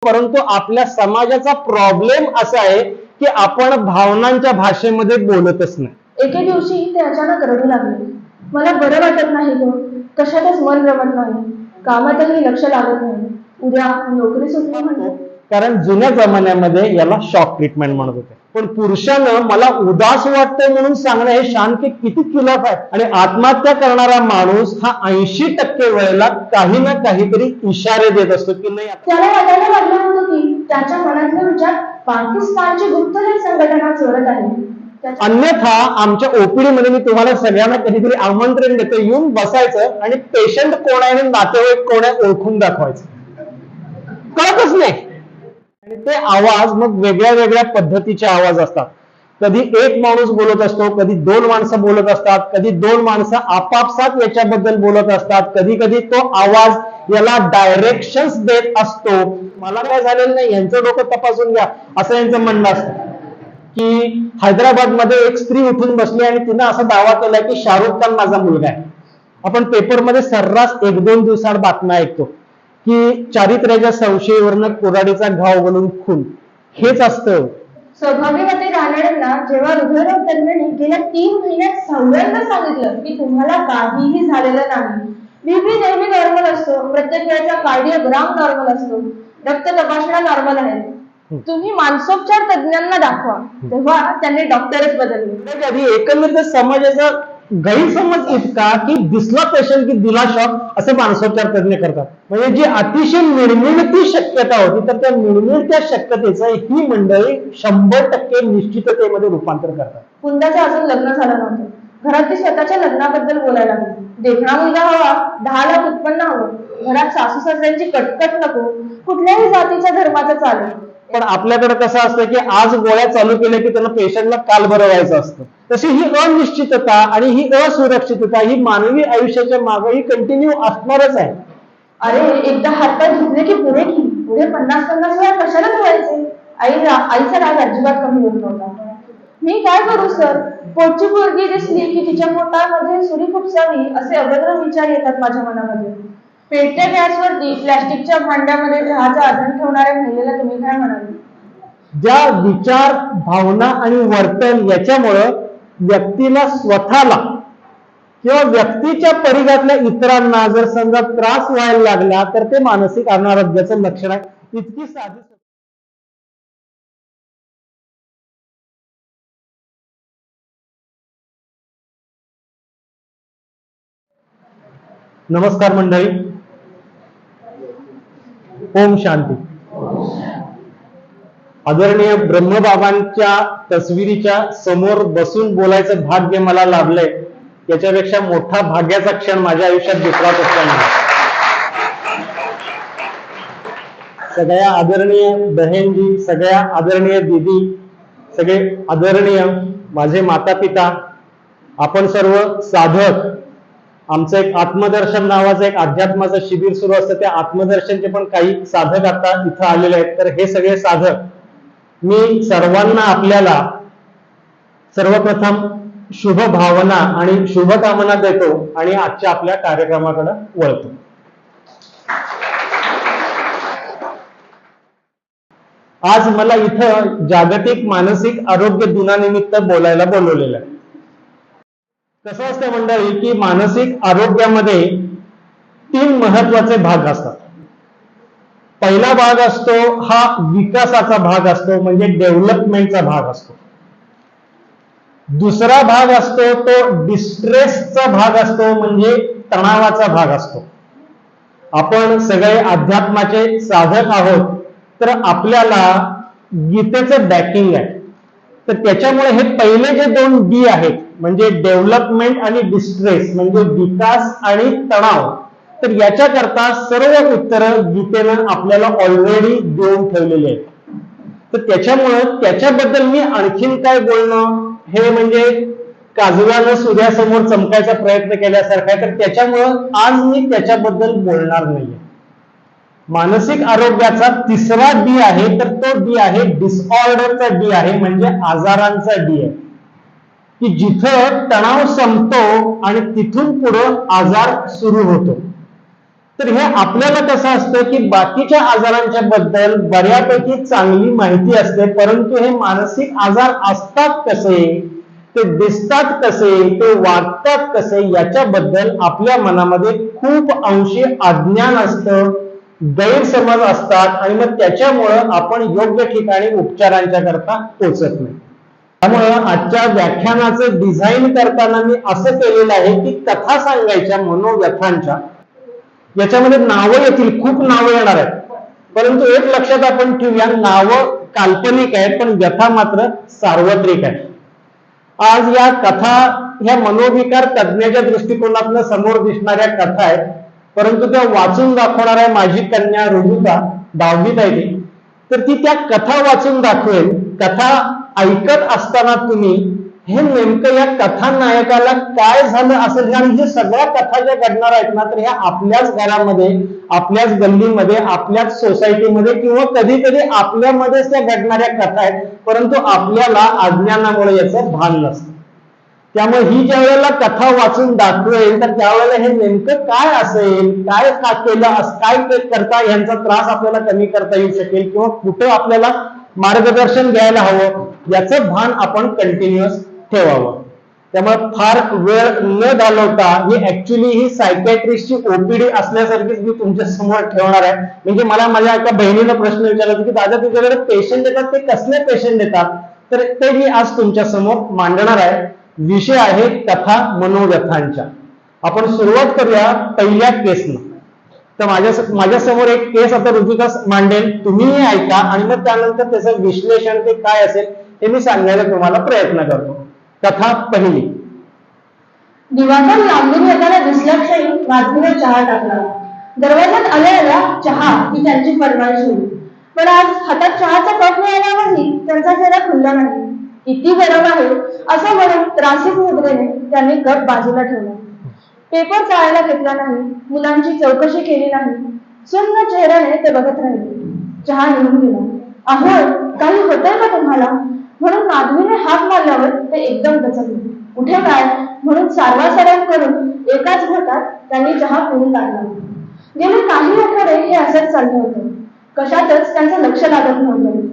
परंतु आपल्या समाजाचा प्रॉब्लेम असा आहे की आपण भावनांच्या भाषेमध्ये बोलतच नाही. एके दिवशी ते अचानक रडू लागले. मला बरं वाटत नाही ग, कशातच मन रमत नाही, कामातही लक्ष लागत नाही, उद्या नोकरी सुटली म्हणतो. कारण जुन्या जमान्यामध्ये याला शॉक ट्रीटमेंट म्हणत होते. पण पुरुषानं मला उदास वाटतंय म्हणून सांगणं हे शांती किती खिलाफ आहे. आणि आत्महत्या करणारा माणूस हा 80% वेळेला काही ना काहीतरी इशारे देत असतो की नाही. त्याला वाटायला लागलं होतं की त्याच्या मनातले विचार पाकिस्तानची गुप्तहेर संघटना चोरत आहे. अन्यथा आमच्या ओपीडी मध्ये मी तुम्हाला सगळ्यांना कधीतरी आमंत्रण देतो, येऊन बसायचं आणि पेशंट कोण आहे आणि नातेवाईक कोण आहे ओळखून दाखवायचं. कळतच नाही. आणि ते आवाज मग वेगळ्या वेगळ्या पद्धतीचे आवाज असतात. कधी एक माणूस बोलत असतो, कधी दोन माणसं बोलत असतात, कधी दोन माणसं आपापसात याच्याबद्दल बोलत असतात, कधी कधी तो आवाज याला डायरेक्शन्स देत असतो. मला काय झालेलं नाही, यांचं डोकं तपासून घ्या असं यांचं म्हणणं असतं. की हैदराबाद मध्ये एक स्त्री उठून बसली आणि तिनं असा दावा केला की शाहरुख खान माझा मुलगा आहे. आपण पेपरमध्ये सर्रास 1-2 दिवसाआड बातम्या ऐकतो की चारित्र्याच्या संशयावरनं कुऱ्हाडीचा घाव बनून खून. हेच असतं. सौभाग्यवती रानडेंना जेव्हा हृदयरोग तज्ञांनी गेल्या 3 महिन्यात सगळ्यांना सांगितलं की तुम्हाला काहीही झालेलं नाही, बीपी नेहमी नॉर्मल असतो, प्रत्येक वेळेचा कार्डिओग्राम नॉर्मल असतो, रक्त तपासण्या नॉर्मल आहेत, तुम्ही मानसोपचार तज्ञांना दाखवा, तेव्हा त्यांनी डॉक्टरच बदलले. आधी एकंदरीत समाजाचा गैरसमज इतका की दिसला पेशंट की दिला शॉक असं मानसोपचार तज्ञ करतात. म्हणजे जी अतिशय निर्मिळती शक्यता होती तर त्या निर्मिळत्या शक्यतेचं ही मंडळी 100% निश्चिततेमध्ये रूपांतर करतात. कुंदाचं अजून लग्न झालं नव्हतं. घरात ती स्वतःच्या लग्नाबद्दल बोलायला लागली. देखणा मुलगा हवा, 10 लाख उत्पन्न हवं, घरात सासू सासऱ्यांची कटकट नको, कुठल्याही जातीच्या धर्माचं चालेल. पण आपल्याकडे कसं असतं की आज गोळ्या चालू केल्या की त्यांना पेशंटला काल बरं व्हायचं असतं. तशी ही अनिश्चितता आणि ही असुरक्षितता ही मानवी आयुष्याच्या मागेही कंटिन्यू असणारच आहे. अरे एकदा हातपाय धुतले की पुढे की पुढे 50-50 वेळा कशाला धुवायचे. आईचा राग अजिबात कमी होत नव्हता. मी काय करू सर, पोटची पोरगी दिसली की तिच्या पोटामध्ये सुरी खुपसावी असे अभद्र विचार येतात माझ्या मनामध्ये. पेटत्या गॅसवरती प्लॅस्टिकच्या भांड्यामध्ये चहाचा आधण ठेवणाऱ्या महिलेला तुम्ही काय म्हणाल? ज्या विचार, भावना आणि वर्तन याच्यामुळं व्यक्तीला स्वतःला किंवा व्यक्तीच्या परिघातल्या इतरांना जर समजा त्रास व्हायला लागला तर ते मानसिक अनारोग्याचं लक्षण आहे. इतकी साधी. नमस्कार मंडळी, ओम शांती. आदरणीय ब्रह्मबाबांच्या तस्वीरीच्या समोर बसून बोलायचं भाग्य मला लाभलंय. याच्यापेक्षा मोठा भाग्याचा क्षण माझ्या आयुष्यात दुसरा कसला नाही. सगळ्या आदरणीय बहीणजी, सगळ्या आदरणीय दीदी, सगळे आदरणीय माझे माता पिता, आपण सर्व साधक, आमचं एक आत्मदर्शन नावाचं एक अध्यात्माचं शिबिर सुरू असतं. त्या आत्मदर्शनचे पण काही साधक आता इथं आलेले आहेत. तर हे सगळे साधक मी सर्वांना आपल्याला सर्वप्रथम शुभ भावना आणि शुभकामना देतो आणि आजच्या आपल्या कार्यक्रमाकडे वळतो. आज मला इथं जागतिक मानसिक आरोग्य दिनानिमित्त बोलायला बोलवलेलं आहे. कसं असतं मंडळी की मानसिक आरोग्यामध्ये 3 महत्वाचे भाग असतात. पहिला भाग असतो हा विकासाचा भाग असतो, म्हणजे डेव्हलपमेंटचा भाग असतो. दुसरा भाग असतो तो डिस्ट्रेसचा भाग असतो, म्हणजे तणावाचा भाग असतो. आपण सगळे अध्यात्माचे साधक आहोत तर आपल्याला गीतेचं बॅकिंग आहे. तर त्याच्यामुळे हे पहिले जे 2 डी आहेत म्हणजे डेव्हलपमेंट आणि डिस्ट्रेस म्हणजे विकास आणि तणाव, तर याच्याकरता सर्व उत्तरं गीतेनं आपल्याला ऑलरेडी देऊन ठेवलेली आहेत. तर त्याच्यामुळं त्याच्याबद्दल मी आणखीन काय बोलणं हे म्हणजे काजव्यानं सूर्यासमोर चमकायचा प्रयत्न केल्यासारखा आहे. तर त्याच्यामुळं आज मी त्याच्याबद्दल बोलणार नाहीये. मानसिक आरोग्याचा तिसरा डी आहे तर तो डी आहे डिसऑर्डरचा डी आहे, म्हणजे आजारांचा डी आहे, की जिथं तणाव संपतो आणि तिथून पुढं आजार सुरू होतो. तर हे आपल्याला कसं असतं की बाकीच्या आजारांच्या बद्दल बऱ्यापैकी चांगली माहिती असते, परंतु हे मानसिक आजार असतात कसे, ते दिसतात कसे, ते वागतात कसे, याच्याबद्दल आपल्या मनामध्ये खूप अंशी अज्ञान असतं, गैरसमज असतात आणि मग त्याच्यामुळं आपण योग्य ठिकाणी उपचारांच्या करता पोहोचत नाही. त्यामुळं आजच्या व्याख्यानाचं डिझाईन करताना मी असं केलेलं आहे की कथा सांगायच्या मनोव्यथांच्या, याच्यामध्ये नावं येतील, खूप नावं येणार आहेत, परंतु एक लक्षात आपण ठेवूया, नावं काल्पनिक आहेत पण व्यथा मात्र सार्वत्रिक आहे. आज या कथा ह्या मनोविकार तज्ञाच्या दृष्टिकोनातून समोर दिसणाऱ्या कथा आहेत, परंतु त्या वाचून दाखवणार आहे माझी कन्या ऋजुता, 10वीत आहे ती, तर ती त्या कथा वाचून दाखवेल. कथा ऐकत असताना तुम्ही हे नेमकं या कथानायकाला काय झालं असेल, आणि हे सगळ्या कथा ज्या घडणार आहेत ना, तर ह्या आपल्याच घरामध्ये, आपल्याच गल्लीमध्ये, आपल्याच सोसायटीमध्ये किंवा कधी कधी आपल्यामध्येच त्या घडणाऱ्या कथा आहेत, परंतु आपल्याला अज्ञानामुळे याचं भान नसतं. त्यामुळे ही ज्या वेळेला कथा वाचून दाखवेल तर त्यावेळेला हे नेमकं काय असेल, काय का केलं, काय करता यांचा त्रास आपल्याला कमी करता येऊ शकेल किंवा कुठं आपल्याला मार्गदर्शन घ्यायला हवं, याचं भान आपण कंटिन्युअस ठेवावं. त्यामुळे फार वेळ न घालवता ही ऍक्च्युली ही सायकॅट्रिस्टची ओपीडी असल्यासारखीच मी तुमच्या समोर ठेवणार आहे. म्हणजे मला माझ्या एका बहिणीला प्रश्न विचारला की दादा तुझ्याकडे पेशंट येतात, ते कसले पेशंट येतात, तर ते मी आज तुमच्या समोर मांडणार आहे. विषय आहे कथा मनोव्यथांच्या. आपण सुरुवात करूया पहिल्या केसनं. तर माझ्या समोर एक केस आता ऋजुता मांडेल, तुम्हीही ऐका आणि मग त्यानंतर त्याचं विश्लेषण ते काय असेल हे मी सांगायला तुम्हाला प्रयत्न करतो. कथा पहिली. दिवाकर लांबून येताना दिसल्याक्षणी माधवीने चहा टाकला. दरवाजात आलेला चहा ही त्यांची फरमाईश होती, पण आज हातात चहाचा कप मिळाल्यावरही त्यांचा चेहरा खुलला नाही. किती गरम आहे असं म्हणून त्रासिक मुद्रेने त्यांनी कप बाजूला ठेवला. पेपर चाळायला घेतला नाही, मुलांची चौकशी केली नाही, सुन्न चेहऱ्याने ते बघत राहिले. चहा निघून गेला. अहो काही होतंय का तुम्हाला, म्हणून माधवीने हाक मारल्यावर ते एकदम दचकले. कुठे काय म्हणून सारवासारव करून एकाच घोटात त्यांनी चहा पिऊन टाकला. गेले काही आठवडे हे असंच चाललं होतं. कशातच त्यांचं लक्ष लागत नव्हतं.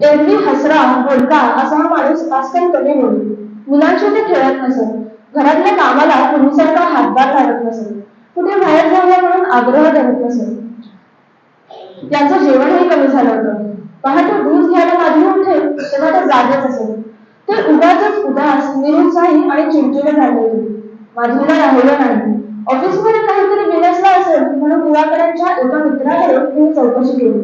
एरवी हसरा बोलका असा हा माणूस आजकाल कमी बोलतो. मुलांशी ते खेळत नसत, घरातल्या कामाला पूर्वीसारखा हातभार लागत नसत, कुठे बाहेर जाऊया म्हणून आग्रह धरत नसत. त्यांचं जेवणही कमी झालं होतं. पहाटे दूध घ्यायला माधवी उठे तेव्हा ते जागेच असत. ते उगाचच उदास, निरुत्साही आणि चिडचिडे झाले होते. माधवीला राहिलं नाही. ऑफिसमध्ये काहीतरी बिनसला असेल म्हणून दिवाकरांच्या एका मित्राकडे तिने चौकशी केली,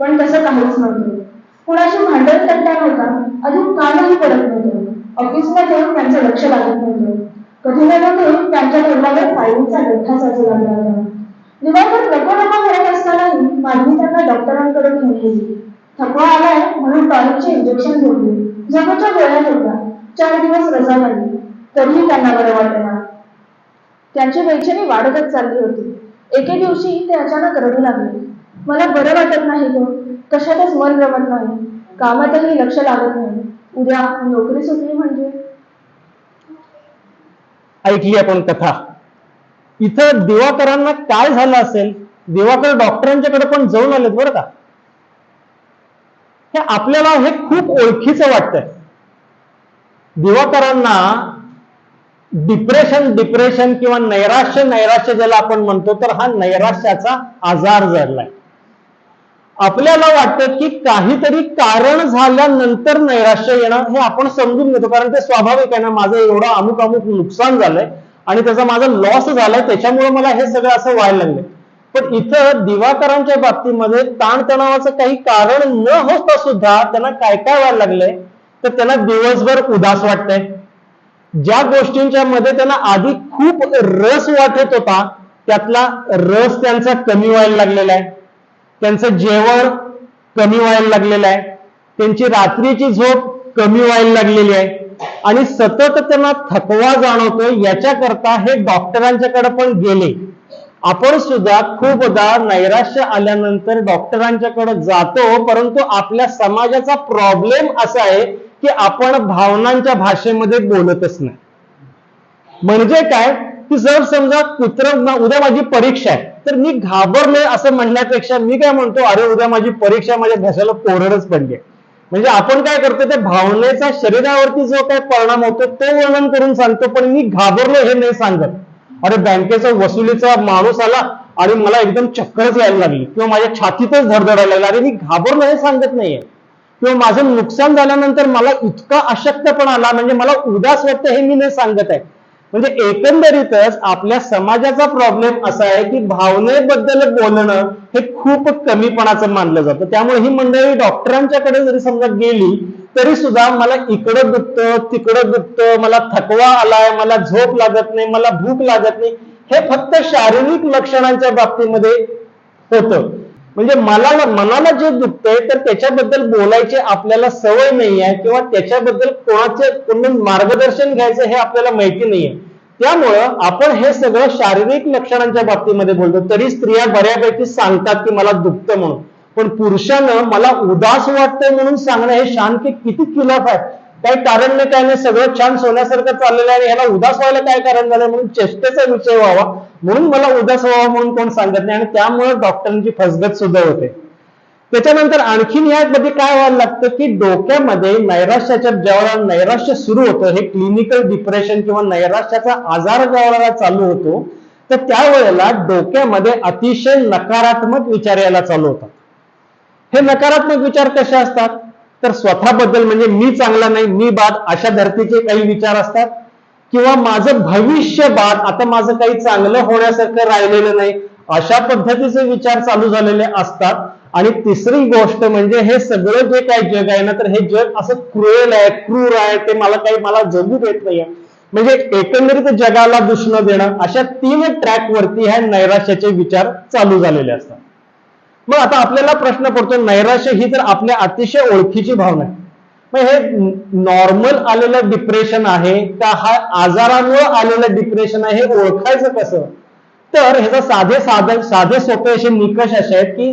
पण तसं काहीच नव्हतं. कुणाशी भांडण तट्टा नव्हता, अधिक कामही पडत नव्हतं. ऑफिसमध्ये त्यांचं लक्ष लागत नव्हतं. कधी ना कधी त्यांच्या टेबलावर फाईलचा गठ्ठा साचू लागला होता. दिवाकर नको नको करत असतानाही माधवी त्यांना डॉक्टरांकडे घेऊन गेली. थकवा आलाय म्हणून टॉनिकचे इंजेक्शन घेतले, जगाच्या गोळ्या घेतल्या. 4 दिवस रजा झाली तरीही त्यांना बरं वाटेना. त्यांची बेचैनी वाढतच चालली होती. एके दिवशी ते अचानक रडू लागले. मला बरं वाटत नाही ग, कशातच मन रमत नाही, कामातही लक्ष लागत नाही, उद्या नोकरी सुटली म्हणजे. ऐकली आपण कथा. इथं दिवाकरांना काय झालं असेल, दिवाकर डॉक्टरांच्याकडे पण जाऊन आलेत बरं का. हे आपल्याला हे खूप ओळखीचं वाटतंय. दिवाकरांना डिप्रेशन किंवा नैराश्य ज्याला आपण म्हणतो, तर हा नैराश्याचा आजार जडलाय. आपल्याला वाटतं की काहीतरी कारण झाल्यानंतर नैराश्य येणं हे आपण समजून घेतो, कारण ते स्वाभाविक आहे ना, माझं एवढं अमुक नुकसान झालंय आणि त्याचा माझा लॉस झालाय, त्याच्यामुळे मला हे सगळं असं व्हायला लागलंय. पण इथं दिवाकरांच्या बाबतीमध्ये ताणतणावाचं काही कारण न होता सुद्धा त्यांना काय काय व्हायला लागलंय, तर त्यांना दिवसभर उदास वाटतंय. ज्या गोष्टींच्या मध्ये त्यांना आधी खूप रस वाटत होता त्यातला रस त्यांचा कमी व्हायला लागलेला आहे. त्यांचं जेवण कमी व्हायला लागलेलं आहे, त्यांची रात्रीची झोप कमी व्हायला लागलेली आहे आणि सतत त्यांना थकवा जाणवतो. याच्याकरता हे डॉक्टरांच्याकडे पण गेले. आपण सुद्धा खूपदा नैराश्य आल्यानंतर डॉक्टरांच्याकडे जातो, परंतु आपल्या समाजाचा प्रॉब्लेम असा आहे की आपण भावनांच्या भाषेमध्ये बोलतच नाही. म्हणजे काय, की जर समजा उद्या माझी परीक्षा आहे तर मी घाबरले असं म्हणण्यापेक्षा मी काय म्हणतो, अरे उद्या माझी परीक्षा, माझ्या घशाला कोरडच पडली. म्हणजे आपण काय करतो, त्या भावनेचा शरीरावरती जो काही परिणाम होतो तो वर्णन करून सांगतो, पण मी घाबरलो हे नाही सांगत. अरे बँकेचा वसुलीचा माणूस आला आणि मला एकदम चक्करच यायला लागली किंवा माझ्या छातीतच धडधडायला लागला, अरे मी घाबरलो हे सांगत नाहीये. किंवा माझं नुकसान झाल्यानंतर मला इतका अशक्तपणा आला, म्हणजे मला उदास वाटतं हे मी नाही सांगत आहे. म्हणजे एकंदरीतच आपल्या समाजाचा प्रॉब्लेम असा आहे की भावनेबद्दल बोलणं हे खूप कमीपणाचं मानलं जातं. त्यामुळे ही मंडळी डॉक्टरांच्याकडे जरी समजा गेली तरी सुद्धा मला इकडं दुखतं, तिकडं दुखतं, मला थकवा आलाय, मला झोप लागत नाही, मला भूक लागत नाही, हे फक्त शारीरिक लक्षणांच्या बाबतीमध्ये होतं. म्हणजे मनाला जे दुखतंय तर त्याच्याबद्दल बोलायची आपल्याला सवय नाही आहे किंवा त्याच्याबद्दल कोणाचं मार्गदर्शन घ्यायचं हे आपल्याला माहिती नाहीये. त्यामुळं आपण हे सगळं शारीरिक लक्षणांच्या बाबतीमध्ये बोलतो. तरी स्त्रिया बऱ्यापैकी सांगतात की मला दुखतं म्हणून, पण पुरुषानं मला उदास वाटतंय म्हणून सांगणं हे शान की किती खिलाफ आहे. काही कारण नाही, काय नाही, सगळं छान सोन्यासारखं चाललेलं आहे आणि ह्याला उदास व्हायला काय कारण झालं म्हणून चेष्टेचा विषय व्हावा म्हणून मला उदास व्हावा म्हणून कोण सांगत नाही, आणि त्यामुळे डॉक्टरांची फसगत सुद्धा होते. त्याच्यानंतर आणखीन यामध्ये काय व्हायला लागतं की डोक्यामध्ये नैराश्याच्या ज्यावेळेला नैराश्य सुरू होतं, हे क्लिनिकल डिप्रेशन किंवा नैराश्याचा आजार ज्यावेळेला चालू होतो तर त्यावेळेला डोक्यामध्ये अतिशय नकारात्मक विचार यायला चालू होतात. हे नकारात्मक विचार कसे असतात तर स्वतःबद्दल, म्हणजे मी चांगला नाही, मी बाद, अशा धर्तीचे काही विचार असतात, किंवा माझं भविष्य बाद, आता माझं काही चांगलं होण्यासारखं राहिलेलं नाही, अशा पद्धतीचे विचार चालू झालेले असतात. आणि तिसरी गोष्ट म्हणजे हे सगळं जे काही जग आहे ना, तर हे जग असं क्रूएल आहे, क्रूर आहे, ते मला जगू देत नाहीये. म्हणजे एकंदरीत जगाला दुष्ण देणं, अशा 3 ट्रॅक वरती ह्या नैराश्याचे विचार चालू झालेले असतात. मग आता आपल्याला प्रश्न पडतो, नैराश्य ही तर आपल्या अतिशय ओळखीची भावना आहे, मग हे नॉर्मल आलेलं डिप्रेशन आहे का हा आजारामुळे आलेलं डिप्रेशन आहे, हे ओळखायचं कसं? तर ह्याचा साधे सोपे असे निकष असे आहेत की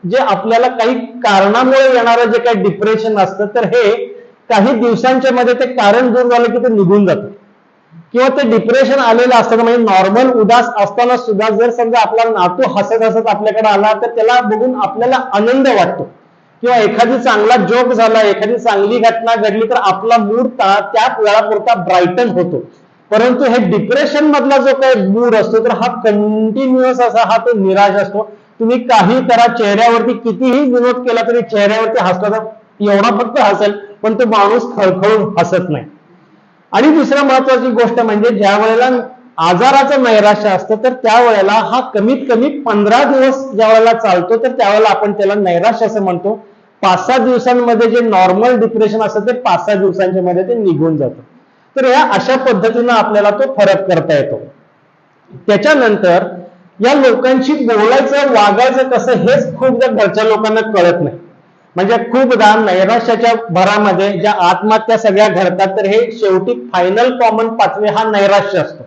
जे आपल्याला काही कारणामुळे येणारं जे काही डिप्रेशन असतं तर हे काही दिवसांच्या मध्ये ते कारण दूर झालं की ते निघून जातं, किंवा ते डिप्रेशन आलेलं असतं. म्हणजे नॉर्मल उदास असताना सुद्धा जर समजा आपला नातू हसत हसत आपल्याकडे आला तर त्याला बघून आपल्याला आनंद वाटतो, किंवा एखादी चांगला जोक झाला, एखादी चांगली घटना घडली तर आपला मूड त्या वेळापुरता ब्राईटन होतो. परंतु हे डिप्रेशन मधला जो काही मूड असतो तर हा कंटिन्युअस असा हा तो निराश असतो. तुम्ही काही करा, चेहऱ्यावरती कितीही विनोद केला तरी चेहऱ्यावरती हसला तर एवढा फक्त हसेल, पण तो माणूस खळखळून हसत नाही. आणि दुसरी महत्वाची गोष्ट म्हणजे ज्या वेळेला आजाराचं नैराश्य असतं तर त्यावेळेला हा कमीत कमी 15 दिवस ज्या वेळेला चालतो तर त्यावेळेला आपण त्याला नैराश्य असं म्हणतो. 5-6 दिवसांमध्ये जे नॉर्मल डिप्रेशन असतं ते 5-6 दिवसांच्या मध्ये ते निघून जातं. तर या अशा पद्धतीनं आपल्याला तो फरक करता येतो. त्याच्यानंतर या लोकांशी बोलायचं, वागायचं कसं हेच खूपदा घरच्या लोकांना कळत नाही. म्हणजे खूपदा नैराश्याच्या भरामध्ये ज्या आत्महत्या सगळ्या घडतात तर हे शेवटी फायनल कॉमन पाथवे हा नैराश्य असतो.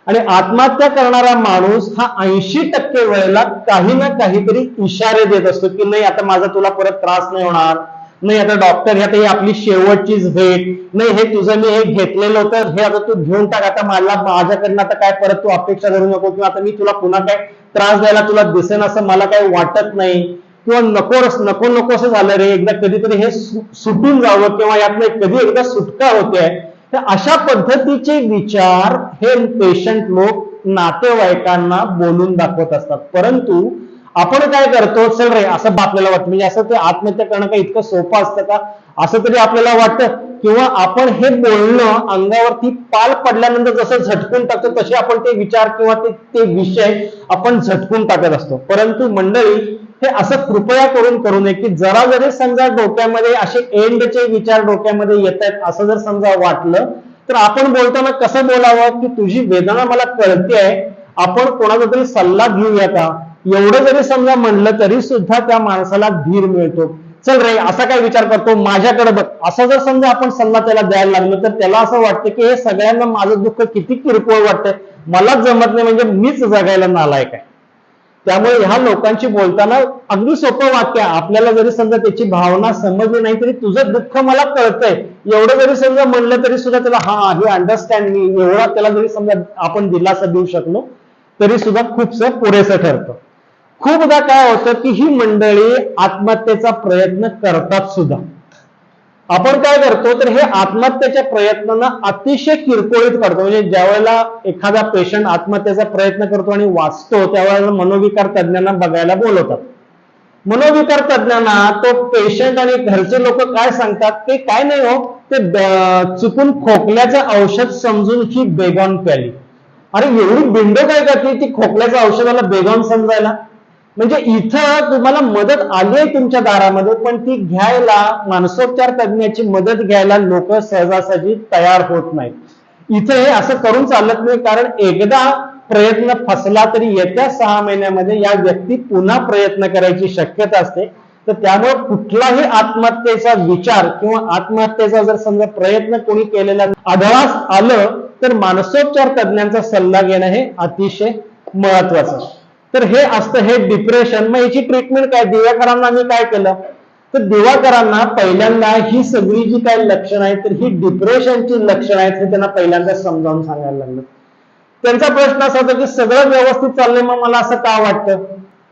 आणि आत्महत्या करणारा माणूस हा 80% वेळेला काही ना काहीतरी इशारे देत असतो की नाही आता माझा तुला परत त्रास नाही होणार, नाही आता डॉक्टर ह्यात ही आपली शेवटचीच भेट, नाही हे तुझं मी हे घेतलेलं होतं हे आता तू घेऊन टाक, आता माझ्याकडनं आता काय परत तू अपेक्षा करू नको, किंवा आता मी तुला पुन्हा काय त्रास द्यायला तुला दिसेन असं मला काही वाटत नाही, किंवा नको असं झालं रे, एकदा कधीतरी हे सुटून जावं, किंवा यातनं कधी एकदा सुटका होते. तर अशा पद्धतीचे विचार हे पेशंट लोक नातेवाईकांना बोलून दाखवत असतात. परंतु आपण काय करतो, चल रे असं आपल्याला वाटतं, म्हणजे असं ते आत्महत्या करणं काही इतकं सोपं असतं का असं तरी आपल्याला वाटतं, किंवा आपण हे बोलणं अंगावरती पाल पडल्यानंतर जसं झटकून टाकतो तसे आपण ते विचार किंवा ते विषय आपण झटकून टाकत असतो. परंतु मंडळी हे असं कृपया करून करू नये की जरा जरी समजा डोक्यामध्ये असे एंडचे विचार डोक्यामध्ये येत आहेत असं जर समजा वाटलं तर आपण बोलताना कसं बोलावं की तुझी वेदना मला कळते आहे, आपण कोणाचा तरी सल्ला घेऊया का, एवढं जरी समजा म्हणलं तरी सुद्धा त्या माणसाला धीर मिळतो. चल रे असा काय विचार करतो, माझ्याकडे बघ, असं जर समजा आपण सल्ला त्याला द्यायला लागलो तर त्याला असं वाटतं की हे सगळ्यांना माझं दुःख किती किरकोळ वाटतंय, मलाच जमत नाही म्हणजे मीच जगायला नालायक आहे. त्यामुळे ह्या लोकांची बोलताना अगदी सोपं वाक्य आहे. आपल्याला जरी समजा त्याची भावना समजली नाही तरी तुझं दुःख मला कळतंय एवढं जरी समजा म्हणलं तरी सुद्धा त्याला हा हे अंडरस्टँड मी एवढा त्याला जरी समजा आपण दिलासा देऊ शकलो तरी सुद्धा खूपसं पुरेसं ठरतं. खूपदा काय होतं की ही मंडळी आत्महत्येचा प्रयत्न करतात सुद्धा. आपण काय करतो तर हे आत्महत्येच्या प्रयत्नांना अतिशय किरकोळीत करतो. म्हणजे ज्या वेळेला एखादा पेशंट आत्महत्येचा प्रयत्न करतो आणि वाचतो त्यावेळेला मनोविकार तज्ञांना बघायला बोलवतात. मनोविकार तज्ञांना तो पेशंट आणि घरचे लोक काय सांगतात ते काय नाही हो, ते चुकून खोकल्याचं औषध समजून ही बेगॉन प्याली. अरे एवढी बिंडो काय का ती खोकल्याच्या औषधाला बेगॉन समजायला. म्हणजे इथं तुम्हाला मदत आली आहे तुमच्या दारामध्ये पण ती घ्यायला मानसोपचार तज्ञाची मदत घ्यायला लोक सहजासहजी तयार होत नाहीत. इथे हे असं करून चालत नाही, कारण एकदा प्रयत्न फसला तरी येत्या 6 महिन्यामध्ये या व्यक्ती पुन्हा प्रयत्न करायची शक्यता असते. तर त्यामुळे कुठलाही आत्महत्येचा विचार किंवा आत्महत्येचा जर समजा प्रयत्न कोणी केलेला आढळास आलं तर मानसोपचार तज्ञांचा सल्ला घेणं हे अतिशय महत्वाचं. तर हे असतं हे डिप्रेशन. मग याची ट्रीटमेंट काय? दिवाकरांना आम्ही काय केलं तर दिवाकरांना पहिल्यांदा ही सगळी जी काही लक्षणं आहेत तर ही डिप्रेशनची लक्षणं आहेत हे त्यांना पहिल्यांदा समजावून सांगायला लागलं. त्यांचा प्रश्न असा होता की सगळं व्यवस्थित चाललंय मग मला असं का वाटतं.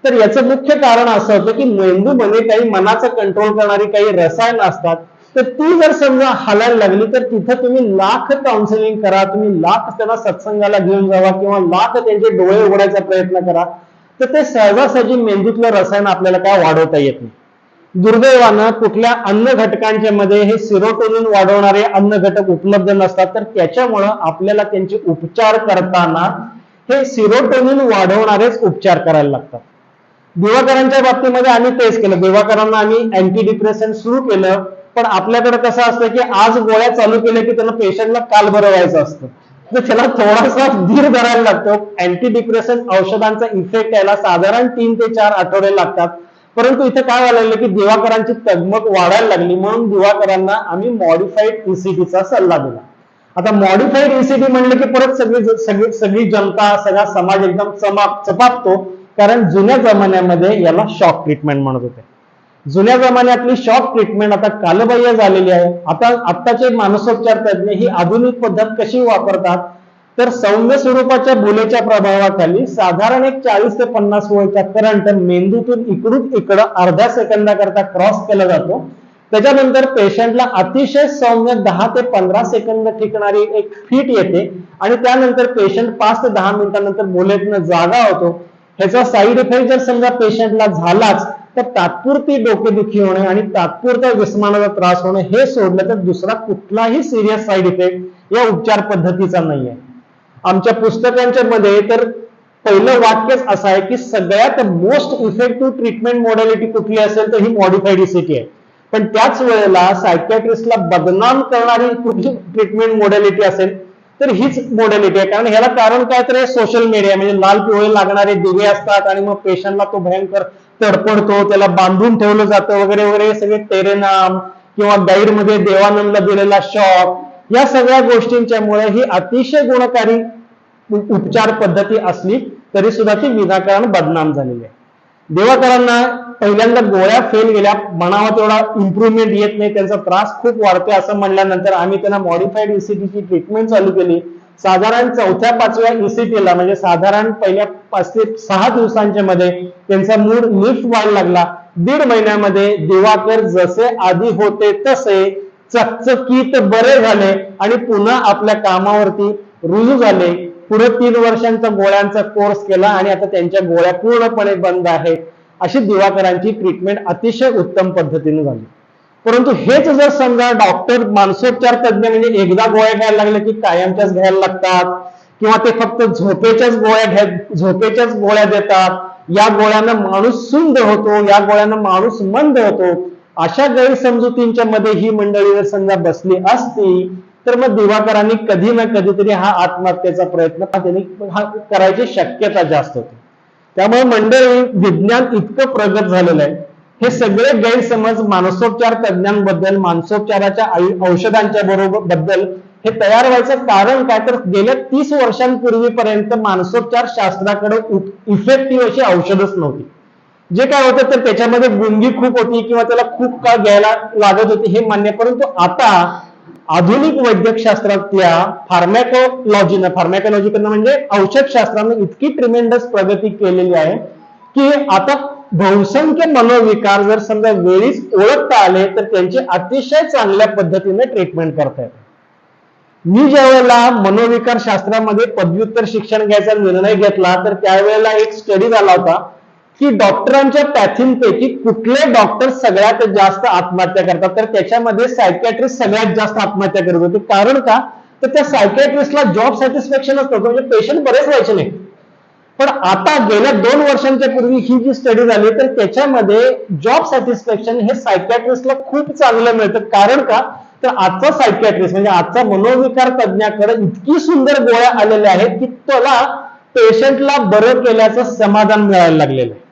तर याचं मुख्य कारण असं होतं की मेंदूमध्ये काही मनाचं कंट्रोल करणारी काही रसायनं असतात. तर ती जर समजा हालायला लागली तर तिथं तुम्ही लाख काउन्सिलिंग करा, तुम्ही लाख त्यांना सत्संगाला घेऊन जावा किंवा लाख त्यांचे डोळे उघडायचा प्रयत्न करा तर ते सहजासहजी मेंदूतलं रसायन आपल्याला काय वाढवता येत नाही. दुर्दैवानं कुठल्या अन्न घटकांच्या मध्ये हे सिरोटोनिन वाढवणारे अन्न घटक उपलब्ध नसतात. तर त्याच्यामुळं आपल्याला त्यांचे उपचार करताना हे सिरोटोनिन वाढवणारेच उपचार करायला लागतात. दिवाकरांच्या बाबतीमध्ये आम्ही तेच केलं. दिवाकरांना आम्ही अँटी डिप्रेशन सुरू केलं, पण आपल्याकडे कसं असतं की आज गोळ्या चालू केल्या की त्यांना पेशंटला काल बरं व्हायचं असतं. तर त्याला थोडासा धीर धरायला लागतो. अँटी डिप्रेशन औषधांचा इफेक्ट यायला साधारण 3 ते 4 आठवडे लागतात. परंतु इथे काय व्हायला लागलं की दिवाकरांची तगमग वाढायला लागली म्हणून दिवाकरांना आम्ही मॉडिफाईड ईसीटीचा सल्ला दिला. आता मॉडिफाईड ईसीटी म्हणलं की परत सगळी जनता सगळा समाज एकदम चपापतो, कारण जुन्या जमान्यामध्ये याला शॉक ट्रीटमेंट म्हणत होते. जुन्या जमान्यातली शॉक ट्रीटमेंट आता कालबाह्य झालेली आहे. आत्ताचे मानसोपचार तज्ञ ही आधुनिक पद्धत कशी वापरतात तर सौम्य स्वरूपाच्या भुलेच्या प्रभावाखाली साधारण एक 40 ते 50 व्होल्टचा करंट मेंदूतून इकडून इकडं अर्ध्या सेकंदाकरता क्रॉस केला जातो. त्याच्यानंतर पेशंटला अतिशय सौम्य 10 ते 15 सेकंद टिकणारी एक फिट येते आणि त्यानंतर पेशंट 5 ते 10 मिनिटांनंतर भुलेतनं जागा होतो. ह्याचा साईड इफेक्ट जर समजा पेशंटला झालाच तर तात्पुरती डोकेदुखी होणे आणि तात्पुरता विस्मानाचा त्रास होणे हे सोडलं तर दुसरा कुठलाही सिरियस साईड इफेक्ट या उपचार पद्धतीचा नाही आहे. आमच्या पुस्तकांच्या मध्ये तर पहिलं वाक्यच असं आहे की सगळ्यात मोस्ट इफेक्टिव्ह ट्रीटमेंट मॉडॅलिटी कुठली असेल तर ही मॉडिफाईड ईसीटी आहे. पण त्याच वेळेला सायकॅट्रिस्टला बदनाम करणारी कुठली ट्रीटमेंट मॉडॅलिटी असेल तर हीच मॉडॅलिटी आहे. कारण ह्याला कारण काय तर सोशल मीडिया, म्हणजे लाल पिवळे लागणारे दिवे असतात आणि मग पेशंटला तो भयंकर तडपडतो, त्याला बांधून ठेवलं जातं वगैरे वगैरे, सगळे टेरेनाम किंवा गाईडमध्ये देवानंदला दिलेला शॉक, या सगळ्या गोष्टींच्या मुळे ही अतिशय गुणकारी उपचार पद्धती असली तरी सुद्धा ती विनाकारण बदनाम झालेली आहे. दिवाकरांना पहिल्यांदा गोळ्या फेल गेल्या, म्हणावा तेवढा इम्प्रुव्हमेंट येत नाही, त्यांचा त्रास खूप वाढतोय असं म्हणल्यानंतर आम्ही त्यांना मॉडिफाईड ईसीटीची ट्रीटमेंट चालू केली. साधारण 4थ्या-5व्या ईसीटीला म्हणजे साधारण पहिल्या 5 ते 6 दिवसांच्या मध्ये त्यांचा मूड लिफ्ट व्हायला लागला. 1.5 महिन्यामध्ये दिवाकर जसे आधी होते तसे चकचकीत बरे झाले आणि पुन्हा आपल्या कामावरती रुजू झाले. पुढे 3 वर्षांचा गोळ्यांचा कोर्स केला आणि आता त्यांच्या गोळ्या पूर्णपणे बंद आहेत. अशी दिवाकरांची ट्रीटमेंट अतिशय उत्तम पद्धतीने झाली. परंतु हेच जर समजा डॉक्टर मानसोपचार तज्ञ म्हणजे एकदा गोळ्या घ्यायला लागले की कायमच्याच घ्यायला लागतात किंवा ते फक्त झोपेच्याच गोळ्या देतात, या गोळ्यानं माणूस सुंद होतो, या गोळ्यानं माणूस मंद होतो, अशा गैरसमजुतींच्या मध्ये ही मंडळी जर समजा बसली असती तर मग दिवाकरांनी कधी ना कधीतरी हा आत्महत्येचा प्रयत्न त्यांनी करायची शक्यता जास्त होती. त्यामुळे मंडळी विज्ञान इतकं प्रगत झालेलं आहे हे सगळे गैरसमज मानसोपचार तज्ञांबद्दल, मानसोपचाराच्या औषधांच्या बद्दल हे तयार व्हायचं कारण काय, तर गेल्या 30 वर्षांपूर्वीपर्यंत मानसोपचार शास्त्राकडे इफेक्टिव्ह अशी औषधच नव्हती. जे काय होतं तर त्याच्यामध्ये गुंगी खूप होती किंवा त्याला खूप काळ घ्यायला लागत होती हे मान्य. परंतु आता आधुनिक वैद्यकशास्त्रातल्या फार्मॅकोलॉजी म्हणजे औषधशास्त्राने इतकी ट्रिमेंडस प्रगती केलेली आहे की आता बहुसंख्य मनोविकार जर समजा वेळीच ओळखता आले तर त्यांची अतिशय चांगल्या पद्धतीने ट्रीटमेंट करता येते. मी ज्यावेळेला मनोविकार शास्त्रामध्ये पदव्युत्तर शिक्षण घ्यायचा निर्णय घेतला तर त्यावेळेला एक स्टडी झाला होता की डॉक्टरांच्या पॅथींपैकी कुठले डॉक्टर सगळ्यात जास्त आत्महत्या करतात, तर त्याच्यामध्ये सायकॅट्रिस्ट सगळ्यात जास्त आत्महत्या करत होते. कारण का, तर त्या सायकॅट्रिस्टला जॉब सॅटिस्फॅक्शनच नव्हतं, म्हणजे पेशंट बरेच व्हायचे नाही. पण आता गेल्या 2 वर्षांच्या पूर्वी ही जी स्टडी झाली तर त्याच्यामध्ये जॉब सॅटिस्फॅक्शन हे सायकॅट्रिस्टला खूप चांगलं मिळतं. कारण का, तर आजचा सायकॅट्रिस्ट म्हणजे आजचा मनोविकार तज्ञाकडे इतकी सुंदर गोळ्या आलेल्या आहेत की त्याला पेशंटला बरं केल्याचं समाधान मिळायला लागलेलं आहे.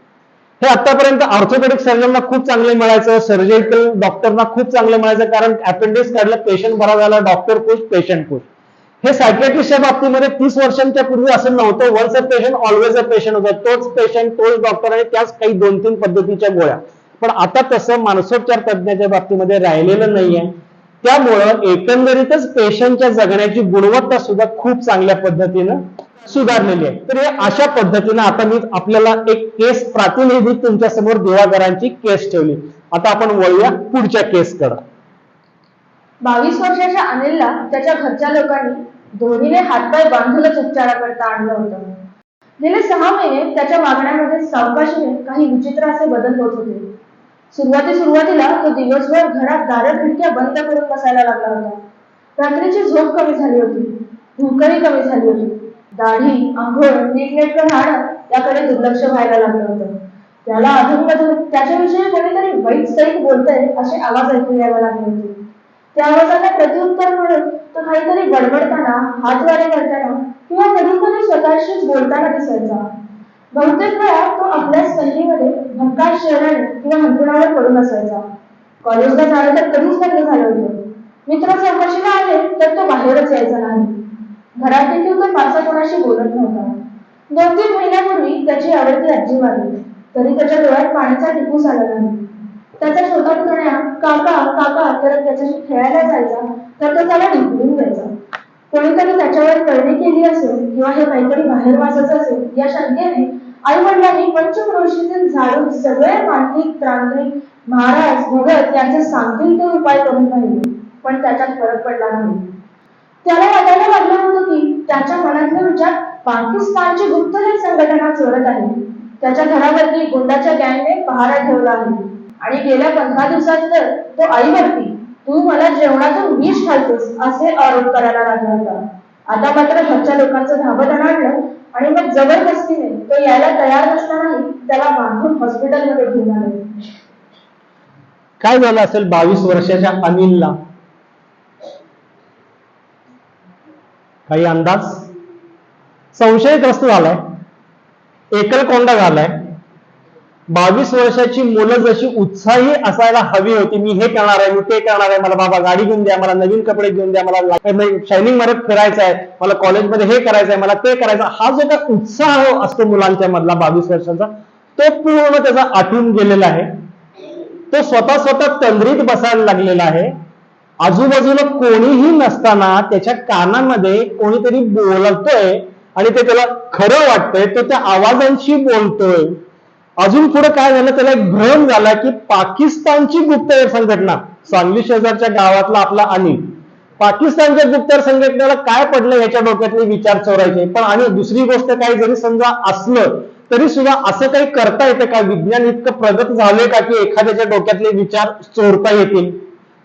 हे आतापर्यंत ऑर्थोपेडिक सर्जनला खूप चांगले मिळायचं, सर्जिकल डॉक्टरना खूप चांगलं मिळायचं, कारण अपेंडिक्स काढलं पेशंट बरा झाला, डॉक्टर खुश, पेशंट खुश. हे सायकॅट्रिस्टच्या बाबतीमध्ये 30 वर्षांच्या पूर्वी असं नव्हतं. Once a patient always a patient होतं. तोच पेशंट, तोच डॉक्टर आणि त्याच काही 2-3 पद्धतीच्या गोळ्या. पण आता तसं मानसोपचार तज्ञाच्या बाबतीमध्ये राहिलेलं नाहीये. त्यामुळं एकंदरीतच पेशंटच्या जगण्याची गुणवत्ता सुद्धा खूप चांगल्या पद्धतीनं सुधारलेली आहे. तर अशा पद्धतीनं आता मी आपल्याला एक केस प्रातिनिधिक तुमच्या समोर दिवाकरांची केस ठेवली. आता आपण वळूया पुढच्या केसकडे. 22 वर्षाच्या अनिलला त्याच्या घरच्या लोकांनी दोरीने हातपाय बांधूनच उपचाराकरता आणलं होतं. गेले 6 महिने त्याच्या वागण्यामध्ये सावकाशीने काही विचित्र असे बदल होत होते. सुरुवातीला तो दिवसभर घरात दारं खिडक्या बंद करून बसायला लागला होता. रात्रीची झोप कमी झाली होती, भूकही कमी झाली होती. दाढी, आंघोळ, नीटनेटकं राहणं याकडे दुर्लक्ष व्हायला लागलं होतं. त्याला अधूनमधून त्याच्याविषयी कोणीतरी वाईट सैक बोलतंय असे आवाज ऐकू यायला लागले होते. त्या आवाजाला प्रत्युत्तर म्हणून तो काहीतरी बडबडताना, हातवारे करताना किंवा कधी कधी स्वतःशीच बोलताना दिसायचा. बहुतेक वेळा तो आपल्या संधीमध्ये भक्काश शहराने किंवा अंतरावर पडून असायचा. कॉलेजला जाणं तर कधीच बंद झालं होतं. मित्र चौकशीला आले तर तो बाहेरच यायचा नाही. घरात देखील तो फारसा कोणाशी बोलत नव्हता. 2-3 महिन्यापूर्वी त्याची आवडती आजी वारली तरी त्याच्या डोळ्यात पाण्याचा टिपूस आला नाही. त्याचा छोटा पुतण्या काका काका करत त्याच्याशी खेळायला जायचा तर तो त्याला ढकलून द्यायचा. कोणीतरी त्याच्यावर करणी केली असेल किंवा हे काहीतरी बाहेर वाचायचं असेल या शंकेने आई वडिलांनी पंचक्रोशीतील झाडून सगळे मानसिक, तांत्रिक, महाराज, भगत यांचे सांगतील ते उपाय करून पाहिले, पण त्याच्यात फरक पडला नाही. त्याला वाटायला लागलं होतं की त्याच्या मनातले विचार पाकिस्तानची गुप्तहेर संघटना चोरत आहे. त्याच्या घरावरती गुंडाच्या गँगने पहारा ठेवला आहे आणि गेल्या 15 दिवसात तर तो आईवरती तू मला जेवणातून विष घालतोस असे आरोप करायला लागला होता. आता मात्र घरच्या लोकांचं धाबत आणलं आणि मग जबरदस्तीने तो यायला तयार नसतानाही त्याला बांधून हॉस्पिटलमध्ये घेऊन आले. काय झालं असेल 22 वर्षाच्या अनिलला? काही अंदाज? संशयग्रस्त झालाय, एकलकोंडा झालाय. 22 वर्षाची मुलं जशी उत्साही असायला हवी होती, मी हे करणार आहे, मी ते करणार आहे, मला बाबा गाडी घेऊन द्या, मला नवीन कपडे घेऊन द्या, मला शायनिंग मारत फिरायचं आहे, मला कॉलेजमध्ये हे करायचं आहे, मला ते करायचं, हा जो काही उत्साह असतो मुलांच्या मधला 22 वर्षाचा तो पूर्ण त्याचा आटून गेलेला आहे. तो स्वतः तंद्रीत बसायला लागलेला आहे. आजूबाजूला कोणीही नसताना त्याच्या कानामध्ये कोणीतरी बोलतोय आणि ते त्याला खरं वाटतंय, तो त्या आवाजांशी बोलतोय. अजून पुढे काय झालं, त्याला एक भ्रम झाला की पाकिस्तानची गुप्तहेर संघटना, सांगली शेजारच्या गावातला आपला अनिल, पाकिस्तानच्या गुप्तहेर संघटनेला काय पडलं याच्या डोक्यातले विचार चोरायचे. पण आणि दुसरी गोष्ट काय, जरी समजा असलं तरी सुद्धा असं काही करता येतं का? विज्ञान इतकं प्रगत झालंय का की एखाद्याच्या डोक्यातले विचार चोरता येतील?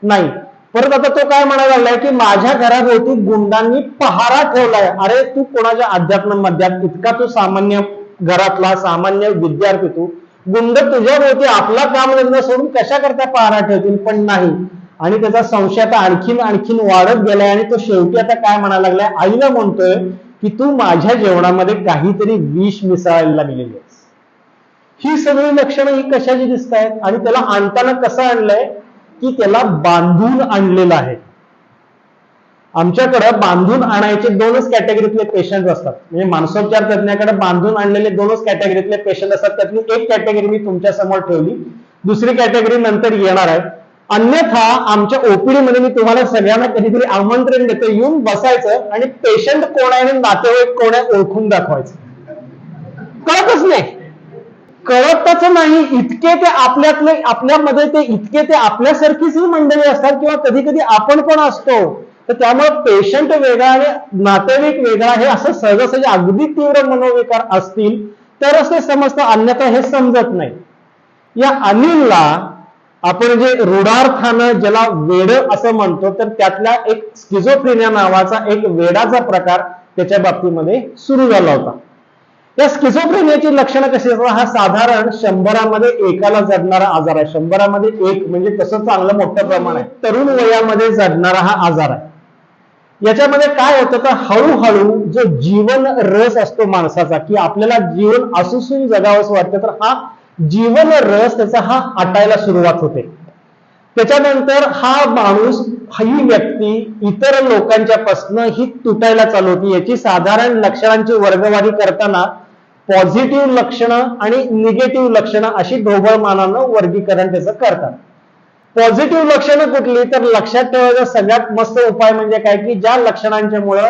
नाही. परत आता तो काय म्हणायला लागलाय की माझ्या घराभोवती गुंडांनी पहारा ठेवलाय. अरे तू कोणाच्या अध्यात्म मध्यात इतका तू सामान्य घरातला सामान्य विद्यार्थी, तू गुंड तुझ्या भोवती आपला काम धंदा सोडून कशा करता पहारा ठेवतील? पण नाही. आणि त्याचा संशय आता आणखीन वाढत गेलाय आणि तो शेवटी आता काय म्हणायला लागलाय, आईला म्हणतोय की तू माझ्या जेवणामध्ये काहीतरी विष मिसळायला लागलेली आहेस. ही सगळी लक्षणं ही कशाची दिसत आहेत आणि त्याला आणताना कसं आणलंय की त्याला बांधून आणलेलं आहे. आमच्याकडे बांधून आणायचे दोनच कॅटेगरीतले पेशंट असतात, म्हणजे मानसोपचार तज्ञाकडे बांधून आणलेले दोनच कॅटेगरीतले पेशंट असतात. त्यातली एक कॅटेगरी मी तुमच्या समोर ठेवली, दुसरी कॅटेगरी नंतर येणार आहे. अन्यथा आमच्या ओपीडी मध्ये मी तुम्हाला सगळ्यांना कधीतरी आमंत्रण देतो, येऊन बसायचं आणि पेशंट कोण आहे आणि नातेवाईक कोण आहे ओळखून दाखवायचं. कळतच नाही, कळतच नाही. इतके ते आपल्यामध्ये ते इतके ते आपल्यासारखीच ही मंडळी असतात किंवा कधी कधी आपण पण असतो. तर त्यामुळे पेशंट वेगळा आणि नातेवाईक वेगळा हे असं सहजासहजी अगदी तीव्र मनोविकार असतील तरच ते समजतं, अन्यथा हे समजत नाही. या अनिलला आपण जे रूढार्थानं ज्याला वेड असं म्हणतो, तर त्यातला एक स्किझोफ्रेनिया नावाचा एक वेडाचा प्रकार त्याच्या बाबतीमध्ये सुरू झाला होता. या स्किझोफ्रेनियाची लक्षणं कशी असतात? हा साधारण 100मध्ये एकाला जडणारा आजार आहे. 100मध्ये एक म्हणजे तसं चांगलं मोठं प्रमाण आहे. तरुण वयामध्ये जडणारा हा आजार आहे. याच्यामध्ये काय होतं तर हळूहळू जो जीवन रस असतो माणसाचा, की आपल्याला जीवन असून जगावंसं वाटतं, तर हा जीवन रस त्याचा हा आटायला सुरुवात होते. त्याच्यानंतर हा माणूस, ही व्यक्ती इतर लोकांच्या पासून ही तुटायला चालू होती. याची साधारण लक्षणांची वर्गवारी करताना पॉझिटिव्ह लक्षणं आणि निगेटिव्ह लक्षणं अशी ढोबळ मानानं वर्गीकरण त्याचं करतात. पॉझिटिव्ह लक्षणं कुठली तर लक्षात ठेवायचा सगळ्यात मस्त उपाय म्हणजे काय की ज्या लक्षणांच्या मुळे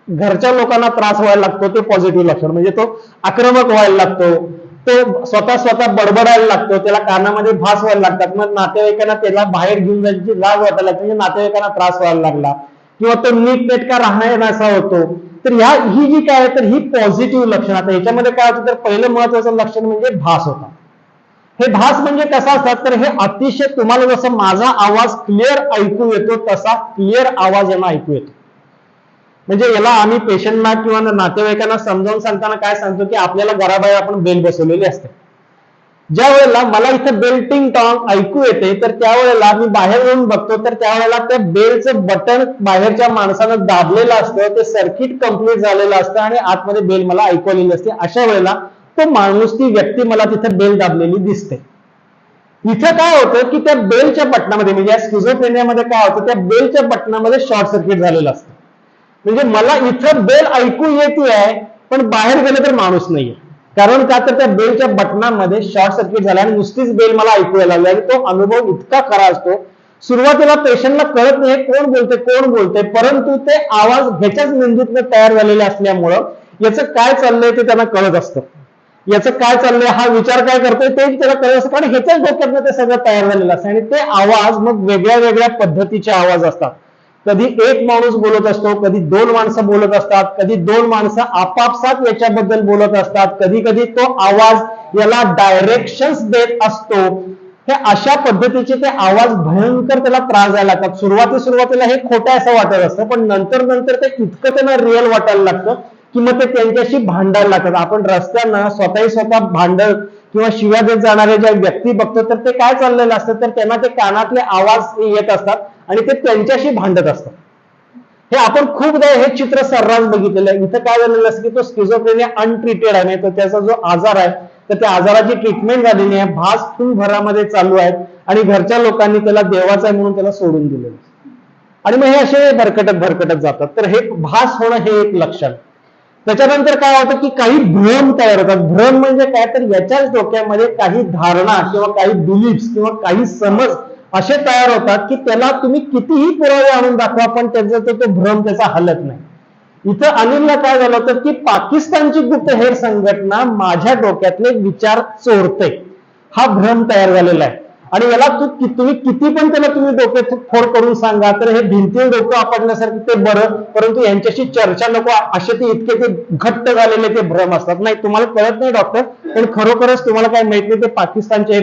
घरच्या लोकांना त्रास व्हायला लागतो ते पॉझिटिव्ह लक्षण. म्हणजे तो आक्रमक व्हायला लागतो, तो स्वतः बडबडायला लागतो, त्याला कानामध्ये भास व्हायला लागतात, मग नातेवाईकांना त्याला बाहेर घेऊन जायची लाज वाटायला लागते, म्हणजे नातेवाईकांना त्रास व्हायला लागला, किंवा तो नीटनेटका राहण्याचा होतो. तर ही जी काय तर ही पॉझिटिव्ह लक्षण. आता याच्यामध्ये काय होतं तर पहिलं महत्वाचं लक्षण म्हणजे भास होता. हे भास म्हणजे कसा असतात तर हे अतिशय तुम्हाला जसं माझा आवाज क्लिअर ऐकू येतो तसा क्लिअर आवाज यांना ऐकू येतो. म्हणजे याला आम्ही पेशंटना किंवा नातेवाईकांना समजावून सांगताना काय सांगतो की आपल्याला घराबाहेर आपण बेल बसवलेली असते. ज्या वेळेला मला इथं बेल टिंग टॉंग ऐकू येते तर त्यावेळेला मी बाहेर येऊन बघतो तर त्यावेळेला त्या बेलचं बटन बाहेरच्या माणसानं दाबलेलं असतं, ते सर्किट कंप्लीट झालेलं असतं आणि आतमध्ये बेल मला ऐकू आलेली असते. अशा वेळेला तो माणूस, ती व्यक्ती मला तिथे बेल दाबलेली दिसते. इथं काय होतं की त्या बेलच्या बटनामध्ये, म्हणजे स्किझोफ्रेनियामध्ये काय होतं, त्या बेलच्या बटनामध्ये शॉर्ट सर्किट झालेलं असतं. म्हणजे मला इथं बेल ऐकू येते आहे पण बाहेर गेलं तर माणूस नाहीये. कारण का तर त्या बेलच्या बटनामध्ये शॉर्ट सर्किट झाला आणि नुसतीच बेल मला ऐकू यायला लागली. आणि तो अनुभव इतका खरा असतो, सुरुवातीला पेशंटला कळत नाही कोण बोलते, परंतु ते आवाज ह्याच्याच मेंदूतनं तयार झालेले असल्यामुळं याचं काय चाललंय ते त्यांना कळत असतं. याचं काय चाललंय हा विचार काय करतोय ते त्याला कळत असतं, कारण ह्याच्याच डोक्यातनं ते सगळं तयार झालेलं असतं. आणि ते आवाज मग वेगळ्या वेगळ्या पद्धतीचे आवाज असतात. कधी एक माणूस बोलत असतो, कधी दोन माणसं बोलत असतात, कधी दोन माणसं आपापसात याच्याबद्दल बोलत असतात, कधी कधी तो आवाज याला डायरेक्शन्स देत असतो. हे अशा पद्धतीचे ते आवाज भयंकर त्याला त्रास द्यायला लागतात. सुरुवातीला हे खोटं असं वाटत असतं, पण नंतर ते इतकं त्यांना रिअल वाटायला लागतं की मग ते त्यांच्याशी भांडायला लागतात. आपण रस्त्यानं स्वतः भांडण किंवा शिव्या देत जाणारे ज्या व्यक्ती बघतो तर ते काय चाललेलं असतं तर त्यांना ते कानातले आवाज येत असतात आणि ते त्यांच्याशी भांडत असतात. हे आपण खूपदा हे चित्र सर्रास बघितलेलं आहे. इथं काय झालेलं असतं की तो स्किझोफ्रेनिया अनट्रीटेड आहे, तर त्याचा जो आजार आहे तर त्या आजाराची ट्रीटमेंट झालेली आहे, भास भरामध्ये चालू आहेत आणि घरच्या लोकांनी त्याला देवाचा आहे म्हणून त्याला सोडून दिलेलं आणि मग हे असे भरकटत जातात. तर हे भास होणं हे एक लक्षण. त्याच्यानंतर काय होतं की काही भ्रम तयार होतात. भ्रम म्हणजे काय तर याच्याच डोक्यामध्ये काही धारणा किंवा काही बिलीफ्स किंवा काही समज असे तयार होतात की त्याला तुम्ही कितीही पुरावे आणून दाखवा पण त्याचा तो भ्रम त्याचा हलत नाही. इथं अनिलला काय झालं होतं की पाकिस्तानची गुप्तहेर संघटना माझ्या डोक्यातले विचार चोरते हा भ्रम तयार झालेला आहे. आणि याला तुम्ही किती पण त्याला तुम्ही डोक्यात फोड करून सांगा तर हे भिंतीवर डोकं आपटण्यासारखं ते बरं, परंतु यांच्याशी चर्चा नको असे ते इतके ते घट्ट झालेले ते भ्रम असतात. नाही तुम्हाला कळत नाही डॉक्टर, पण खरोखरच तुम्हाला काय माहित नाही ते पाकिस्तानचे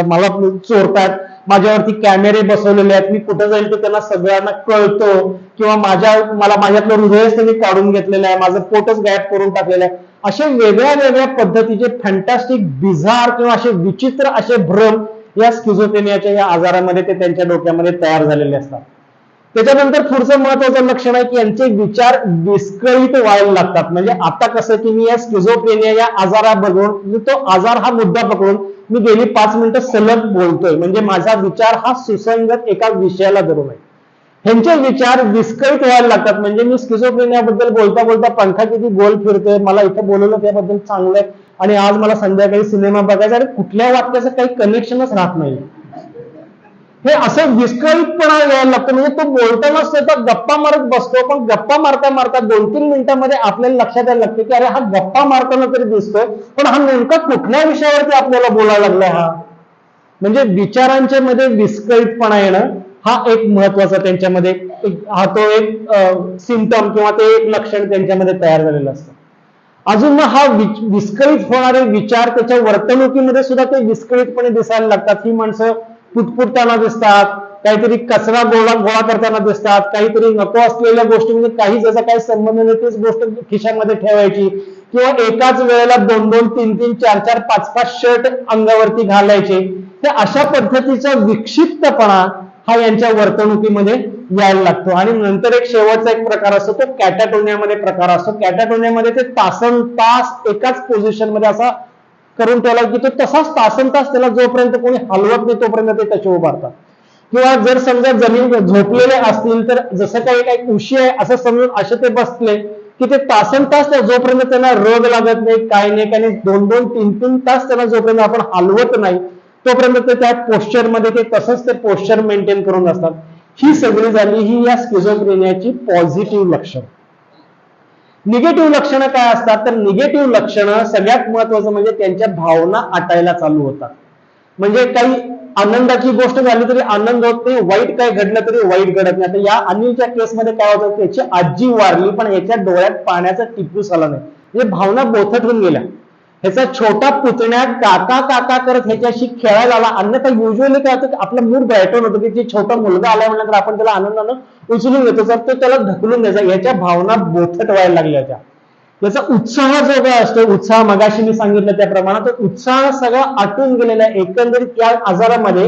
मला चोरतात, माझ्यावरती कॅमेरे बसवलेले आहेत, मी कुठं जाईल तर त्यांना सगळ्यांना कळतो, किंवा मला माझ्यातलं हृदयच त्यांनी काढून घेतलेलं आहे, माझं पोटच गायब करून टाकलेलं आहे. असे वेगळ्या पद्धतीचे फॅन्टॅस्टिक बिझार किंवा असे विचित्र असे भ्रम या स्किझोफ्रेनियाच्या या आजारामध्ये ते त्यांच्या डोक्यामध्ये तयार झालेले असतात. त्याच्यानंतर पुढचं महत्वाचं लक्षण आहे की यांचे विचार विस्कळीत व्हायला लागतात. म्हणजे आता कसं की मी या स्किझोफ्रेनिया या आजाराबरोबर तो आजार हा मुद्दा पकडून मी गेली 5 मिनिटं सलग बोलतोय, म्हणजे माझा विचार हा सुसंगत एका विषयाला धरून आहे. ह्यांचे विचार विस्कळीत व्हायला लागतात. म्हणजे मी स्किझोफ्रेनियाबद्दल बोलता बोलता पंखा किती गोल फिरतोय, मला इथं बोलवलं त्याबद्दल चांगलं आहे, आणि आज मला संध्याकाळी सिनेमा बघायचा आणि कुठल्या वाक्याचं काही कनेक्शनच राहत नाही. हे असं विस्कळीतपणा यायला लागतं. म्हणजे तो बोलताना तर गप्पा मारत बसतो, पण गप्पा मारता मारता 2-3 मिनिटांमध्ये आपल्याला लक्षात यायला लागतं की अरे हा गप्पा मारताना तरी दिसतोय, पण हा नेमका कुठल्या विषयावरती आपल्याला बोलायला लागलाय. म्हणजे विचारांच्या मध्ये विस्कळीतपणा येणं हा एक महत्वाचा त्यांच्यामध्ये हा तो एक सिम्पटम किंवा ते एक लक्षण त्यांच्यामध्ये तयार झालेलं असतं. अजून हा विस्कळीत होणारे विचार त्याच्या वर्तणुकीमध्ये सुद्धा ते विस्कळीतपणे दिसायला लागतात. ही माणसं पुटपुटताना दिसतात, काहीतरी कचरा गोळा करताना दिसतात, काहीतरी नको असलेल्या गोष्टी म्हणजे काही ज्याचा काही संबंध नाही तीच गोष्ट खिशामध्ये ठेवायची, किंवा एकाच वेळेला 2-2, 3-3, 4-4, 5-5 शर्ट अंगावरती घालायचे. तर अशा पद्धतीचा विक्षिप्तपणा हा यांच्या वर्तणुकीमध्ये यायला लागतो. आणि नंतर एक शेवटचा एक प्रकार असतो तो कॅटाटोनियामध्ये प्रकार असतो. कॅटाटोनियामध्ये ते तासनतास एकाच पोझिशन मध्ये असा करून ठेवला की तो तसाच तासनतास त्याला जोपर्यंत कोणी हलवत नाही तोपर्यंत ते तसे उभारतात. किंवा जर समजा जमीन झोपलेले असतील तर जसं काही उशी आहे असं समजून असे ते बसले की ते तासनतास जोपर्यंत त्यांना रोग लागत नाही, काही नाही, काही 2-2, 3-3 तास त्यांना जोपर्यंत आपण हलवत नाही तोपर्यंत ते त्या पोश्चर मध्ये ते तसंच ते पोश्चर मेंटेन करून असतात. ही सगळी झाली ही या स्किझोफ्रेनियाची पॉझिटिव्ह लक्षण. निगेटिव्ह लक्षणं काय असतात तर निगेटिव्ह लक्षणं सगळ्यात महत्वाचं म्हणजे त्यांच्या भावना आटायला चालू होतात. म्हणजे काही आनंदाची गोष्ट झाली तरी आनंद होत नाही, वाईट काय घडलं तरी वाईट घडत नाही. आता या अनिलच्या केसमध्ये काय होतं, त्याची आजी वारली पण याच्या डोळ्यात पाण्याचा टिपूस आला नाही, म्हणजे भावना बोथटून गेल्या. ह्याचा छोटा पुतण्या काका काका करत ह्याच्याशी खेळायला आला. अन्यथा युजली काय होतं आपला मूड ब्राईटन होतो की जे छोटा मुलगा आलाय म्हणल्यानंतर आपण त्याला आनंदानं उचलून घेतो, तर तो त्याला ढकलून द्यायचा. याच्या भावना बोथट व्हायला लागल्या. याचा उत्साह जो काय असतो, उत्साह मगाशी मी सांगितलं त्याप्रमाणे तो उत्साह सगळा आटून गेलेला आहे. एकंदरीत या आजारामध्ये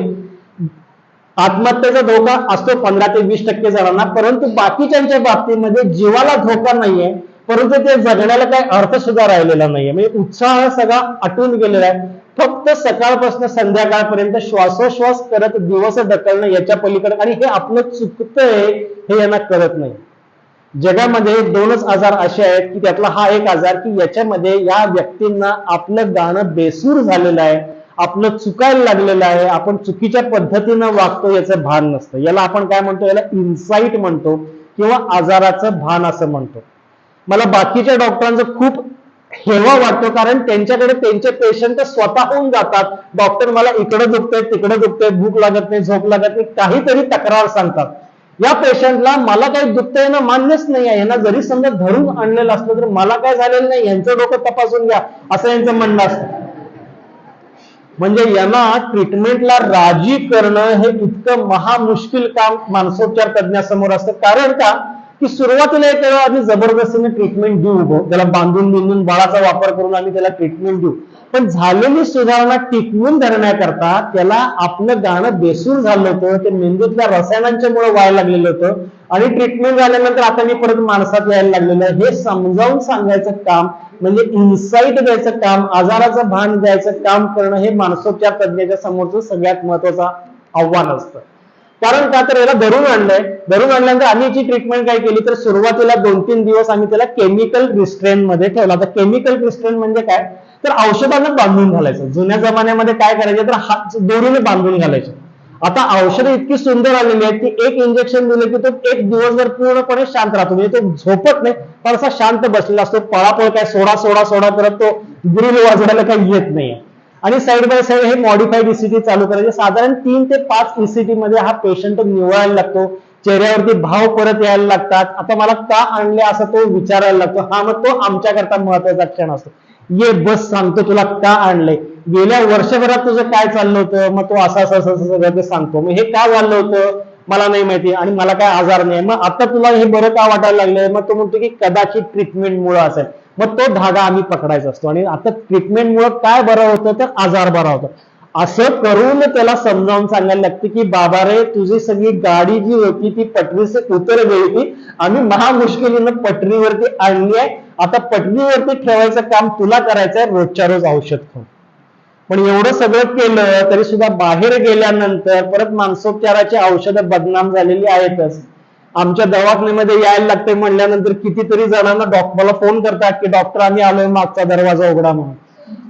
आत्महत्येचा धोका असतो 15 ते 20% जणांना, परंतु बाकीच्यांच्या बाबतीमध्ये जीवाला धोका नाहीये, परंतु ते जगण्याला काही अर्थ सुद्धा राहिलेला नाहीये. म्हणजे उत्साह सगळा आटून गेलेला आहे. फक्त सकाळपासून संध्याकाळपर्यंत श्वासोश्वास करत दिवस ढकलणं याच्या पलीकडे, आणि हे आपलं चुकतंय हे यांना कळत नाही. जगामध्ये 2च आजार असे आहेत की त्यातला हा एक आजार की याच्यामध्ये या व्यक्तींना आपलं गाणं बेसूर झालेलं आहे, आपलं चुकायला लागलेलं आहे, आपण चुकीच्या पद्धतीनं वागतो याचं भान नसतं. याला आपण काय म्हणतो, याला इन्साइट म्हणतो किंवा आजाराचं भान असं म्हणतो. मला बाकीच्या डॉक्टरांचं खूप हेवा वाटतो, कारण त्यांच्याकडे त्यांचे पेशंट स्वतःहून जातात. डॉक्टर मला इकडं दुखतंय तिकडं दुखतंय, भूक लागत नाही, झोप लागत नाही, काहीतरी तक्रार सांगतात. या पेशंटला मला काही दुखतंय ना मान्यच नाही आहे, यांना जरी समजा धरून आणलेलं असलं तर मला काय झालेलं नाही, यांचं डोकं तपासून घ्या असं यांचं म्हणणं असतं. म्हणजे यांना ट्रीटमेंटला राजी करणं हे इतकं महामुश्किल काम मानसोपचार तज्ञासमोर असतं. कारण का की सुरुवातीला एक वेळा आम्ही जबरदस्तीने ट्रीटमेंट देऊ, त्याला बांधून बाळाचा वापर करून आम्ही त्याला ट्रीटमेंट देऊ, पण झालेली सुधारणा टिकवून धरण्याकरता त्याला आपलं गाणं बेसूर झालं होतं, ते मेंदूतल्या रसायनांच्या मुळे व्हायला लागलेलं होतं, आणि ट्रीटमेंट झाल्यानंतर आता मी परत माणसात यायला लागलेलं आहे. हे समजावून सांगायचं काम म्हणजे इन्साइट द्यायचं काम, आजाराचं भान द्यायचं काम करणं हे मानसोपचार तज्ञाच्या समोरचं सगळ्यात महत्वाचं आव्हान असतं. कारण का तर याला धरून आणल्यानंतर आम्ही याची ट्रीटमेंट काय केली तर सुरुवातीला 2-3 दिवस आम्ही त्याला केमिकल रिस्ट्रेन मध्ये ठेवला. आता केमिकल रिस्ट्रेन म्हणजे काय तर औषधानं बांधून घालायचं. जुन्या जमान्यामध्ये काय करायचं तर हात दोरीने बांधून घालायचं. आता औषधं इतकी सुंदर आलेली आहेत की एक इंजेक्शन दिलं की तो एक दिवसभर पूर्णपणे शांत राहतो, म्हणजे तो झोपत नाही पण असा शांत बसलेला असतो. पळापळ काय सोडा करत तो ग्रिल वाजवायला काही येत नाही. आणि साईड बाय साईड हे मॉडिफाईड ईसीटी चालू करायचे. साधारण 3 ते 5 ईसीटी मध्ये हा पेशंट निवळायला लागतो, चेहऱ्यावरती भाव परत यायला लागतात. आता मला का आणले असं तो विचारायला लागतो. हा मग तो आमच्याकरता महत्वाचा क्षण असतो. ये बस सांगतो तुला का आणलंय, गेल्या वर्षभरात तुझं काय चाललं होतं, मग तो असं सगळं सांगतो. मग हे का झालं होतं मला नाही माहिती आणि मला काय आजार नाही, मग आता तुला हे बरं का वाटायला लागलंय, मग तो म्हणतो की कदाचित ट्रीटमेंटमुळे असेल. मग तो धागा आम्ही पकडायचा असतो. आणि आता ट्रीटमेंटमुळे काय बरं होतं तर आजार बरा होतो. असं करून त्याला समजावून सांगायला लागते की बाबा रे, तुझी सगळी गाडी जी होती ती पटरी से उतर गई थी, आम्ही महामुश्किलीनं पटरीवरती आणली आहे, आता पटरीवरती ठेवायचं काम तुला करायचं आहे, रोजच्या रोज औषध खाऊन. पण एवढं सगळं केलं तरी सुद्धा बाहेर गेल्यानंतर परत मानसोपचाराची औषधं बदनाम झालेली आहेतच. आमच्या दवाखान्यामध्ये यायला लागते म्हणल्यानंतर कितीतरी जणांना मला फोन करतात की डॉक्टर आम्ही आलोय, मागचा दरवाजा उघडा म्हणून.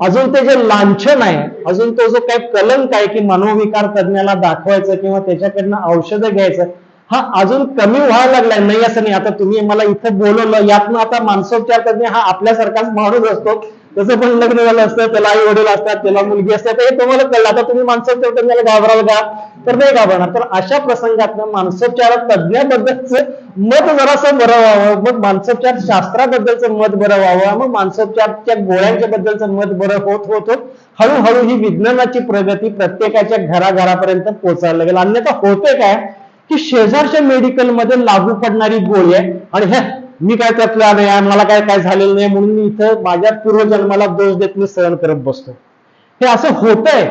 अजून ते जे लांछन आहे, अजून तो जो काही कलंक आहे की मनोविकार तज्ञाला दाखवायचं किंवा त्याच्याकडनं औषधं घ्यायचं, हा अजून कमी व्हायला लागलाय. नाही असं नाही, आता तुम्ही मला इथं बोलवलं यातनं आता मानसोपचार तज्ञ हा आपल्यासारखाच माणूस असतो, त्याचं पण लग्न झालं असतं, त्याला आई वडील असतात, त्याला मुलगी असते, हे तुम्हाला कळलं. आता तुम्ही मानसोपचार तज्ञाला घाबराल का? तर नाही घाबरणार. तर अशा प्रसंगातनं मानसोपचार तज्ञाबद्दलचं मत जरासं बरं व्हावं, मग मानसोपचार शास्त्राबद्दलचं मत बरं व्हावं, मग मानसोपचारच्या गोळ्यांच्या बद्दलचं मत बरं होत होत हळूहळू ही विज्ञानाची प्रगती प्रत्येकाच्या घराघरापर्यंत पोहोचायला लागेल. अन्यथा होते काय की शेजारच्या मेडिकलमध्ये लागू पडणारी गोळी आहे आणि हे मी काय त्यातला नाही, मला काय काय झालेलं नाही म्हणून मी इथं माझ्या पूर्वजन्माला दोष देत मी सहन करत बसतो. हे असं होतंय.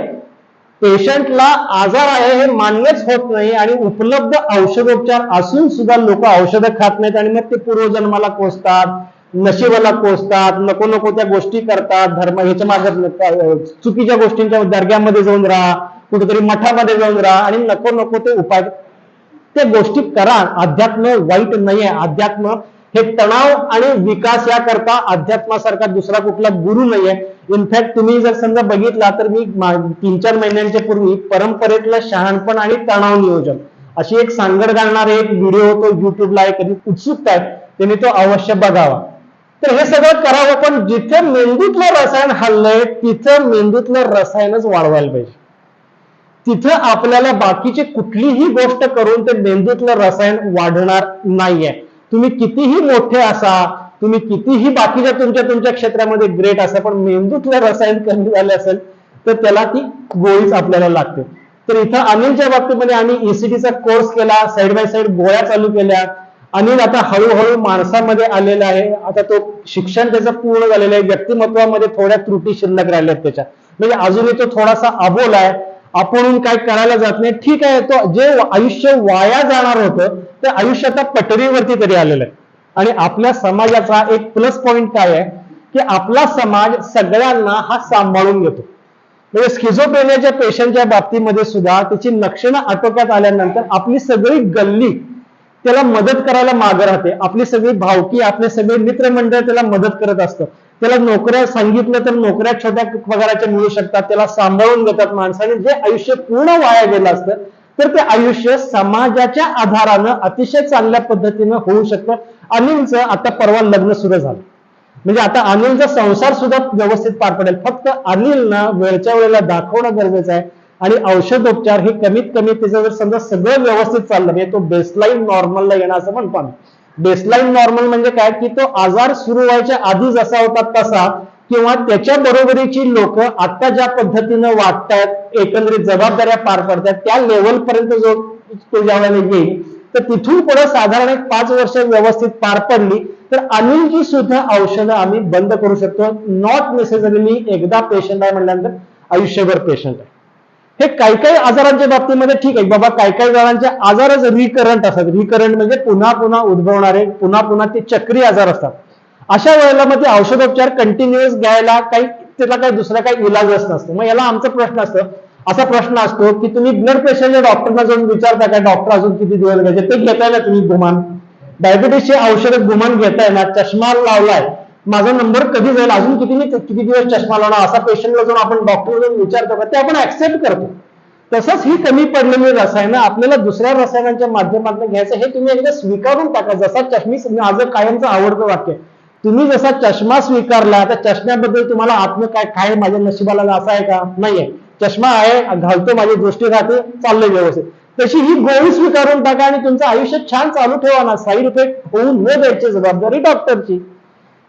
पेशंटला आजार आहे हे मान्यच होत नाही आणि उपलब्ध औषधोपचार असून सुद्धा लोक औषधं खात नाहीत आणि मग ते पूर्वजन्माला कोसतात, नशिबाला कोसतात, नको नको त्या गोष्टी करतात, धर्म ह्याच्या मागे चुकीच्या गोष्टींच्या दर्ग्यामध्ये जाऊन राहा, कुठेतरी मठामध्ये जाऊन राहा आणि नको नको ते उपाय त्या गोष्टी करा. अध्यात्म वाईट नाहीये. अध्यात्म हे तणाव आणि विकास याकरता अध्यात्मासारखा दुसरा कुठला गुरु नाहीये. इनफॅक्ट तुम्ही जर समजा बघितला तर मी 3-4 महिन्यांच्या पूर्वी परंपरेतलं शहाणपण आणि तणाव नियोजन अशी एक सांगड घालणारा एक व्हिडिओ तो युट्यूबला आहे, कधी उत्सुकता आहे त्यांनी तो अवश्य बघावा. तर हे सगळं करावं, पण जिथे मेंदूतलं रसायन हल्लंय तिथं मेंदूतलं रसायनच वाढवायला पाहिजे. तिथं आपल्याला बाकीची कुठलीही गोष्ट करून ते मेंदूतलं रसायन वाढणार नाहीये. तुम्ही कितीही मोठे असा, तुम्ही कितीही बाकीच्या तुमच्या क्षेत्रामध्ये ग्रेट असा, पण मेंदूतलं रसायन कमी झालं असेल तर त्याला ती गोळीच आपल्याला लागते. तर इथं अनिलच्या बाबतीमध्ये आम्ही ईसीटीचा कोर्स केला, साईड बाय साईड गोळ्या चालू केल्या. अनिल आता हळूहळू माणसामध्ये आलेला आहे. आता तो शिक्षण त्याचं पूर्ण झालेलं आहे. व्यक्तिमत्वामध्ये थोड्या त्रुटी शिल्लक राहिल्यात त्याच्या, म्हणजे अजूनही तो थोडासा अबोल आहे. आपण काय करायला जात नाही. ठीक आहे, तो जे आयुष्य वाया जाणार होतं ते आयुष्य आता पटरीवरती तरी आलेलं आहे. आणि आपल्या समाजाचा एक प्लस पॉइंट काय आहे की आपला समाज सगळ्यांना हा सांभाळून घेतो. म्हणजे स्किझोफ्रेनियाच्या पेशंटच्या बाबतीमध्ये सुद्धा त्याची लक्षणं आटोक्यात आल्यानंतर आपली सगळी गल्ली त्याला मदत करायला मागे राहते. आपली सगळी भावकी, आपले सगळे मित्रमंडळ त्याला मदत करत असतं. त्याला नोकऱ्या सांगितलं तर नोकऱ्या छोट्या पगाराच्या मिळू शकतात, त्याला सांभाळून घेतात माणसाने. जे आयुष्य पूर्ण वाया गेलं असतं तर ते आयुष्य समाजाच्या आधारानं अतिशय चांगल्या पद्धतीनं होऊ शकतं. अनिलचं आता परवा लग्न सुरू झालं, म्हणजे आता अनिलचा संसार सुद्धा व्यवस्थित पार पडेल. फक्त अनिलनं वेळच्या वेळेला दाखवणं गरजेचं आहे आणि औषधोपचार हे कमीत कमी त्याचं जर समजा सगळं व्यवस्थित चाललं नाही, तो बेसलाईन नॉर्मलला येणं असं म्हणतो आम्ही. बेसलाईन नॉर्मल म्हणजे काय की तो आजार सुरू व्हायच्या आधी जसा होता तसा किंवा त्याच्या बरोबरीची लोक आता ज्या पद्धतीनं वागतायत, एकंदरीत जबाबदाऱ्या पार पडतात, त्या लेवल पर्यंत जो तो ज्यावेळेला येईल तर तिथून पुढे साधारण 5 वर्ष व्यवस्थित पार पडली तर अनिलची सुद्धा औषधं आम्ही बंद करू शकतो. नॉट नेसेसरीली एकदा पेशंट आहे म्हणल्यानंतर आयुष्यभर पेशंट आहे. हे काही काही आजारांच्या बाबतीमध्ये ठीक आहे बाबा, काही काही जणांचे आजारच रिकरंट असतात. रिकरंट म्हणजे पुन्हा पुन्हा उद्भवणारे, पुन्हा पुन्हा ते चक्री आजार असतात. अशा वेळेला मग ते औषधोपचार कंटिन्युअस घ्यायला काही त्याला काही दुसरा काही इलाजच नसतो. मग याला आमचा प्रश्न असतो, असा प्रश्न असतो की तुम्ही ब्लड प्रेशरच्या डॉक्टरना जाऊन विचारता का डॉक्टर अजून किती दिवस घ्यायचे? ते घेताय ना तुम्ही गुमान. डायबिटीसचे औषध गुमान घेताय ना, चष्मा लावलाय, माझा नंबर कधी जाईल, अजून किती दिवस चष्मा लावणार, असा पेशंटला जाऊन आपण डॉक्टर जाऊन विचारतो का? ते आपण ऍक्सेप्ट करतो. तसंच ही कमी पडलेली रसायनं आपल्याला दुसऱ्या रसायनांच्या माध्यमातून घ्यायचं हे तुम्ही एकदा स्वीकारून टाका. जसा माझं कायमचं आवडतं वाक्य, तुम्ही जसा चष्मा स्वीकारला त्या चष्म्याबद्दल तुम्हाला आत्म काय माझ्या नशिबाला असं आहे का? नाहीये. चष्मा आहे, घालतो, माझी दृष्टी राहते, चाललंय व्यवस्थित. तशी ही गोळी स्वीकारून टाका आणि तुमचं आयुष्य छान चालू ठेवा ना. साईड इफेक्ट होऊ न द्यायची जबाबदारी डॉक्टरची.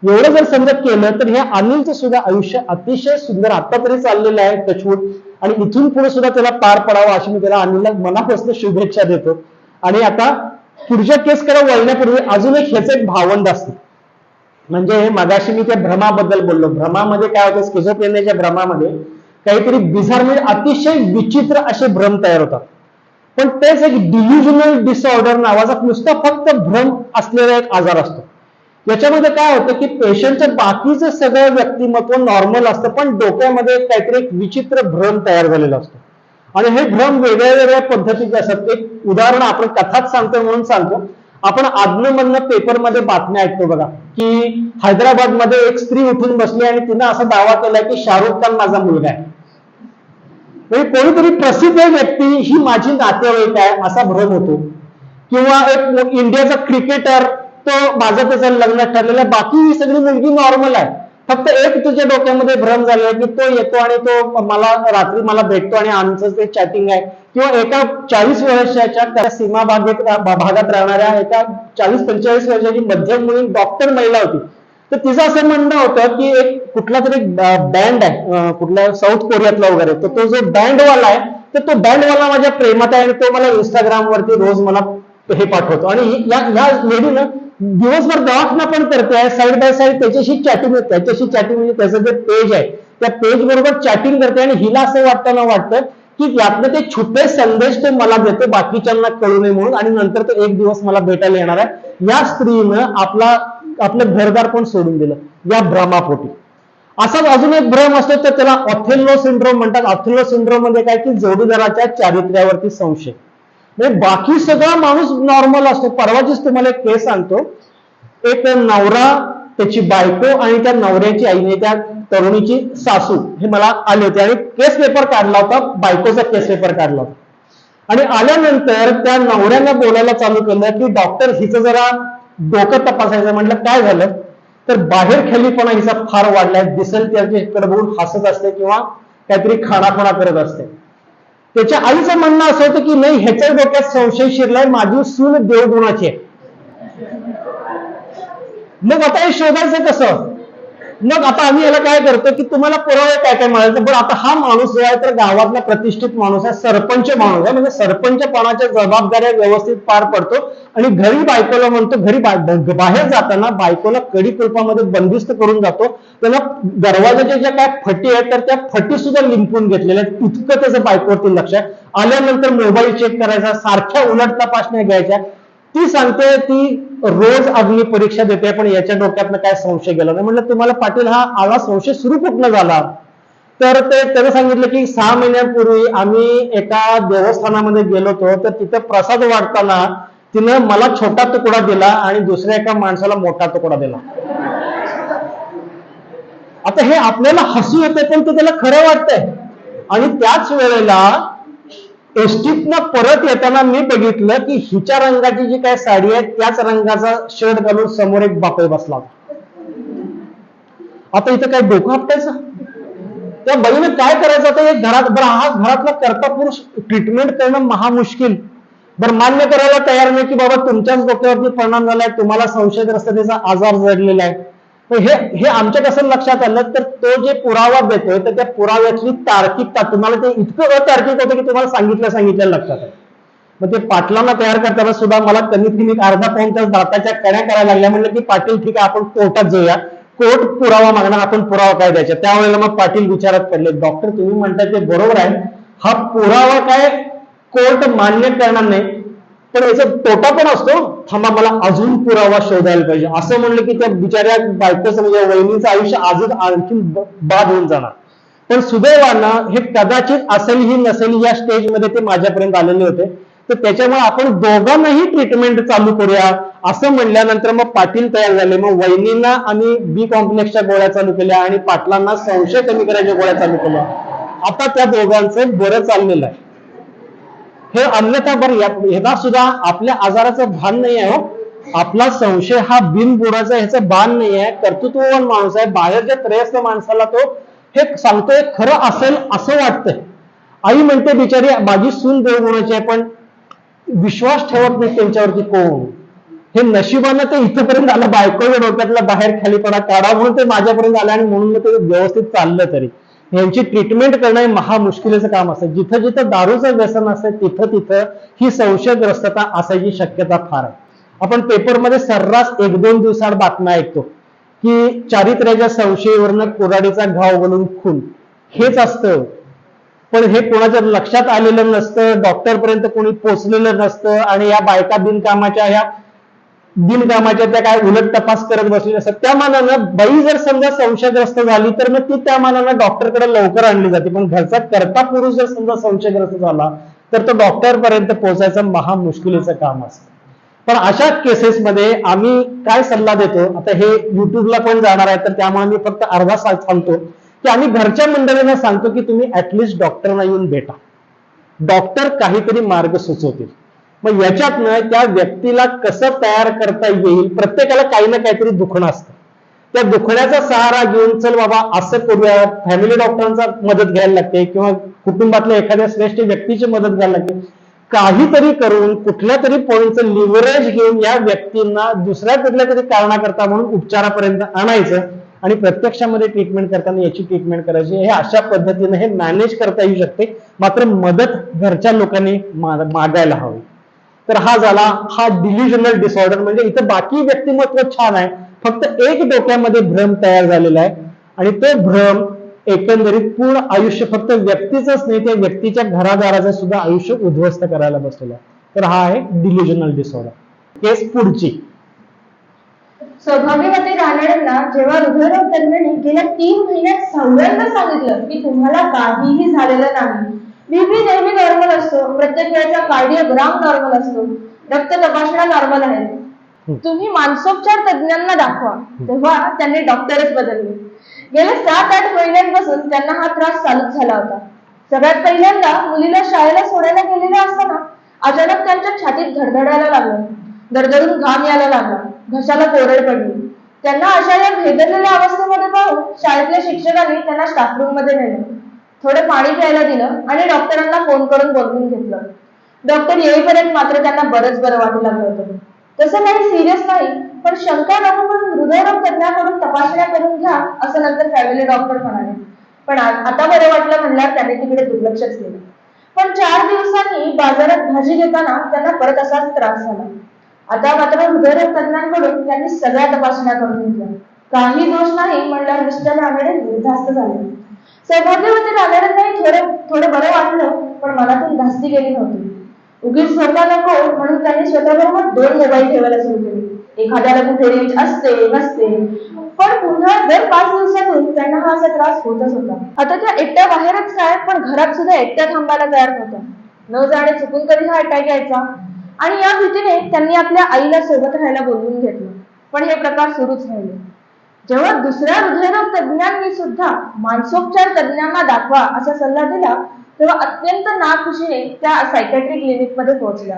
एवढं जर समजा केलं तर हे अनिलचं सुद्धा आयुष्य अतिशय सुंदर आता तरी चाललेलं आहे टचवूड, आणि इथून पुढे सुद्धा त्याला पार पडावं अशी मी त्याला अनिलला मनापासून शुभेच्छा देतो. आणि आता पुढच्या केसकडे वळण्यापूर्वी अजून एक ह्याचं एक भावंड असतं. म्हणजे मगाशी मी त्या भ्रमाबद्दल बोललो. भ्रमामध्ये काय होतं, स्किझोफ्रेनियाच्या भ्रमामध्ये काहीतरी बिझार म्हणजे अतिशय विचित्र असे भ्रम तयार होतात. पण तेच एक डिल्युजनल डिसऑर्डर नावाचा नुसता फक्त भ्रम असलेला एक आजार असतो. याच्यामध्ये काय होतं की पेशंटचं बाकीचं सगळं व्यक्तिमत्व नॉर्मल असतं, पण डोक्यामध्ये काहीतरी एक विचित्र भ्रम तयार झालेला असतो. आणि हे भ्रम वेगळ्या वेगळ्या पद्धतीचे असतात. एक उदाहरण आपण कथाच सांगतो म्हणून सांगतो. आपण आदनमधनं पेपरमध्ये बातम्या ऐकतो बघा, की हैदराबादमध्ये एक स्त्री उठून बसली आणि तिनं असा दावा केला की शाहरुख खान माझा मुलगा आहे. म्हणजे कोणीतरी प्रसिद्ध व्यक्ती ही माझी नातेवाईक आहे असा भ्रम होतो. किंवा एक इंडियाचा क्रिकेटर, तो माझं त्याचं लग्न ठरलेलं, बाकी ही सगळी मुलगी नॉर्मल आहे. फक्त एक तुझ्या डोक्यामध्ये भ्रम झालाय की तो येतो आणि तो मला रात्री मला भेटतो आणि आमचं ते चॅटिंग आहे. किंवा एका 40 वर्षाच्या त्या सीमा भागात राहणाऱ्या एका 40-45 वर्षाची मध्यम मुलीन डॉक्टर महिला होती. तर तिचं असं म्हणणं होतं की एक कुठला तरी बँड आहे कुठल्या साऊथ कोरियातला वगैरे, तर तो जो बँडवाला आहे तर तो बँडवाला माझ्या प्रेमात आहे आणि तो मला इंस्टाग्राम वरती रोज मला हे पाठवतो. आणि या लेडीनं दिवसभर दवाखाना पण करते आहे, साईड बाय साईड त्याच्याशी चॅटिंग म्हणजे त्याचं जे पेज आहे त्या पेज बरोबर चॅटिंग करते. आणि हिला असं वाटतं की यातनं ते छुपे संदेश ते मला देते बाकीच्यांना कळू नये म्हणून, आणि नंतर तो एक दिवस मला भेटायला येणार आहे. या स्त्रीनं आपलं घरदार पण सोडून दिलं या भ्रमापोटी. असाच अजून एक भ्रम असतो तर त्याला ऑथेल्लो सिंड्रोम म्हणतात. ऑथेल्लो सिंड्रोम मध्ये काय की जोडीदाराच्या चारित्र्यावरती संशय. म्हणजे बाकी सगळा माणूस नॉर्मल असतो. परवाचीच तुम्हाला एक केस सांगतो. एक नवरा, त्याची बायको आणि त्या नवऱ्याची आई म्हणजे त्या तरुणीची सासू हे मला आले होते आणि केस पेपर काढला होता, बायकोचा केस पेपर काढला होता. आणि आल्यानंतर त्या नवऱ्यानं बोलायला चालू केलं की डॉक्टर हिचं जरा डोकं तपासायचं. म्हटलं काय झालं, तर बाहेर खालीपणा हिचा फार वाढलाय, दिसेल त्याच्याकडे बघून हसत असते किंवा काहीतरी खाणाखुणा करत असते. त्याच्या आईचं म्हणणं असं होतं की नाही, ह्याच्या डोक्यात संशय शिरलाय, माझी सून देवगुणाची आहे. मग आता हे शोधायचं कसं? मग आता आम्ही याला काय करतो की तुम्हाला पुरावे काय काय मिळायचं. पण आता हा माणूस जो आहे तर गावातला प्रतिष्ठित माणूस आहे, सरपंच माणूस आहे, म्हणजे सरपंचपणाच्या जबाबदाऱ्या व्यवस्थित पार पडतो. आणि घरी बायकोला म्हणतो, घरी बाहेर जाताना बायकोला कडी कुलपामध्ये बंदिस्त करून जातो. त्याला दरवाजाच्या ज्या काय फटी आहेत तर त्या फटी सुद्धा लिंपून घेतलेल्या आहेत, इतकं त्याचं बायकोवरती लक्ष आहे. आल्यानंतर मोबाईल चेक करायचा, सारख्या उलट तपासण्या घ्यायच्या. ती सांगते ती रोज अग्नी परीक्षा देते, पण याच्या डोक्यातनं काय संशय गेला नाही. म्हणलं तुम्हाला पाटील हा आला संशय सुरू कुठनं झाला, तर ते त्यानं सांगितलं की 6 महिन्यांपूर्वी आम्ही एका देवस्थानामध्ये गेलो होतो, तर तिथे प्रसाद वाटताना तिनं मला छोटा तुकडा दिला आणि दुसऱ्या एका माणसाला मोठा तुकडा दिला. आता हे आपल्याला हसू येते पण ते त्याला खरं वाटतंय. आणि त्याच वेळेला एसटीतनं परत येताना मी बघितलं की हिच्या रंगाची जी काय साडी आहे त्याच रंगाचा शर्ट घालून समोर एक बापय बसला होता. आता इथं काय डोकं आपटायचं, त्या बाईने काय करायचं. आता एक घरातला कर्ता पुरुष ट्रीटमेंट करणं महामुश्किल. बरं मान्य करायला तयार नाही की बाबा तुमच्याच डोक्यावरती परिणाम झालाय, तुम्हाला संशयग्रस्ततेचा आजार जडलेला आहे. हे आमच्या कसं लक्षात आलं, तर तो जे पुरावा देतोय तर त्या पुराव्यातली तार्किकता तुम्हाला ते इतकं अतार्किक होतं की तुम्हाला सांगितलं लक्षात आहे. मग ते पाटलांना तयार करताना सुद्धा मला कमीत कमी अर्धा पाऊण तास दाताच्या कड्या करायला लागल्या. म्हणलं की पाटील ठीक आहे आपण कोर्टात जाऊया, कोर्ट पुरावा मागणार, आपण पुरावा काय द्यायचा. त्यावेळेला मग पाटील विचारात पडले, डॉक्टर तुम्ही म्हणताय ते बरोबर आहे, हा पुरावा काय कोर्ट मान्य करणार नाही, पण याचा तोटा पण असतो, थांबा मला अजून पुरावा शोधायला पाहिजे. असं म्हणलं की त्या बिचाऱ्या बायकोचं म्हणजे वहिनीचं आयुष्य अजून आणखी बाद होऊन जाणार. पण सुदैवानं हे कदाचित असेलही नसेल या स्टेजमध्ये ते माझ्यापर्यंत आलेले होते. तर त्याच्यामुळे आपण दोघांनाही ट्रीटमेंट चालू करूया असं म्हणल्यानंतर मग पाटील तयार झाले. मग वहिनींना आम्ही बी कॉम्प्लेक्सच्या गोळ्या चालू केल्या आणि पाटलांना संशय कमी करायच्या गोळ्या चालू केल्या. आता त्या दोघांचं बरं चाललेलं आहे. हे अन्यथा बरं ह्याला सुद्धा आपल्या आजाराचं भान नाही आहे. आपला संशय हा बिनबुडाचा ह्याचं भान नाही आहे. कर्तृत्ववान माणूस आहे, बाहेरच्या त्रयस्थ माणसाला तो हे सांगतोय खरं असेल असं वाटतंय. आई म्हणते बिचारी माझी सून देवगुणाची आहे, पण विश्वास ठेवत नाही त्यांच्यावरती कोण. हे नशिबानं ते इथपर्यंत आलं, बायकोच्या डोक्यातला बाहेर खालीपणा काढा म्हणून ते माझ्यापर्यंत आलं आणि म्हणून ते व्यवस्थित चाललं. तरी यांची ट्रीटमेंट करणं हे महामुश्किलीचं काम असतं. जिथं जिथं दारूचं व्यसन असतं तिथं ही संशयग्रस्तता असायची शक्यता फार आहे. आपण पेपरमध्ये सर्रास 1-2 दिवसाआड बातम्या ऐकतो की चारित्र्याच्या संशयावरनं कुऱ्हाडीचा घाव घालून खून. हेच असतं पण हे कोणाच्या लक्षात आलेलं नसतं, डॉक्टरपर्यंत कोणी पोचलेलं नसतं आणि या बायका बिनकामाच्या त्या काय उलट तपास करत बसलेल्या असतात. त्या मानानं बाई जर समजा संशयग्रस्त झाली तर मग ती त्या मानानं डॉक्टरकडे लवकर आणली जाते, पण घरचा करता पुरुष जर समजा संशयग्रस्त झाला तर तो डॉक्टरपर्यंत पोहोचायचं महा मुश्किलीचं काम असतं. पण अशा केसेसमध्ये आम्ही काय सल्ला देतो, आता हे युट्यूबला पण जाणार आहे तर त्यामुळे मी फक्त अर्धा सांगतो की आम्ही घरच्या मंडळींना सांगतो की तुम्ही ऍटलिस्ट डॉक्टरना येऊन भेटा, डॉक्टर काहीतरी मार्ग सुचवतील. मग याच्यातनं त्या व्यक्तीला कसं तयार करता येईल, प्रत्येकाला काही ना काहीतरी दुखणं असतं, त्या दुखण्याचा सहारा घेऊन चल बाबा असं करूया, फॅमिली डॉक्टरांचा मदत घ्यायला लागते किंवा कुटुंबातल्या एखाद्या श्रेष्ठ व्यक्तीची मदत घ्यायला लागते. काहीतरी करून कुठल्या तरी पॉईंटचं लिव्हरेज घेऊन या व्यक्तींना दुसऱ्या कुठल्या तरी कारणाकरता म्हणून उपचारापर्यंत आणायचं आणि प्रत्यक्षामध्ये ट्रीटमेंट करताना याची ट्रीटमेंट करायची. हे अशा पद्धतीने हे मॅनेज करता येऊ शकते, मात्र मदत घरच्या लोकांनी मागायला हवी. तर हा झाला हा डिल्युजनल डिसऑर्डर. म्हणजे इथं बाकी व्यक्तिमत्व छान आहे, फक्त एक डोक्यामध्ये भ्रम तयार झालेला आहे आणि तो भ्रम एकंदरीत पूर्ण आयुष्य फक्त व्यक्तीचंच नाही, त्या व्यक्तीच्या घरादाराचं सुद्धा आयुष्य उद्ध्वस्त करायला बसलेलं आहे. तर हा आहे डिल्युजनल डिसऑर्डर. केस पुढची. सौभाग्यवती रानडेंना जेव्हा हृदयरोग तज्ञांनी गेल्या 3 महिन्यात 6व्यांदा सांगितलं की तुम्हाला काहीही झालेलं नाही, बीपी नेहमी नॉर्मल असतो, प्रत्येक वेळेचा कार्डिओग्राम नॉर्मल असतो, रक्त तपासण्या नॉर्मल आहेत, तुम्ही मानसोपचार तज्ञांना दाखवा, तेव्हा त्यांनी डॉक्टरच बदलले. गेल्या 7-8 महिन्यांपासून त्यांना हा त्रास चालूच झाला होता. सगळ्यात पहिल्यांदा मुलीला शाळेला सोडायला गेलेल्या असताना अचानक त्यांच्या छातीत धडधडायला लागलं, दरदरून घाम यायला लागला, घशाला कोरड पडली. त्यांना अशा या भेदरलेल्या अवस्थेमध्ये पाहून शाळेतल्या शिक्षकांनी त्यांना स्टाफरूम मध्ये नेलं, थोडं पाणी प्यायला दिलं आणि डॉक्टरांना फोन करून बोलवून घेतलं. डॉक्टर येईपर्यंत मात्र त्यांना बरंच बरं वाटू लागलं होतं. तसं काही सिरियस नाही, पण शंका नको म्हणून हृदयरोग तज्ञाकडून तपासण्या करून घ्या असं नंतर फॅमिली डॉक्टर म्हणाले. पण आता बरं वाटलं म्हणल्यावर त्यांनी तिकडे दुर्लक्षच केलं. पण 4 दिवसांनी बाजारात भाजी घेताना त्यांना परत असाच त्रास झाला. आता मात्र हृदयरोग तज्ञांकडून त्यांनी सगळ्या तपासण्या करून घेतल्या, काही दोष नाही म्हणल्यावर मिस्टर रानडे निर्धास्त झाले. सौभाग्यवती रानडेंनाही थोडं बरं वाटलं, पण मनातून धास्ती गेली नव्हती. उगीच धोका नको म्हणून त्यांनी स्वतःबरोबर 2 मोबाईल ठेवायला सुरू केले. एखाद्याला कुठे रेंज असते नसते, पण पुन्हा दर 5 दिवसातून त्यांना हा असा त्रास होतच होता. आता त्या एकट्या बाहेरच काय, पण घरात सुद्धा एकट्या थांबायला तयार नव्हत्या. न जाणे चुकून कधी हा अटॅक यायचा आणि या भीतीने त्यांनी आपल्या आईला सोबत राहायला बोलवून घेतलं. पण हे प्रकार सुरूच राहिले. जेव्हा दुसऱ्या हृदयरोग तज्ञांनी सुद्धा मानसोपचार तज्ञांना दाखवा असा सल्ला दिला, तेव्हा अत्यंत नाखुशीने त्या सायकॅट्रिक क्लिनिक मध्ये पोहोचल्या.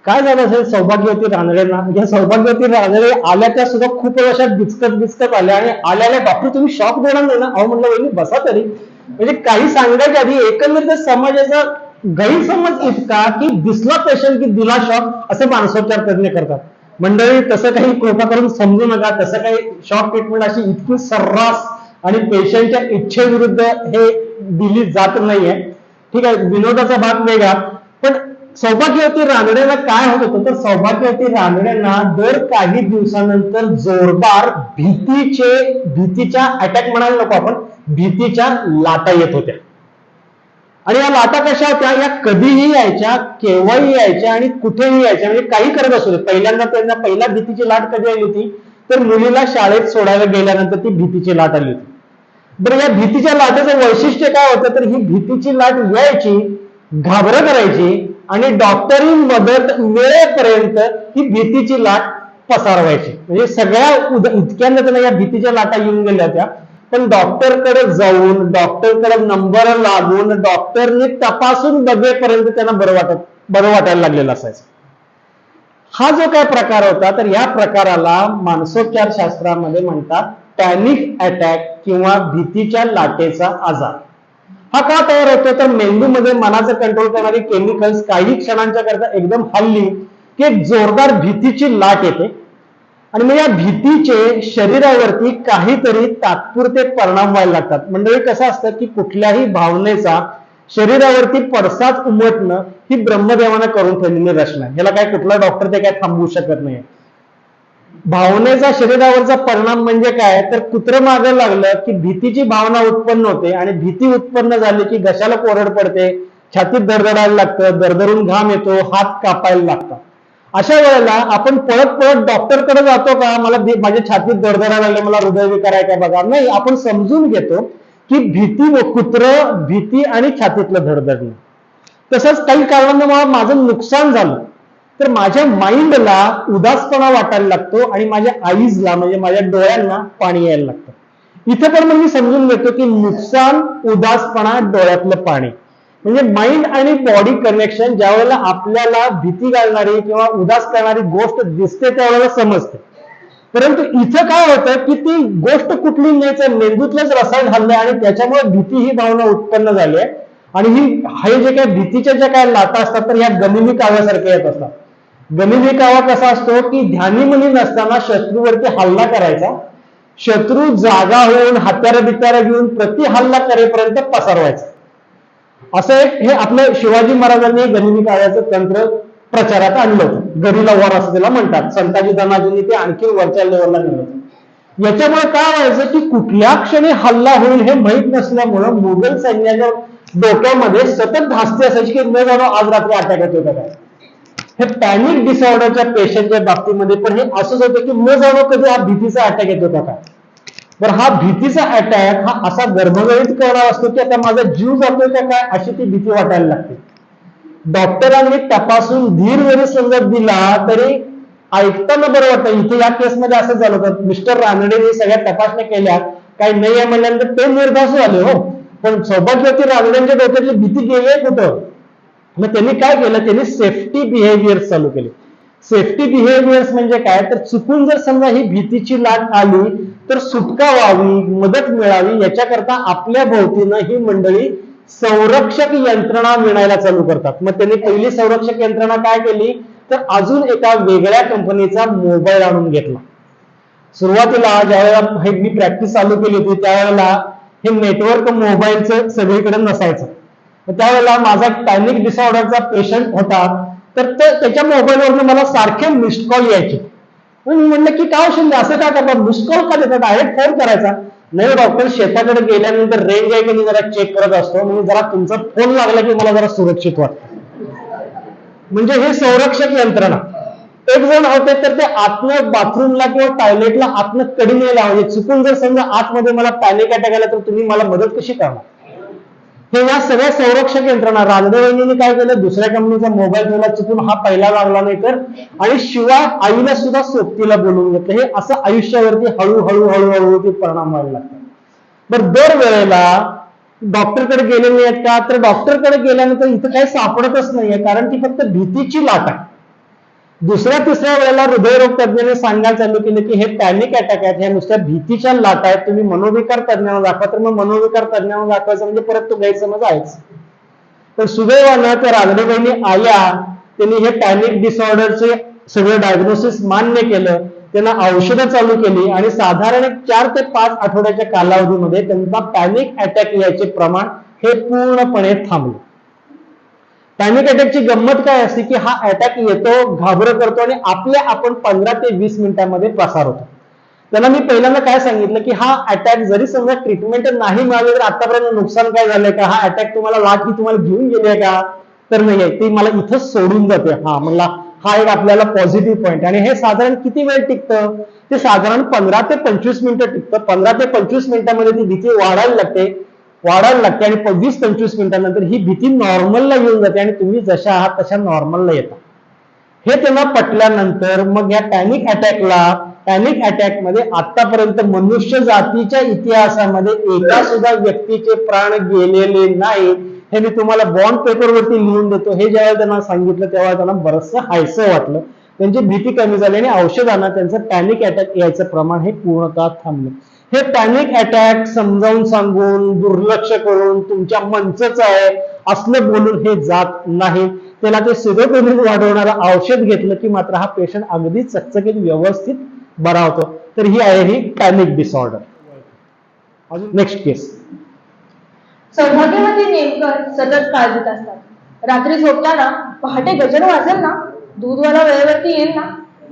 काय झालं असेल सौभाग्यवती रानडेंना? या सौभाग्यवती रानडे आल्या त्या सुद्धा खूप वर्षात बिचकत आल्या आणि आल्याला डॉक्टर तुम्ही शॉक देणार नाही ना? अहो म्हणलं वहिनी बसा तरी. म्हणजे काही सांगायच्या आधी एकंदरीत समाजाचा गैरसमज इतका की दिसला पेशंट की दिला शॉक असं मानसोपचार तज्ञ करतात. मंडळी तसं काही कृपा करून समजू नका, तसं काही शॉक ट्रीटमेंट अशी इतकी सर्रास आणि पेशंटच्या इच्छेविरुद्ध हे दिली जात नाहीये. ठीक आहे, विनोदाचा भाग वेगळा. पण सौभाग्यवती रानडेंना काय होत होतं, तर सौभाग्यवती रानडेंना दर काही दिवसानंतर जोरदार भीतीच्या अटॅक म्हणायला नको आपण, भीतीच्या लाटा येत होत्या. आणि या लाटा कशा होत्या, या कधीही यायच्या, केव्हाही यायच्या आणि कुठेही यायच्या. म्हणजे काही करत असू दे. पहिल्यांदा त्यांना पहिला भीतीची लाट कधी आली होती, तर मुलीला शाळेत सोडायला गेल्यानंतर ती भीतीची लाट आली होती. बरं, या भीतीच्या लाटेचं वैशिष्ट्य काय होतं, तर ही भीतीची लाट यायची, घाबरं करायची आणि डॉक्टरी मदत मिळेपर्यंत ही भीतीची लाट पसरवायची. म्हणजे सगळ्या इतक्यांदा त्यांना या भीतीच्या लाटा येऊन गेल्या होत्या. पण डॉक्टरकडे जाऊन, डॉक्टरकडे नंबर लागून, डॉक्टरने तपासून बघेपर्यंत त्यांना बरं वाटायला लागलेलं असायचं. हा जो काय प्रकार होता, तर या प्रकाराला मानसोपचार शास्त्रामध्ये म्हणतात पॅनिक अटॅक किंवा भीतीच्या लाटेचा आजार. हा का तयार होतो, तर मेंदूमध्ये मनाचं कंट्रोल करणारी केमिकल्स काही क्षणांच्या करता एकदम हल्ली की एक जोरदार भीतीची लाट येते आणि मग या भीतीचे शरीरावरती काहीतरी तात्पुरते परिणाम व्हायला लागतात. मंडळी कसं असतं की कुठल्याही भावनेचा शरीरावरती पडसाद उमटणं ही ब्रह्मदेवानं करून ठेवलेली रचना आहे. ह्याला काय कुठला डॉक्टर ते काय थांबवू शकत नाही. भावनेचा शरीरावरचा परिणाम म्हणजे काय, तर कुत्रं मागं लागलं की भीतीची भावना उत्पन्न होते आणि भीती उत्पन्न झाली की घशाला कोरड पडते, छातीत धडधडायला लागतं, दरदरून घाम येतो, हात कापायला लागतात. अशा वेळेला आपण पळत पळत डॉक्टरकडे जातो का, मला माझ्या छातीत धडधडायला लागले, मला हृदयविकार आहे का बघा? नाही, आपण समजून घेतो की भीती व कुत्रं, भीती आणि छातीतलं धडधडणं. तसंच काही कारणांमुळे माझं नुकसान झालं तर माझ्या माइंडला उदासपणा वाटायला लागतो आणि माझ्या आईजला म्हणजे माझ्या डोळ्यांना पाणी यायला लागतं. इथे पण मी समजून घेतो की नुकसान, उदासपणा, डोळ्यातलं पाणी म्हणजे माइंड आणि बॉडी कनेक्शन. ज्या वेळेला आपल्याला भीती घालणारी किंवा उदास करणारी गोष्ट दिसते त्यावेळेला समजते, परंतु इथं काय होतं की ती गोष्ट कुठली नाही, मेंदूतलंच रसायन हल्लंय आणि त्याच्यामुळे भीती ही भावना उत्पन्न झाली आहे. आणि हे जे काही भीतीच्या ज्या काही लाटा असतात तर ह्या गनिमी काव्यासारख्या येत असतात. गनिमी कावा कसा असतो की ध्यानीमनी नसताना शत्रूवरती हल्ला करायचा, शत्रू जागा होऊन हत्यारं बित्यारं घेऊन प्रति हल्ला करेपर्यंत पसरवायचा. असं एक हे आपलं शिवाजी महाराजांनी गनिमी काव्याचं तंत्र प्रचारात आणलं होतं. गरीला वॉर असं त्याला म्हणतात. संताजी धनाजींनी ते आणखी वरच्या लेवलला नेलं होतं. याच्यामुळे काय व्हायचं की कुठल्या क्षणी हल्ला होईल हे माहीत नसल्यामुळं मुघल सैन्याच्या डोक्यामध्ये सतत धास्ती असायची की न जाणो आज रात्री अटॅक येतो का काय. हे पॅनिक डिसऑर्डरच्या पेशंटच्या बाबतीमध्ये पण हे असंच होतं की न जाणो कधी हा भीतीचा अटॅक येतो का काय. बरं, हा भीतीचा अटॅक हा असा गर्भगळीत करणार असतो की आता माझा जीव जातोय का काय अशी ती भीती वाटायला लागते. डॉक्टरांनी तपासून धीर जरी समजत दिला तरी ऐकताना बरं वाटतं. इथे या केसमध्ये असं झालं होतं, मिस्टर रानडेने सगळ्या तपासण्या केल्या, काही नाही आहे म्हणल्यानंतर ते निर्धास्त झाले हो, पण सौभाग्यवती रानडेंच्या डोक्यातली भीती गेली कुठं. मग त्यांनी काय केलं, त्यांनी सेफ्टी बिहेवियर्स चालू केले. सेफ्टी बिहेवियर्स म्हणजे काय, तर चुकून जर समजा ही भीतीची लाट आली तर सुटका व्हावी, मदत मिळावी याच्याकरता आपल्या भोवतीनं ही मंडळी संरक्षक यंत्रणा मिळायला चालू करतात. मग त्यांनी पहिली संरक्षक यंत्रणा काय केली, तर अजून एका वेगळ्या कंपनीचा मोबाईल आणून घेतला. सुरुवातीला ज्यावेळेला मी प्रॅक्टिस चालू केली होती त्यावेळेला हे नेटवर्क मोबाईलचं सगळीकडे नसायचं. त्यावेळेला माझा पॅनिक डिसऑर्डरचा पेशंट होता, तर त्याच्या मोबाईलवरून मला सारखे मिस्ड कॉल यायचे. मी म्हणलं की काय शिंदे असं काय करतात, मिस्ड कॉल का देतात, डायरेक्ट फोन करायचा. नाही डॉक्टर, शेताकडे गेल्यानंतर रेंज आहे की नाही जरा चेक करत असतो, म्हणजे जरा तुमचा फोन लागला की मला जरा सुरक्षित वाटतं. म्हणजे हे संरक्षक यंत्रणा. एक जण होते तर ते आतनं बाथरूमला किंवा टॉयलेटला आतनं कडीने लावायचे. चुकून जर समजा आतमध्ये मला पॅनिक अटॅक आला तर तुम्ही मला मदत कशी करणार. हे या सगळ्या संरक्षक यंत्रणा. राजदेवांनी काय केलं, दुसऱ्या कंपनीचा मोबाईल ठेवला, चुकून हा पहिला लागला नाही तर, आणि शिवाय आईला सुद्धा सोबतीला बोलवून घेतलं. हे असं आयुष्यावरती हळूहळू हळूहळू ते परिणाम व्हायला लागतात. बरं, दरवेळेला डॉक्टरकडे गेलेले आहेत का, तर डॉक्टरकडे गेल्यानंतर इथं काही सापडतच नाहीये, कारण ती फक्त भीतीची लाट आहे. दुसऱ्या तिसऱ्या वेळेला हृदयरोग तज्ञाने सांगायला चालू केलं की हे पॅनिक अटॅक आहेत, ह्या नुसत्या भीतीच्या लाट आहेत, तुम्ही मनोविकार तज्ञांना दाखवा. तर मग मनोविकार तज्ञांना दाखवायचं म्हणजे परत तो गैरसमज आहेच. तर सुदैवानं त्या राजदेवांनी आल्या, त्यांनी हे पॅनिक डिसऑर्डरचे सगळं डायग्नोसिस मान्य केलं, त्यांना औषधं चालू केली आणि साधारण 4 ते 5 आठवड्याच्या कालावधीमध्ये त्यांना पॅनिक अटॅक यायचे प्रमाण हे पूर्णपणे थांबलं. पॅनिक अटॅकची गंमत काय असते की हा अटॅक येतो, घाबरं करतो आणि आपण 15 ते 20 मिनिटांमध्ये प्रसार होतो. त्यांना मी पहिल्यांदा काय सांगितलं की हा अटॅक जरी समजा ट्रीटमेंट नाही मिळाली तर आतापर्यंत नुकसान काय झालंय का, हा अटॅक तुम्हाला लाट ही तुम्हाला घेऊन गेली का, तर नाही, ती मला इथंच सोडून जाते. हा म्हणला, हा एक आपल्याला पॉझिटिव्ह पॉईंट. आणि हे साधारण किती वेळ टिकतं, ते साधारण 15 ते 25 मिनिटं टिकतं. 15 ते 25 मिनिटांमध्ये ती भीती वाढायला लागते आणि 20-25 मिनिटांनंतर ही भीती नॉर्मलला येऊन जाते आणि तुम्ही जशा आहात तशा नॉर्मलला येता. हे त्यांना पटल्यानंतर मग या पॅनिक अटॅकमध्ये आतापर्यंत मनुष्य जातीच्या इतिहासामध्ये एका सुद्धा व्यक्तीचे प्राण गेलेले नाही. हे मी तुम्हाला बॉन्ड पेपरवरती लिहून देतो. हे ज्यावेळेला त्यांना सांगितलं तेव्हा त्यांना बरंचसं हायसं वाटलं, त्यांची भीती कमी झाली आणि औषधांना त्यांचं पॅनिक अटॅक यायचं प्रमाण हे पूर्णतः थांबलं. हे पॅनिक अटॅक समजावून सांगून, दुर्लक्ष करून, तुमच्या मनचंच आहे असलं बोलून हे जात नाही. त्याला ते सिरोटोनिन वाढवणारं औषध घेतलं की मात्र हा पेशंट अगदी चकचकीत व्यवस्थित बरा होतो. तर ही आहे ही पॅनिक डिसऑर्डर. अजून नेक्स्ट केस. सौभाग्यवती नेमकर सतत काळजीत असतात. रात्री झोपताना पहाटे गजर वाजेल ना, दूधवाला वेळेवरती येईल ना,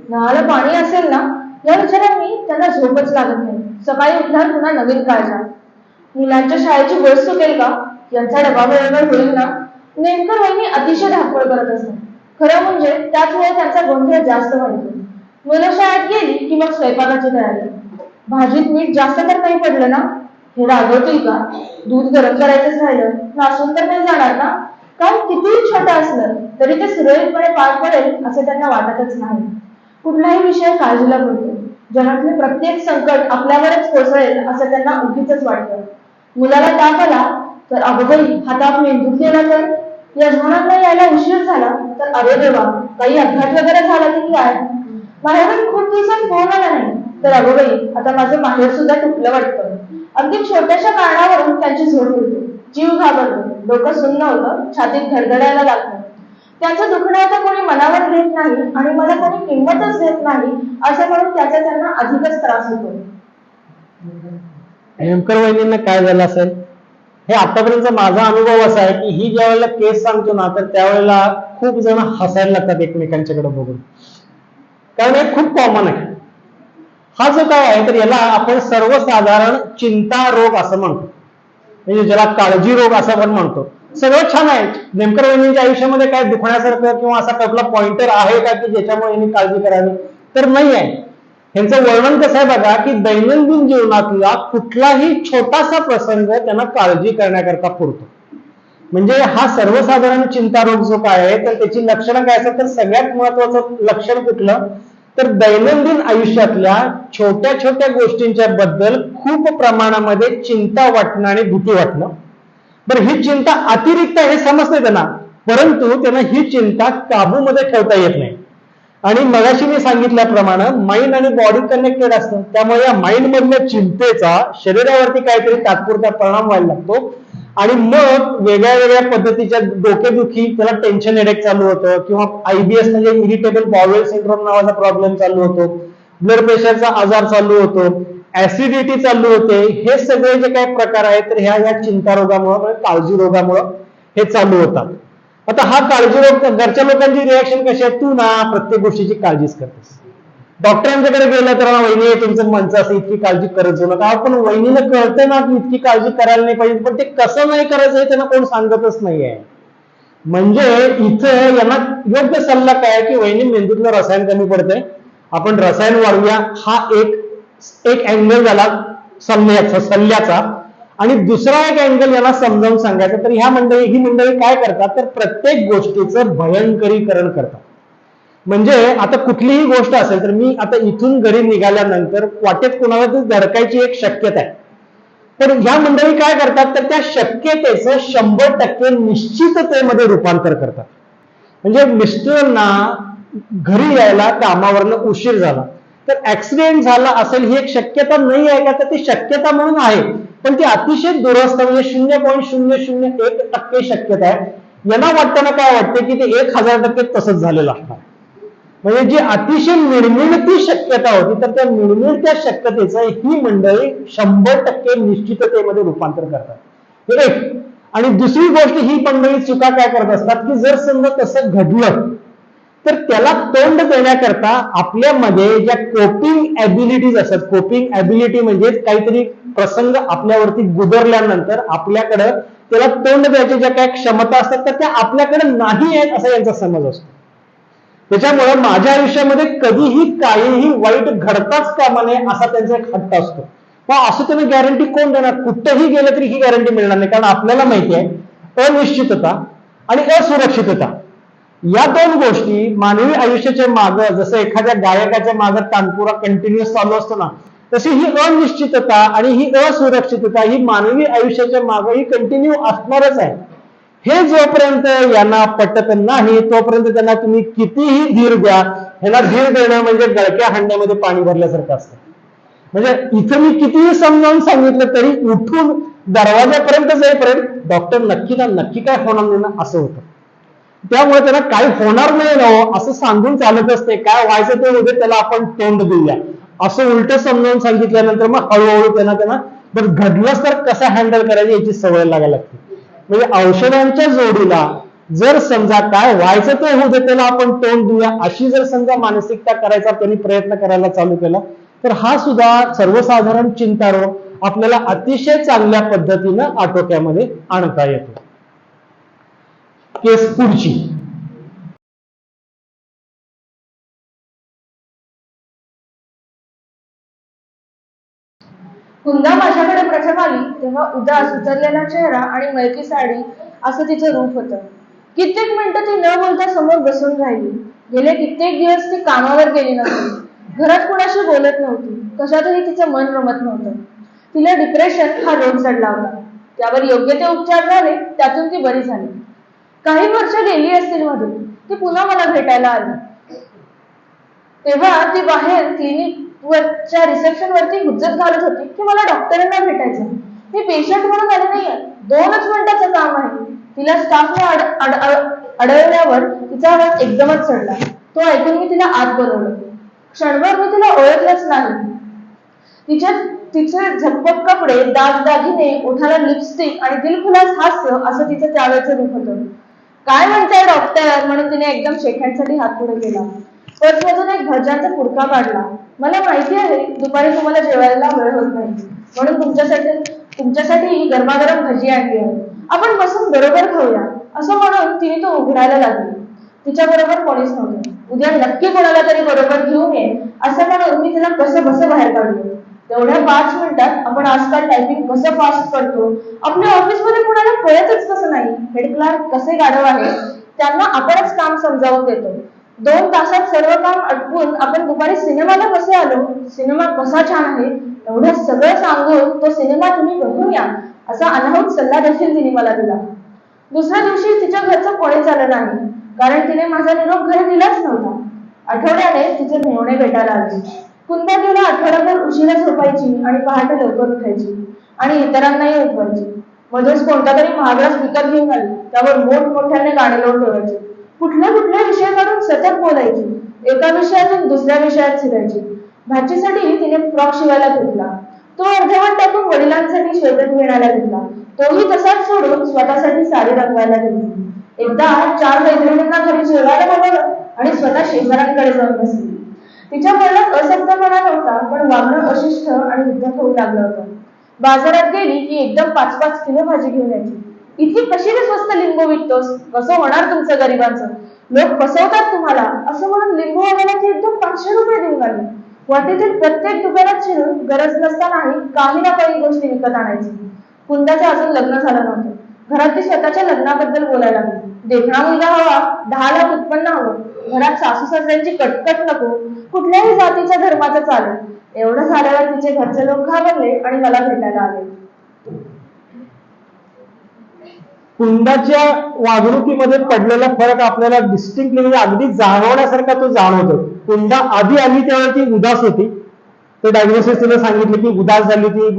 नळाला पाणी असेल ना, या विचारांनी त्यांना झोपच लागत नाही. सकाळी उठल्यावर पुन्हा नवीन काळजा. मुलांच्या शाळेची बस सुटेल का? यांचा डबा वेळेवर होईल ना? नेमकं वहिनी अतिशय धाकपळ करत असतात. खरं म्हणजे त्याचमुळे त्यांचा गोंधळ जास्त वाढतो. मुलं शाळेत गेली की मग स्वयंपाकाची तयारी. भाजीत मीठ जास्त तर नाही पडलं ना? हे रागवतील का? दूध गरम करायचंच राहिलं, नासून तर नाही जाणार ना? काम कितीही छोटं असलं तरी ते सुरळीतपणे पार पडेल असं त्यांना वाटतच नाही. कुठलाही विषय काळजीला पडतो. जगातले प्रत्येक संकट आपल्यावरच कोसळेल असं त्यांना उगीचच वाटतं. मुलाला ताप आला तर अगोदर हातात मेंदूत गेला तर, यजमानांना यायला उशीर झाला तर अरे देवा, काही अपघात वगैरे झाला की काय? बाहेरून खूप दिवसात फोन आला नाही तर अगोबाई, आता माझं बाहेर सुद्धा तुटलं वाटतं. अगदी छोट्याशा कारणावरून त्यांची झोप होती. जीव घाबरतो, डोकं सुन्न होतं, छातीत धडधडायला लागतं. त्याचं दुखणं आता कोणी मनावर घेत नाही आणि मला कोणी किंमतच देत नाही असं म्हणून त्याचा त्यांना अधिकच त्रास होतो. नेमकर वहिनींना काय झालं असेल? हे आतापर्यंत माझा अनुभव असा आहे की ही ज्या वेळेला केस सांगतो ना, तर त्यावेळेला खूप जण हसायला लागतात एकमेकांच्याकडे बघून, कारण हे खूप कॉमन आहे. हा जो काय आहे तर याला आपण सर्वसाधारण चिंता रोग असं म्हणतो, म्हणजे ज्याला काळजी रोग असं पण म्हणतो. सगळं छान आहे. नेमकर वहिनींच्या आयुष्यामध्ये काय दुखण्यासारखं किंवा असा कुठला पॉइंटर आहे का की ज्याच्यामुळे यांनी काळजी करावी? तर नाही आहे. यांचं वर्णन कसं आहे बघा, की दैनंदिन जीवनातला कुठलाही छोटासा प्रसंग त्यांना काळजी करण्याकरता पुरतो. म्हणजे हा सर्वसाधारण चिंता रोग जो काय आहे तर त्याची लक्षणं काय असतात? तर सगळ्यात महत्वाचं लक्षण कुठलं? तर दैनंदिन आयुष्यातल्या छोट्या छोट्या गोष्टींच्या बद्दल खूप प्रमाणामध्ये चिंता वाटणं आणि भीती वाटणं. बरं, ही चिंता अतिरिक्त आहे हे समजते त्यांना, परंतु त्यांना ही चिंता काबूमध्ये ठेवता येत नाही. आणि मगाशी मी सांगितल्याप्रमाणे माइंड आणि बॉडी कनेक्टेड असतं, त्यामुळे या माइंड मधल्या चिंतेचा शरीरावरती काहीतरी तात्पुरता परिणाम व्हायला लागतो आणि मग वेगळ्या वेगळ्या पद्धतीच्या डोकेदुखी, त्याला टेन्शन हेडेक चालू होतं, किंवा IBS म्हणजे इरिटेबल बाउल सिंड्रोम नावाचा प्रॉब्लेम चालू होतो, ब्लड प्रेशरचा आजार चालू होतो, ऍसिडिटी चालू होते. हे सगळे जे काही प्रकार आहेत तर ह्या चिंता रोगामुळे, काळजी रोगामुळे हे चालू होतात. आता हा काळजी रोग, घरच्या लोकांची रिॲक्शन कशी आहे? तू ना प्रत्येक गोष्टीची काळजीच करतेस. डॉक्टरांच्याकडे गेलं तर वहिनी तुमचं मनचं असं इतकी काळजी करत जाऊ नका. पण वहिनीला कळतं ना की इतकी काळजी करायला नाही पाहिजे, पण ते कसं नाही करायचं हे त्यांना कोण सांगतच नाहीये. म्हणजे इथं यांना योग्य सल्ला काय की वहिनी, मेंदूतलं रसायन कमी पडतंय, आपण रसायन वाढवूया. हा एक अँगल झाला सल्ल्याचा. आणि दुसरा एक अँगल याला समजावून सांगायचा. तर ही मंडळी काय करतात? तर प्रत्येक गोष्टीचं भयंकरीकरण करतात. म्हणजे आता कुठलीही गोष्ट असेल तर मी आता इथून घरी निघाल्यानंतर वाटेत कोणाला तरी धडकायची एक शक्यता आहे, तर ह्या मंडळी काय करतात? तर त्या शक्यतेचं 100% निश्चिततेमध्ये रूपांतर करतात. म्हणजे मिस्टरांना घरी यायला कामावरनं उशीर झाला तर ऍक्सिडेंट झाला असेल ही एक शक्यता नाही आहे का? तर ती शक्यता म्हणून आहे, पण ती अतिशय दुरस्थ, म्हणजे 0.001% शक्यता आहे. यांना वाटताना काय वाटतं की ते 1000% तसंच झालेलं असणार. म्हणजे जी अतिशय निर्मिळती शक्यता होती तर त्या निर्मिळत्या शक्यतेचं ही मंडळी 100% निश्चिततेमध्ये रूपांतर करतात. एक. आणि दुसरी गोष्ट, ही मंडळी चुका काय करत असतात की जर समजा तसं घडलं तर त्याला तोंड देण्याकरता आपल्यामध्ये ज्या कोपिंग ॲबिलिटीज असतात, कोपिंग ॲबिलिटी म्हणजे काहीतरी प्रसंग आपल्यावरती गुदरल्यानंतर आपल्याकडं त्याला तोंड द्यायच्या ज्या काही क्षमता असतात तर त्या आपल्याकडे नाही आहेत असा यांचा समज असतो. त्याच्यामुळे माझ्या आयुष्यामध्ये कधीही काहीही वाईट घडताच कामा नये असा त्यांचा एक हट्ट असतो. मग असं त्यांना गॅरंटी कोण देणार? कुठेही गेलं तरी ही गॅरंटी मिळणार नाही, कारण आपल्याला माहिती आहे अनिश्चितता आणि असुरक्षितता या दोन गोष्टी मानवी आयुष्याच्या मागं, जसं एखाद्या गायकाच्या मागं तानपुरा कंटिन्युअस चालू असतो ना, तशी ही अनिश्चितता आणि ही असुरक्षितता ही मानवी आयुष्याच्या मागं ही कंटिन्यू असणारच आहे. हे जोपर्यंत यांना पटत नाही तोपर्यंत त्यांना तुम्ही कितीही धीर द्या, ह्याला धीर देणं म्हणजे गळक्या हांड्यामध्ये पाणी भरल्यासारखं असतं. म्हणजे इथं मी कितीही समजावून सांगितलं तरी उठून दरवाजापर्यंत जाईपर्यंत डॉक्टर नक्की काय होणार नाही ना असं होतं. त्यामुळे त्याला काही होणार नाही ना असं सांगून चालत असते. काय व्हायचं ते उद्या त्याला आपण तोंड देऊया असं उलट समजावून सांगितल्यानंतर मग हळूहळू त्यांना घडलंच तर कसं हँडल करायचं याची सवय लागायला लागते. म्हणजे औषधांच्या जोडीला जर समजा काय व्हायचं ते होऊ दे, त्याला आपण तोंड देऊया, अशी जर समजा मानसिकता करायचा त्यांनी प्रयत्न करायला चालू केला, तर हा सुद्धा सर्वसाधारण चिंतारोग आपल्याला अतिशय चांगल्या पद्धतीनं आटोक्यामध्ये आणता येतो. केस पुढची. कुंदा माझ्याकडे प्रथम आली तेव्हा उदास उतरलेला चेहरा आणि मळकी साडी असं तिचं रूप होतं. कित्येक मिनिटं ती न बोलता समोर बसून राहिली. गेले कित्येक दिवस ती कामावर गेली नव्हती, घरात कुणाशी बोलत नव्हती, कशातही तिचं मन रमत नव्हतं. तिला डिप्रेशन हा रोग चढला होता. त्यावर योग्य ते उपचार झाले, त्यातून ती बरी झाली. काही वर्ष गेली असतील मध्ये ती पुन्हा मला भेटायला आली. तेव्हा ती बाहेर क्लिनिक वरच्या रिसेप्शन वरती हुज्जत घालत होती की मला डॉक्टरांना भेटायचं. मी पेशंट म्हणून आले नाहीये, 2च मिनिटाचं काम आहे. तिला स्टाफने अडवल्यावर तिचा आवाज एकदमच चढला. तो ऐकून मी तिला आत बोलवलं. क्षणभर मी तिला ओळखलंच नाही. तिचे झकपक कपडे, दागदागिने, ओठाला लिपस्टिक आणि दिलखुलास हास्य असं तिचं त्यावेळेचं रूप होतं. काय म्हणताय डॉक्टर म्हणून तिने एकदम शेकायसाठी हात पुढे केला. पर्समधून एक भज्यांचा पुडका काढला. मला माहिती आहे दुपारी तुम्हाला जेवायला वेळ होत नाही, म्हणून तुमच्यासाठी गरमागरम भजी आणली आहे. आपण बसून बरोबर खाऊया असं म्हणून तिने तो उघडायला लागली. तिच्या बरोबर कोणीच नव्हतं. उद्या नक्की कोणाला तरी बरोबर घेऊन ये असं म्हणून मी तिला कसं बाहेर काढलं. तेवढ्या 5 मिनिटात आपण आजकाल टायपिंग कसं फास्ट करतो, आपल्या ऑफिसमध्ये कुणाला कळतच कसं नाही. हेड क्लार्क कसे गाढव आहे त्यांना आपणच काम समजावून देतो. 2 तासात सर्व काम अटकून आपण दुपारी सिनेमाला कसे आलो, सिनेमा कसा छान आहे एवढं सगळं सांगून तो सिनेमा तुम्ही बघून या असा अनाहूत सल्ला देखील तिने मला दिला. दुसऱ्या दिवशी तिच्या घरचं कोणीच आलं नाही, कारण तिने माझा निरोप घरी दिलाच नव्हता. आठवड्याने तिचे मेहुणे भेटायला आले. कुंदा गेला आठवड्याभर उशिरा झोपायची आणि पहाटे लवकर उठायची आणि इतरांनाही उठवायची. मध्येच कोणता तरी महागडा स्पीकर घेऊन आली, त्यावर मोठमोठ्याने गाणे लावून ठेवायचे. कुठल्या विषय काढून सतत बोलायची. एका विषयातून दुसऱ्या विषयात शिरायची. भाचीसाठी तिने फ्रॉक शिवायला घेतला, तो अर्धवट टाकून वडिलांसाठी श्वेटर विणायला घेतला. तोही तसाच सोडून स्वतःसाठी साडी रंगवायला घेतली. एकदा 4 मैत्रिणींना घरी जेवायला बोलावलं आणि स्वतः शेजाऱ्यांकडे जाऊन बसली. तिच्या बोलण्यात असक्तपणा नव्हता, पण वागणं अशिष्ट आणि उद्धट होऊ लागलं होतं. बाजारात गेली की एकदम 5-5 किलो भाजी घेऊन यायची. इतकी कशी रे स्वस्त लिंबू विकतोस, कसं होणार तुमचं गरिबांचं, लोक फसवतात तुम्हाला असं म्हणून लिंबू आणायला ती एकदम 500 रुपये देऊन आली. वाटेतील प्रत्येक दुकानात शिरून गरज नसतानाही काही ना काही गोष्टी विकत आणायची. कुंदाचं अजून लग्न झालं नव्हतं. घरात ती स्वतःच्या लग्नाबद्दल बोलायला लागली. देखणा मुलगा हवा, 10 लाख उत्पन्न हवं, घरात सासू सासऱ्यांची कटकट नको, कुठल्याही जातीच्या धर्माचं चालेल. एवढं झाल्यावर तिचे घरचे लोक घाबरले आणि मला भेटायला आले. कुंदाच्या वागणुकीमध्ये पडलेला फरक आपल्याला डिस्टिंक्टली म्हणजे अगदी जाणवण्यासारखा तो जाणवतो. कुंदा आधी आली तेव्हा ती उदास होती. ते डायग्नोसिस तिने सांगितलं की उदास झाली, ती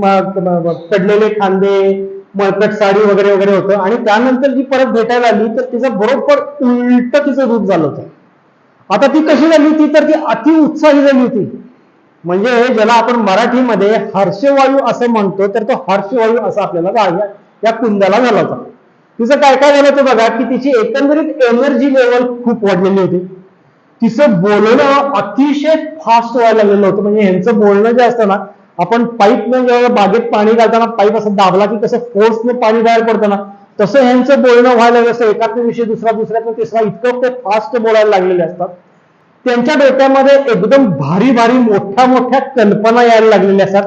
पडलेले खांदे, मळकट साडी वगैरे वगैरे होतं. आणि त्यानंतर जी परत भेटायला आली तर तिचं बरोबर उलट तिचं रूप झालं होतं. आता ती कशी झाली होती तर ती अति उत्साही झाली होती. म्हणजे ज्याला आपण मराठीमध्ये हर्षवायू असं म्हणतो, तर तो हर्षवायू असा आपल्याला या कुंदाला झाला होता. तिचं काय काय झालं होतं बघा, की तिची एकंदरीत एनर्जी लेवल खूप वाढलेली होती. तिचं बोलणं अतिशय फास्ट व्हायला लागलेलं होतं. म्हणजे ह्यांचं बोलणं जे असतं ना, आपण पाईपनं जेव्हा बागेत पाणी घालताना पाईप असं दाबला की कसं फोर्सने पाणी बाहेर पडतं ना, तसं ह्यांचं बोलणं व्हायला लागलं असतं. एकाच विषय दुसऱ्यातून तिसरा इतकं ते फास्ट बोलायला लागलेले असतात. त्यांच्या डोक्यामध्ये एकदम भारी भारी मोठ्या कल्पना यायला लागलेल्या असतात.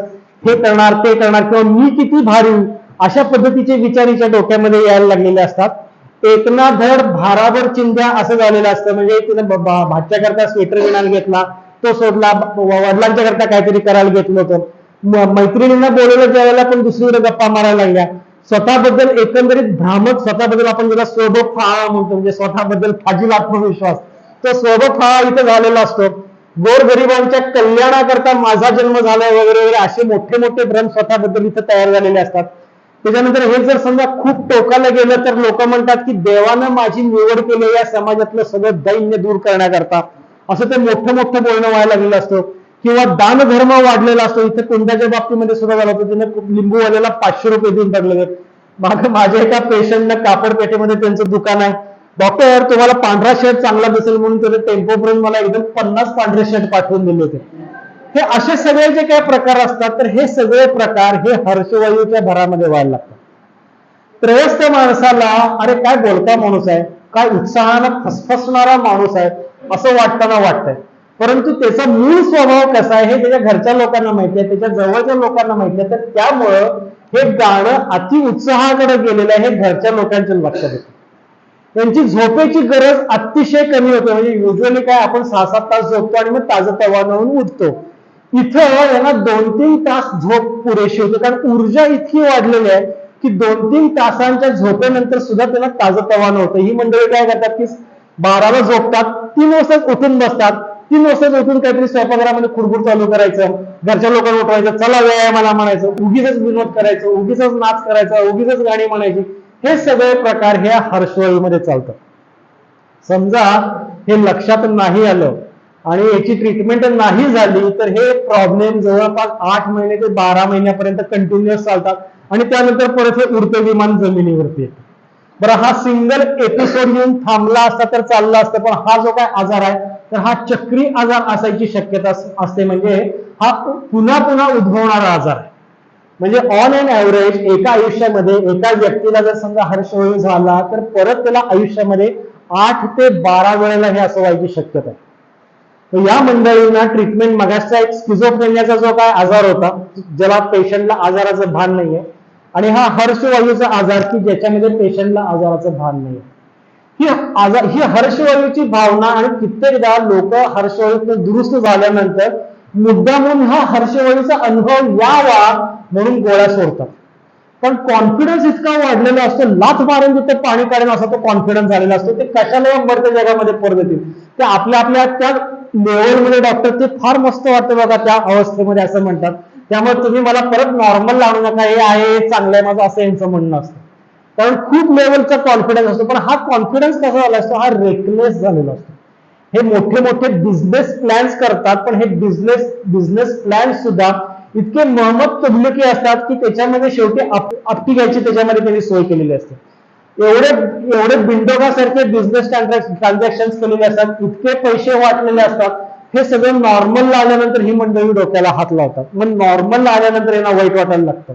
हे करणार ते करणार किंवा मी किती भारी अशा पद्धतीचे विचारीच्या डोक्यामध्ये यायला लागलेले असतात. एकना धड भाराभर चिंध्या असं झालेलं असतं. म्हणजे तिने भाच्या करता स्वेटर विणायला घेतला, तो सोडला, वडिलांच्या करता काहीतरी करायला घेतलं होतं. मैत्रिणींना बोलवलं ज्यावेळेला पण दुसरीकडे गप्पा मारायला लागल्या. स्वतःबद्दल एकंदरीत भ्रामक, स्वतःबद्दल आपण ज्याला स्वबफाळा म्हणतो, म्हणजे स्वतःबद्दल फाजील आत्मविश्वास, तो स्वबफाळा इथं झालेला असतो. गोरगरिबांच्या कल्याणाकरता माझा जन्म झालाय वगैरे वगैरे असे मोठे भ्रम स्वतःबद्दल इथं तयार झालेले असतात. त्याच्यानंतर हे जर समजा खूप टोकाला गेलं तर लोक म्हणतात की देवानं माझी निवड केली या समाजातलं सगळं दैन्य दूर करण्याकरता, असं ते मोठं बोलणं व्हायला लागलेलं असतं. किंवा दानधर्म वाढलेला असतो. इथे कुंदाच्या बाबतीमध्ये सुद्धा झालं होतं, तिने लिंबूवाल्याला 500 रुपये देऊन टाकले. माझ्या एका पेशंटनं कापड पेठेमध्ये त्यांचं दुकान आहे, डॉक्टर तुम्हाला पांढरा शर्ट चांगला दिसेल म्हणून त्याने टेम्पोपर्यंत मला एकदम 50 पांढरे शर्ट पाठवून दिले होते. हे असे सगळे जे काही प्रकार असतात तर हे सगळे प्रकार हे हर्षवायूच्या भरामध्ये व्हायला लागतात. त्रयस्थ माणसाला अरे काय बोलका माणूस आहे, काय उत्साहानं फसफसणारा माणूस आहे असं वाटताना वाटतंय, परंतु त्याचा मूळ स्वभाव कसा आहे हे त्याच्या घरच्या लोकांना माहिती आहे, त्याच्या जवळच्या लोकांना माहिती आहे. तर त्यामुळं हे गाणं अति उत्साहाकडे गेलेलं आहे हे घरच्या लोकांच्या लक्षात येतं. त्यांची झोपेची गरज अतिशय कमी होते. म्हणजे युजली काय आपण 6-7 तास झोपतो आणि मग ताजतवानं होऊन उठतो. इथं यांना 2-3 तास झोप पुरेशी होते, कारण ऊर्जा इतकी वाढलेली आहे की 2-3 तासांच्या झोपेनंतर सुद्धा त्यांना ताजतवानं होतं. ही मंडळी काय करतात की 12ला झोपतात, 3 वाजताच उठून बसतात, 3 वाजता उठून काहीतरी स्वयंपाकघरामध्ये खुडबुड चालू करायचं, घरच्या लोकांना उठवायचं, चला व्यायामाला म्हणायचं, उगीच विनोद करायचं, उगीच नाच करायचा, उगीच गाणी म्हणायची. हे सगळे प्रकार हे हर्षवायूमध्ये चालतात. समजा हे लक्षात नाही आलं आणि याची ट्रीटमेंट नाही झाली तर हे प्रॉब्लेम जवळपास 8 महिने ते 12 महिन्यापर्यंत कंटिन्युअस चालतात आणि त्यानंतर परत हे उडतं विमान जमिनीवरती येतं. बरं, हा सिंगल एपिसोड येऊन थांबला असता तर चालला असतं, पण हा जो काय आजार आहे तर हा चक्री आजार असायची शक्यता असते. म्हणजे हा पुन्हा पुन्हा उद्भवणारा आजार आहे. म्हणजे ऑन एन ऍव्हरेज एका आयुष्यामध्ये एका व्यक्तीला जर समजा हर्षवायू झाला तर परत त्याला आयुष्यामध्ये 8 ते 12 वेळेला हे असं व्हायची शक्यता आहे. तर या मंडळींना ट्रीटमेंट मगाचा एक स्किझोफ्रेनियाचा जो काय आजार होता ज्याला पेशंटला आजाराचं भान नाहीये आणि हा हर्षवायूचा आजार की ज्याच्यामध्ये पेशंटला आजाराचं भान नाहीये. ही हर्षवायूची भावना आणि कित्येकदा लोक हर्षवायूतून दुरुस्त झाल्यानंतर मुद्दामून हा हर्षवायूचा अनुभव यावा म्हणून गोळ्या सोडतात. पण कॉन्फिडन्स इतका वाढलेला असतो, लाथ मारून जिथे पाणी काढून असा तो कॉन्फिडन्स झालेला असतो, ते कशाला मरते जगामध्ये पोर देतील. ते आपल्या आपल्या त्या लेवलमध्ये डॉक्टर ते फार मस्त वाटतं बघा त्या अवस्थेमध्ये असं म्हणतात. त्यामुळे तुम्ही मला परत नॉर्मल लावू नका, हे आहे चांगलं आहे माझं असं यांचं म्हणणं असतं. कारण खूप लेवलचा कॉन्फिडन्स असतो, पण हा कॉन्फिडन्स कसा झाला असतो, हा रेकलेस झालेला असतो. हे मोठे मोठे बिझनेस प्लॅन्स करतात, पण हे बिझनेस प्लॅन सुद्धा इतके मोहम्मद तबलुकी असतात की त्याच्यामध्ये शेवटी आपटी घ्यायची त्याच्यामध्ये त्यांनी सोय केलेली असते. एवढे बिंडोगासारखे बिझनेस ट्रान्झॅक्शन केलेले असतात, इतके पैसे वाटलेले असतात. हे सगळं नॉर्मल आल्यानंतर ही मंडळी डोक्याला हात लावतात, मग नॉर्मल आल्यानंतर यांना वाईट वाटायला लागतं.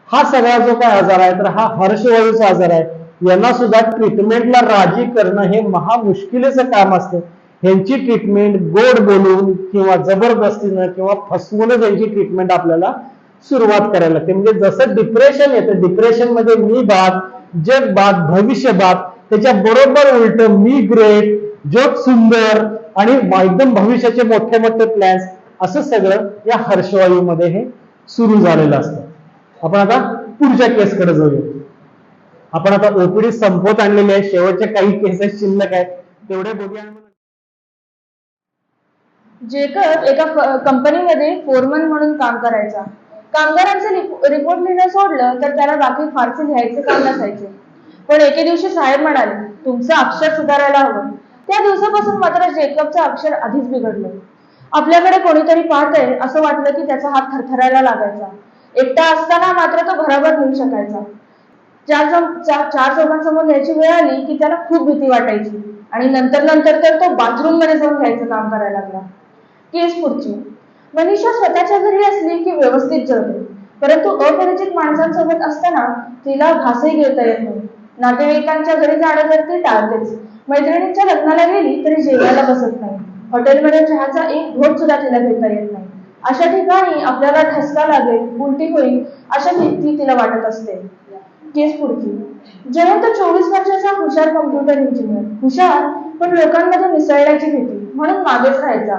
हा सगळा जो काय आजार आहे तर हा हर्षवायूचा आजार आहे. यांना सुद्धा ट्रीटमेंटला राजी करणं हे महामुश्किलीचं काम असतं. यांची ट्रीटमेंट गोड बोलून किंवा जबरदस्तीनं किंवा फसवूनच यांची ट्रीटमेंट आपल्याला सुरुवात करायला लागते. म्हणजे जसं डिप्रेशन येतं, डिप्रेशन मध्ये मी बाद, जग बाद, भविष्य बाद, त्याच्या बरोबर उलट मी ग्रेट, जग सुंदर आणि एकदम भविष्याचे मोठे मोठे प्लॅन्स, असं सगळं या हर्षवायूमध्ये हे सुरू झालेलं असतं. आपण आता पुढच्या केसकडे जाऊया. आपण आता ओपीडी संपवत आणलेली आहे, शेवटच्या काही केसेस शिल्लक आहेत तेवढे बघूया. जेकब एका कंपनीमध्ये फोरमन म्हणून काम करायचा. कामगारांचे रिपोर्ट लिहिणं सोडलं तर त्याला बाकी फारसे लिहायचे काम नसायचे. पण एके दिवशी साहेब म्हणाले, तुमचं अक्षर सुधारायला हवं. त्या दिवसापासून मात्र जेकबचं अक्षर आधीच बिघडलं. आपल्याकडे कोणीतरी पाहतंय असं वाटलं की त्याचा हात थरथरायला लागायचा. एकटा असताना मात्र तो भराभर लिहू शकायचा. चार चौघांसमोर लिहायची वेळ आली की त्याला खूप भीती वाटायची आणि नंतर तर तो बाथरूम मध्ये जाऊन लिहायचं काम करायला लागला. केस पुढची. मनीषा स्वतःच्या घरी असली की व्यवस्थित जेवते, परंतु अपरिचित माणसांसोबत असताना तिला घासही घेता येत नाही. नातेवाईकांच्या घरी जाणं तर ती टाळतेच. मैत्रिणींच्या लग्नाला गेली तरी जेवायला बसत नाही. हॉटेलमध्ये चहाचा एक घोट सुद्धा तिला घेता येत नाही. अशा ठिकाणी आपल्याला ठसका लागेल, उलटी होईल अशा भीती तिला वाटत असते. केस पुढची. जयंत 24 वर्षाचा हुशार कॉम्प्युटर इंजिनियर, हुशार पण लोकांमध्ये मिसळण्याची भीती म्हणून मागेच राहायचा.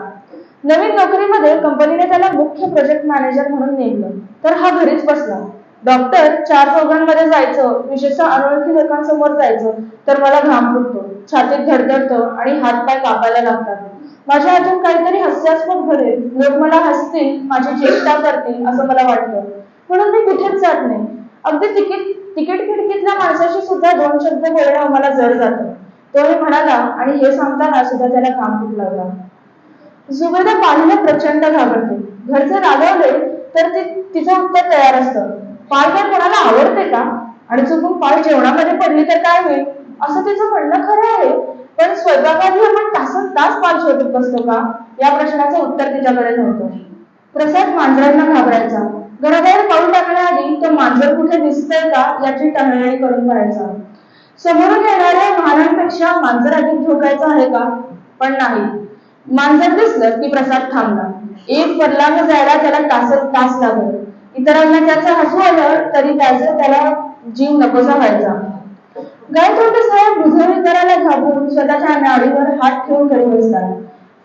नवीन नोकरीमध्ये कंपनीने त्याला मुख्य प्रोजेक्ट मॅनेजर म्हणून नेमलं तर हा घरीच बसला. डॉक्टर 4 चौघांमध्ये जायचं, विशेषतः अनोळखी लोकांसमोर जायचं तर मला घाम फुटतो, छातीत धडधडतं आणि हातपाय कापायला लागतात. माझ्या अजून काहीतरी हास्यास्पद घडेल, लोक मला हसतील, माझी चेष्टा करतील असं मला वाटतं, म्हणून मी कुठेच जात नाही. अगदी तिकीट खिडकीतल्या माणसाशी सुद्धा 2 शब्द बोलणं मला जड जातं. तो हे म्हणाला आणि हे सांगताना सुद्धा त्याला घाम फुटला होता. जुबेदा पालीला प्रचंड घाबरते. घरचे रागवले तर तिचं उत्तर तयार असतं, पाय काय कोणाला आवडते का? आणि चुकून पाय जेवणामध्ये पडली तर काय होईल? असं तिचं म्हणणं खरं आहे, पण स्वयंपाकाआधी आपण तासन तास पाल शोधत बसतो का, या प्रश्नाचं उत्तर तिच्याकडे नव्हतं. प्रसाद मांजरांना घाबरायचा. घराबाहेर पाऊल टाकण्याआधी तो मांजर कुठे दिसतंय का याची टहळणी करून पाहायचा. समोरून येणाऱ्या वाहनांपेक्षा मांजर अधिक धोक्याचं आहे का? पण नाही. मांजर दिसलं की प्रसाद थांबला. एक फरलांग जायला त्याला तास लागला. इतरांना त्याचं हसू आलं तरी त्याला जीव नकोसा व्हायचा. गायतोंडे साहेब हृदयविकाराला घाबरून स्वतःच्या नाडीवर हात ठेवून घरी बसतात.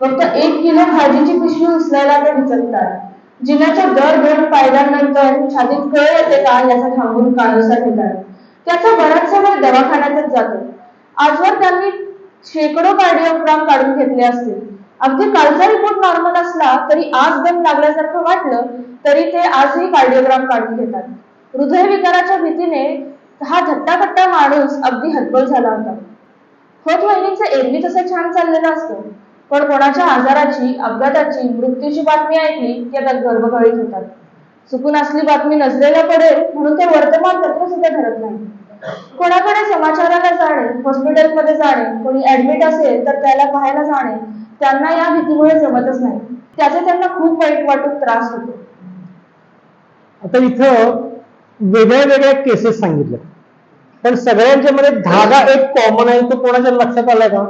फक्त 1 किलो भाजीची पिशवी उचलायला ते विचकतात. जिन्याच्या दर 2 पायऱ्यांनंतर छातीत कळ येते का याचा थांबून कानोसा घेतात. त्याचा बराचसा वेळ दवाखान्यातच जातो. आजवर त्यांनी शेकडो कार्डिओग्राम काढून घेतले असतील. अगदी कालचा रिपोर्ट नॉर्मल असला तरी आज दम लागल्यासारखं वाटलं तरी ते आजही कार्डिओग्राम काढून घेतात. हृदयविकाराच्या भीतीने हा धट्टाकट्टा माणूस अगदी हतबल झाला होता. होत वहिनीचं एरवी तसं छान चाललेलं असतं, पण कोणाच्या आजाराची, अपघाताची, मृत्यूची बातमी ऐकली की आता गर्भगळीत होतात. चुकून असली बातमी नजरेला पडेल म्हणून ते वर्तमानपत्र सुद्धा धरत नाही. कोणाकडे समाचाराला जाणे, हॉस्पिटलमध्ये जाणे, कोणी ऍडमिट असेल तर त्याला पाहायला जाणे, त्यांना या भीतीमुळे जमतच नाही. त्याचे त्यांना खूप वाईट वाटून त्रास होतो. आता इथं वेगळ्या वेगळ्या केसेस सांगितल्या, पण सगळ्यांच्या मध्ये धागा एक कॉमन आहे, तो कोणाच्या लक्षात आलाय का?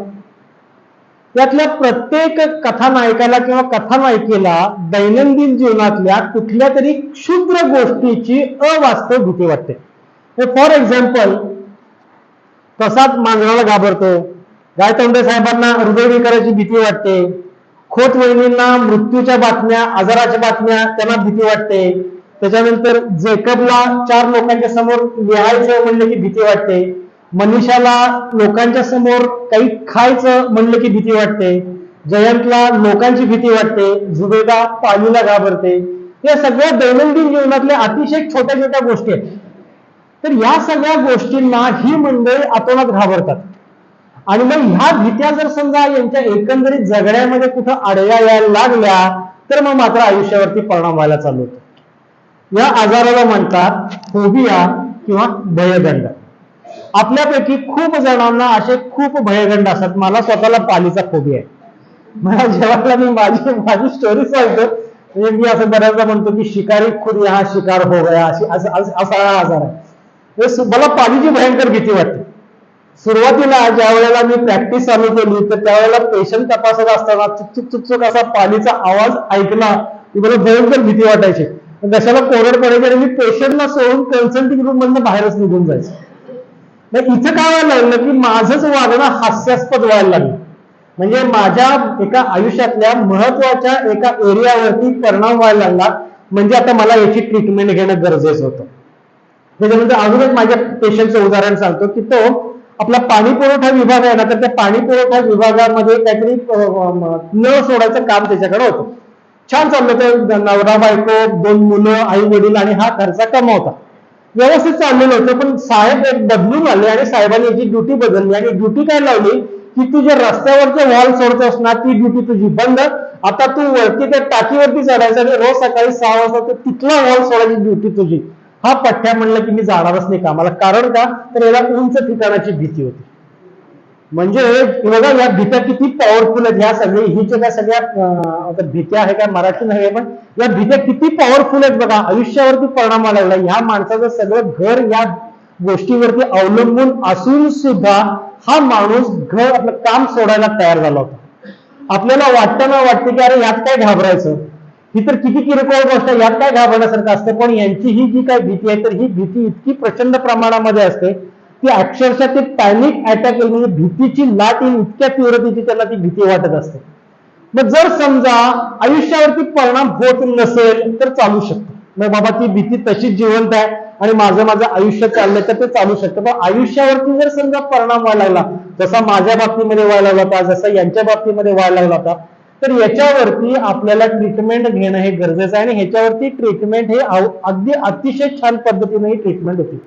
यातल्या प्रत्येक कथानायकाला किंवा कथानायिकेला दैनंदिन जीवनातल्या कुठल्या तरी क्षुद्र गोष्टीची अवास्तव भीती वाटते. फॉर एक्झाम्पल, प्रसाद मांजराला घाबरतो, गायतोंडे साहेबांना हृदयविकाराची भीती वाटते, खोत वहिनींना मृत्यूच्या बातम्या, आजाराच्या बातम्या त्यांना भीती वाटते. त्याच्यानंतर जेकबला 4 लोकांच्या समोर लिहायचं म्हणलं की भीती वाटते, मनीषाला लोकांच्या समोर काही खायचं म्हणलं की भीती वाटते, जयंतला लोकांची भीती वाटते, जुबेदा पालीला घाबरते. या सगळ्या दैनंदिन जीवनातल्या अतिशय छोट्या छोट्या गोष्टी आहेत. तर या सगळ्या गोष्टींना ही मंडळी आतोनात घाबरतात. आणि मग ह्या भीत्या जर समजा यांच्या एकंदरीत जगण्यामध्ये कुठं आडव्या यायला लागल्या तर मग मात्र आयुष्यावरती परिणाम व्हायला चालू होतो. या आजाराला म्हणतात फोबिया किंवा भयगंड. आपल्यापैकी खूप जणांना असे खूप भयगंड असतात. मला स्वतःला पालीचा फोबिया आहे. मला जेव्हा मी माझी स्टोरी सांगतो, म्हणजे मी असं बऱ्याचदा म्हणतो की शिकारी खुद यहा शिकार हो गया, असा आजार आहे. मला पालीची भयंकर भीती वाटते. सुरुवातीला ज्या वेळेला मी प्रॅक्टिस चालू केली तर त्यावेळेला पेशंट तपासत असताना चुकचुक असा पालीचा आवाज ऐकला की मला भयंकर भीती वाटायची. कशाला कोरड पडायची आणि मी पेशंटला सोडून कन्सल्टिंग रूम मधनं बाहेरच निघून जायचं. इथं काय व्हायला लागलं की माझंच वागणं हास्यास्पद व्हायला लागलं. म्हणजे माझ्या एका आयुष्यातल्या महत्वाच्या एका एरियावरती परिणाम व्हायला लागला. म्हणजे आता मला याची ट्रीटमेंट घेणं गरजेचं होतं. त्याच्यानंतर अजून एक माझ्या पेशंटचं उदाहरण सांगतो की तो आपला पाणी पुरवठा विभाग आहे ना, तर त्या पाणी पुरवठा विभागामध्ये काहीतरी नळ सोडायचं काम त्याच्याकडे होतं. छान चाललं तर नवरा बायको 2 मुलं, आई वडील आणि हा खर्च कमावता. व्यवस्थित चाललेलं होतं. पण साहेब एक बदलून आले आणि साहेबांनी याची ड्युटी बदलली आणि ड्युटी काय लावली की तू जे रस्त्यावरचे वॉल सोडतोस ना ती ड्युटी तुझी बंद. आता तू वरती त्या टाकीवरती चढायचं आणि रोज सकाळी 6 वाजता तिथला वॉल सोडायची ड्युटी तुझी. हा पठ्ठ्या म्हणलं की मी जाणारच नाही कामाला. कारण का तर याला उंच ठिकाणाची भीती होती. म्हणजे बघा या भीत्या किती पॉवरफुल आहेत. ह्या सगळी ही ज्या सगळ्या भीत्या आहे का मराठी नाही पण या भीत्या किती पॉवरफुल आहेत बघा. आयुष्यावरती परिणाम व्हायला लागला. ह्या माणसाचं सगळं घर या गोष्टीवरती अवलंबून असून सुद्धा हा माणूस घर आपलं काम सोडायला तयार झाला होता. आपल्याला वाटतं की अरे यात काय घाबरायचं, ही तर किती किरकोळ गोष्ट आहे, यात काय घाबरण्यासारखं असतं. पण यांची ही जी काय भीती आहे तर ही भीती इतकी प्रचंड प्रमाणामध्ये असते की अक्षरशः ते पॅनिक अटॅक येईल, म्हणजे भीतीची लाट येईल इतक्या तीव्रतेची त्यांना ती भीती वाटत असते. मग जर समजा आयुष्यावरती परिणाम होत नसेल तर चालू शकतो. मग बाबा ती भीती तशीच जिवंत आहे आणि माझं आयुष्य चाललंय तर ते चालू शकतं. पण आयुष्यावरती जर समजा परिणाम व्हायला लागला, जसा माझ्या बाबतीमध्ये व्हायला लागला होता, जसा यांच्या बाबतीमध्ये व्हायला लागला होता, तर याच्यावरती आपल्याला ट्रीटमेंट घेणं हे गरजेचं आहे. आणि ह्याच्यावरती ट्रीटमेंट हे अगदी अतिशय छान पद्धतीने ही ट्रीटमेंट होती.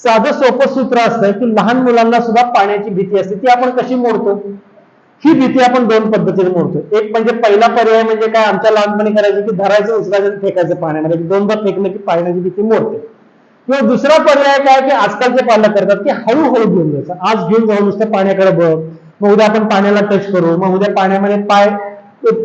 साधं सोपं सूत्र असतं की लहान मुलांना सुद्धा पाण्याची भीती असते, ती आपण कशी मोडतो? ही भीती आपण 2 पद्धतीने मोडतो. एक म्हणजे पहिला पर्याय म्हणजे काय, आमच्या लहानपणी करायचं की धरायचं, उचलायचं, फेकायचं पाण्यामध्ये. 2दा फेकलं की पाण्याची भीती मोडते. किंवा दुसरा पर्याय काय की आजकालचे पालक करतात की हळूहळू घेऊन जायचं, आज घेऊन जाऊ नुसतं पाण्याकडे बघ, मग उद्या आपण पाण्याला टच करू, मग उद्या पाण्यामध्ये पाय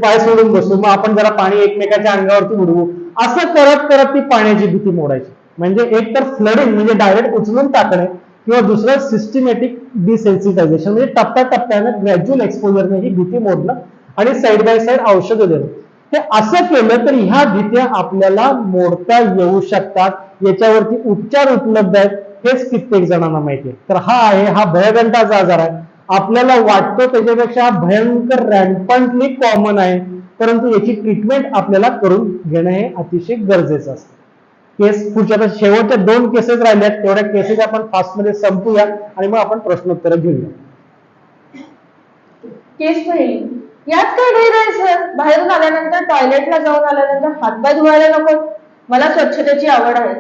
पाय सोडून बसू, मग आपण जरा पाणी एकमेकाच्या अंगावरती उडवू, असं करत करत ती पाण्याची भीती मोडायची. म्हणजे एक तर फ्लडिंग म्हणजे डायरेक्ट उचलून टाकणे, किंवा दुसरं सिस्टमॅटिक डिसेन्सिटायझेशन म्हणजे टप्प्याटप्प्यानं ग्रॅज्युअल एक्सपोजरने ही भीती मोडणं आणि साईड बाय साईड औषधं देणं. हे असं केलं तर ह्या भीत्या आपल्याला मोडता येऊ शकतात. याच्यावरती उपचार उपलब्ध आहेत, हेच कित्येक जणांना माहिती आहे. तर हा भयगंटाचा आजार आहे. आपल्याला वाटतो त्याच्यापेक्षा भयंकर रॅम्पंटली कॉमन आहे, परंतु याची ट्रीटमेंट आपल्याला करून घेणं हे अतिशय गरजेचं असतं. केस पुढच्या शेवटच्या 2 केसेस राहिल्यात, तेवढ्या केसेस आपण फास्टमध्ये संपूया आणि मग आपण प्रश्नोत्तर घेऊया. केस पहिली. यात काय ढेर आहे सर? बाहेरून आल्यानंतर टॉयलेटला जाऊन आल्यानंतर हातपाय धुवायला नको? मला स्वच्छतेची आवड आहे.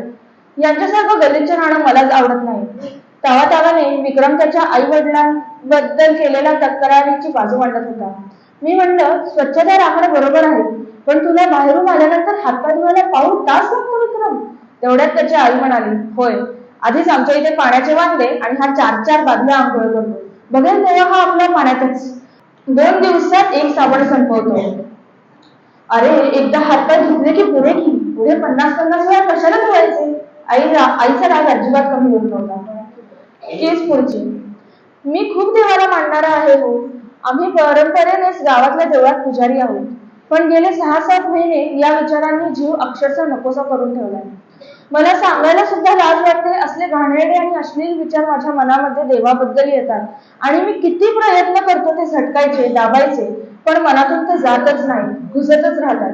यांच्यासारखं गलिच्छ राहणं मलाच आवडत नाही. तावाने विक्रम त्याच्या आई वडिलांबद्दल केलेल्या तक्रारीची बाजू मांडत होता. मी म्हणलं, स्वच्छता राखणं बरोबर आहे, पण तुला बाहेरून आल्यानंतर हातपाय धुवायला पाऊण तास लागतो विक्रम? तेवढ्यात त्याची आई म्हणाली, होय, आधीच आमच्या इथे पाण्याचे वांदे आणि हा 4-4 बादल्या आंघोळ करतो. बघेल तेव्हा हा आपल्या पाण्यातच 2 दिवसात 1 साबण संपवतो. अरे, एकदा हातपाय धुतले की पुढे 50-50 वेळा कशाला धुवायचे? आईचा राग अजिबात कमी होत नव्हता. केस पुढची. मी खूप देवाला मानणारा आहे हो. आम्ही परंपरेनेच गावातल्या देवळात पुजारी आहोत. पण गेले 6-7 महिने या विचारांनी जीव अक्षरशः नकोसा करून ठेवलाय. मला सांगायला सुद्धा लाज वाटते, असले घाणेरडे आणि अश्लील विचार माझ्या मनामध्ये देवाबद्दल येतात आणि मी किती प्रयत्न करतो ते झटकायचे, दाबायचे, पण मनातून ते जातच नाही, घुसतच राहतात.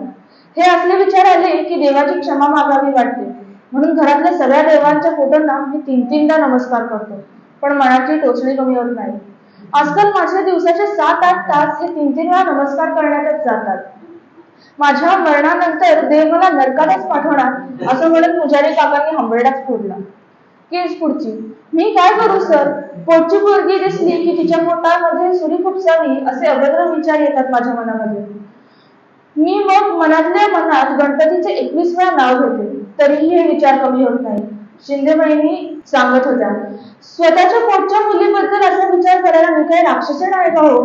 हे असले विचार आले की देवाची क्षमा मागावी वाटते. म्हणून घरातल्या सगळ्या देवांच्या फोटोंना मी 3-3दा नमस्कार करतो, पण मनाची टोचणी कमी होत नाही. आजकाल माझ्या दिवसाचे 7-8 तास हे 3-3 वेळा नमस्कार करण्यातच जातात. माझ्या मरणानंतर देव मला नरकालाच पाठवणार असं म्हणत पुजारी काकांनी हंबरडाच फोडला. केस पुढची. मी काय करू सर? पोटची पोरगी दिसली की तिच्या पोटामध्ये सुरी खुपसावी असे अभद्र विचार येतात माझ्या मनामध्ये. मी मग मनातल्या मनात गणपतीचे 21 वेळा नाव घेते, तरीही हे विचार कमी होत नाही. शिंदे बहिणी सांगत होत्या, स्वतःच्या पोटच्या मुलीबद्दल असा विचार करायला मी काही राक्षसी आहे का हो?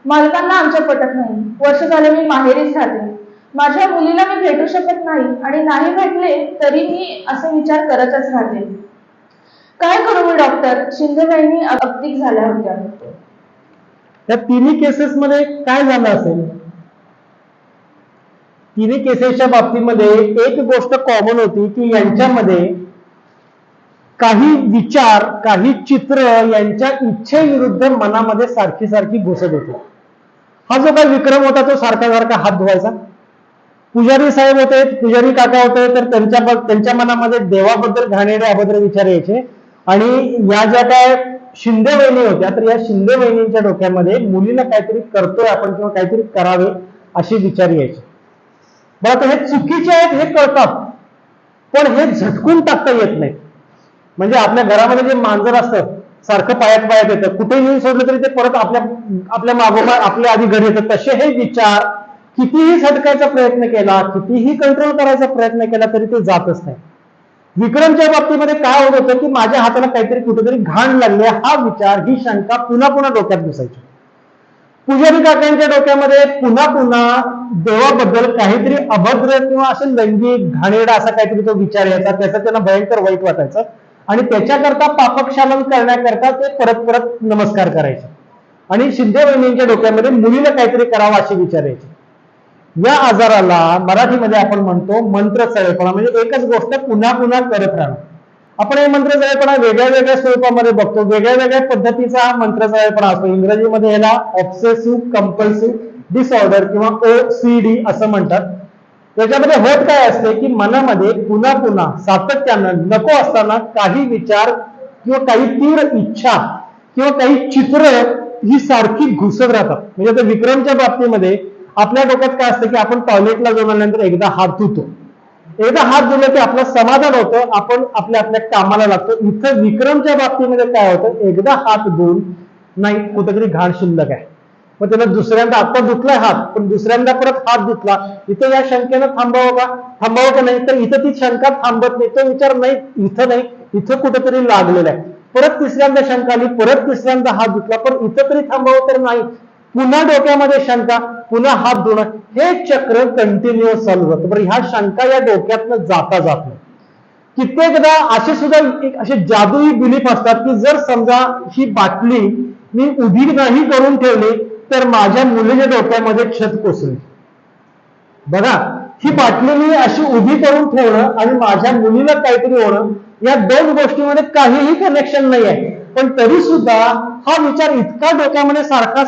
मालकांना आमच्या पटत नाही. वर्ष झाले मी माहेरीच राहते. माझ्या मुलीला मी भेटू शकत नाही आणि नाही भेटले तरी मी असे विचार करतच राहते. काय करू मी डॉक्टर? शिंदे बहिणी अगतिक झाल्या होत्या. त्या तिन्ही केसेस मध्ये काय झालं असेल? तिन्ही केसेसच्या बाबतीमध्ये एक गोष्ट कॉमन होती की यांच्यामध्ये काही विचार, काही चित्र यांच्या इच्छेविरुद्ध मनामध्ये सारखी सारखी घुसत होते. हा जो काही विक्रम होता तो सारखा सारखा हात धुवायचा. पुजारी साहेब होते, पुजारी काका होते, तर त्यांच्या मनामध्ये देवाबद्दल घाणेरडे अभद्र विचार यायचे. आणि या ज्या काय शिंदे वहिनी होत्या, तर या शिंदे वहिनींच्या डोक्यामध्ये मुलीला काहीतरी करतोय आपण किंवा काहीतरी करावे असे विचार यायचे. बघा, हे चुकीचे आहेत हे कळतात, पण हे झटकून टाकता येत नाही. म्हणजे आपल्या घरामध्ये जे मांजर असतं सारखं पायात येतं, कुठे येऊन सोडलं तरी ते परत आपल्या मागोमाग आपल्या आधी घरी येतं. तसे हे विचार कितीही झटकायचा प्रयत्न केला, कितीही कंट्रोल करायचा प्रयत्न केला तरी ते जातच नाही. विक्रमच्या बाबतीमध्ये काय होत होतं की माझ्या हाताला काहीतरी कुठेतरी घाण लागले, हा विचार, ही शंका पुन्हा पुन्हा डोक्यात घुसायची. पुजारी काकांच्या डोक्यामध्ये पुन्हा पुन्हा देवाबद्दल काहीतरी अभद्र किंवा असं लैंगिक घाणेरडा असा काहीतरी तो विचार यायचा. त्याचा त्यांना भयंकर वाईट वाटायचं आणि त्याच्याकरता पापक्षालन करण्याकरता ते परत परत नमस्कार करायचे. आणि शिंदे वहिनींच्या डोक्यामध्ये मुलीला काहीतरी करावं असे विचार यायचे. या आजाराला मराठीमध्ये आपण म्हणतो मंत्रचळेपणा, म्हणजे एकच गोष्ट पुन्हा पुन्हा करत राहणं. आपण हे मंत्रचळेपणा वेगळ्या वेगळ्या स्वरूपामध्ये बघतो, वेगळ्या वेगळ्या पद्धतीचा मंत्रचळेपणा असतो. इंग्रजीमध्ये याला ऑब्सेसिव्ह कंपल्सिव्ह डिसऑर्डर किंवा OCD असं म्हणतात. त्याच्यामध्ये होत काय असते की मनामध्ये पुन्हा पुन्हा सातत्यानं नको असताना काही विचार किंवा काही तीव्र इच्छा किंवा काही चित्र ही सारखी घुसत राहतात. म्हणजे आता विक्रमच्या बाबतीमध्ये आपल्या डोक्यात काय असतं की आपण टॉयलेटला जाऊन आल्यानंतर एकदा हात धुतो, एकदा हात धुलं की आपलं समाधान होतं, आपण आपल्या कामाला लागतो. इथं विक्रमच्या बाबतीमध्ये काय होतं, एकदा हात धुवून नाही कुठेतरी घाण शिल्लक आहे, मग त्याला दुसऱ्यांदा आता धुतलाय हात, पण दुसऱ्यांदा परत हात धुतला, इथं या शंकेनं थांबावं का नाही? तर इथं ती शंका थांबत नाही, तो विचार नाही, इथं नाही, इथं कुठेतरी लागलेला आहे. परत तिसऱ्यांदा शंका आली, परत तिसऱ्यांदा हात धुतला, पण इथं तरी थांबावं तर नाही, पुन्हा डोक्यामध्ये शंका, पुन्हा हात धुणं, हे चक्र कंटिन्युअस चालू जातं. बरं, ह्या शंका या डोक्यातनं जाता जात नाही. कित्येकदा असे सुद्धा असे जादुई बिलीफ असतात की जर समजा ही बाटली मी उभी नाही करून ठेवली तर माझ्या मुलीच्या डोक्यामध्ये छत कोसळेल. बघा, ही बाटली मी अशी उभी करून ठेवणं आणि माझ्या मुलीला काहीतरी होणं, या दोन गोष्टीमध्ये काहीही कनेक्शन नाही आहे, पण तरी सुद्धा हा विचार इतका डोक्यामध्ये सारखा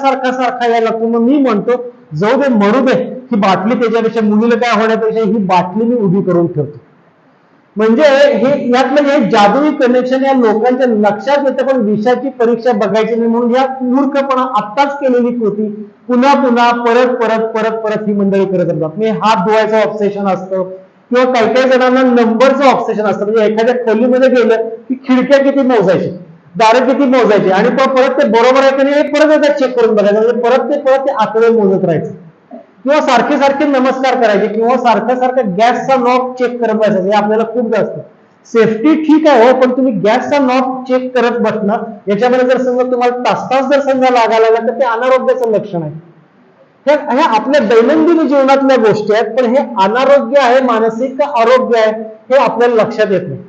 यायला लागतो. मग मी म्हणतो जाऊ दे, मरू दे, ही बाटली त्याच्यापेक्षा, मुलीला काय होण्यापेक्षा ही बाटली मी उभी करून ठेवतो. म्हणजे हे यातलं हे जादुई कनेक्शन या लोकांच्या लक्षात येतं, पण विषयाची परीक्षा बघायची नाही म्हणून या मूर्खपणा आत्ताच केलेली कृती पुन्हा पुन्हा परत ही मंडळी करत राहतात. मी हात धुवायचं ऑब्सेशन असतं किंवा काही जणांना नंबरचं ऑब्सेशन असतं. म्हणजे एखाद्या खोलीमध्ये गेलं की खिडक्या किती मोजायची, दारं किती मोजायची आणि परत ते बरोबर आहे की नाही परत एकदा चेक करून बघायचं. म्हणजे परत ते आकडे मोजत राहायचे किंवा सारखे नमस्कार करायचे किंवा सारखं गॅसचा नॉब चेक करत बसायचं. हे आपल्याला खूप जास्त सेफ्टी ठीक आहे हो, पण तुम्ही गॅसचा नॉब चेक करत बसणं याच्यामध्ये जर समजा तुम्हाला तास जर समजा लागायला लागला तर ते अनारोग्याचं लक्षण आहे. हे आपल्या दैनंदिन जीवनातल्या गोष्टी आहेत, पण हे अनारोग्य आहे मानसिक का आरोग्य आहे हे आपल्याला लक्षात येत नाही.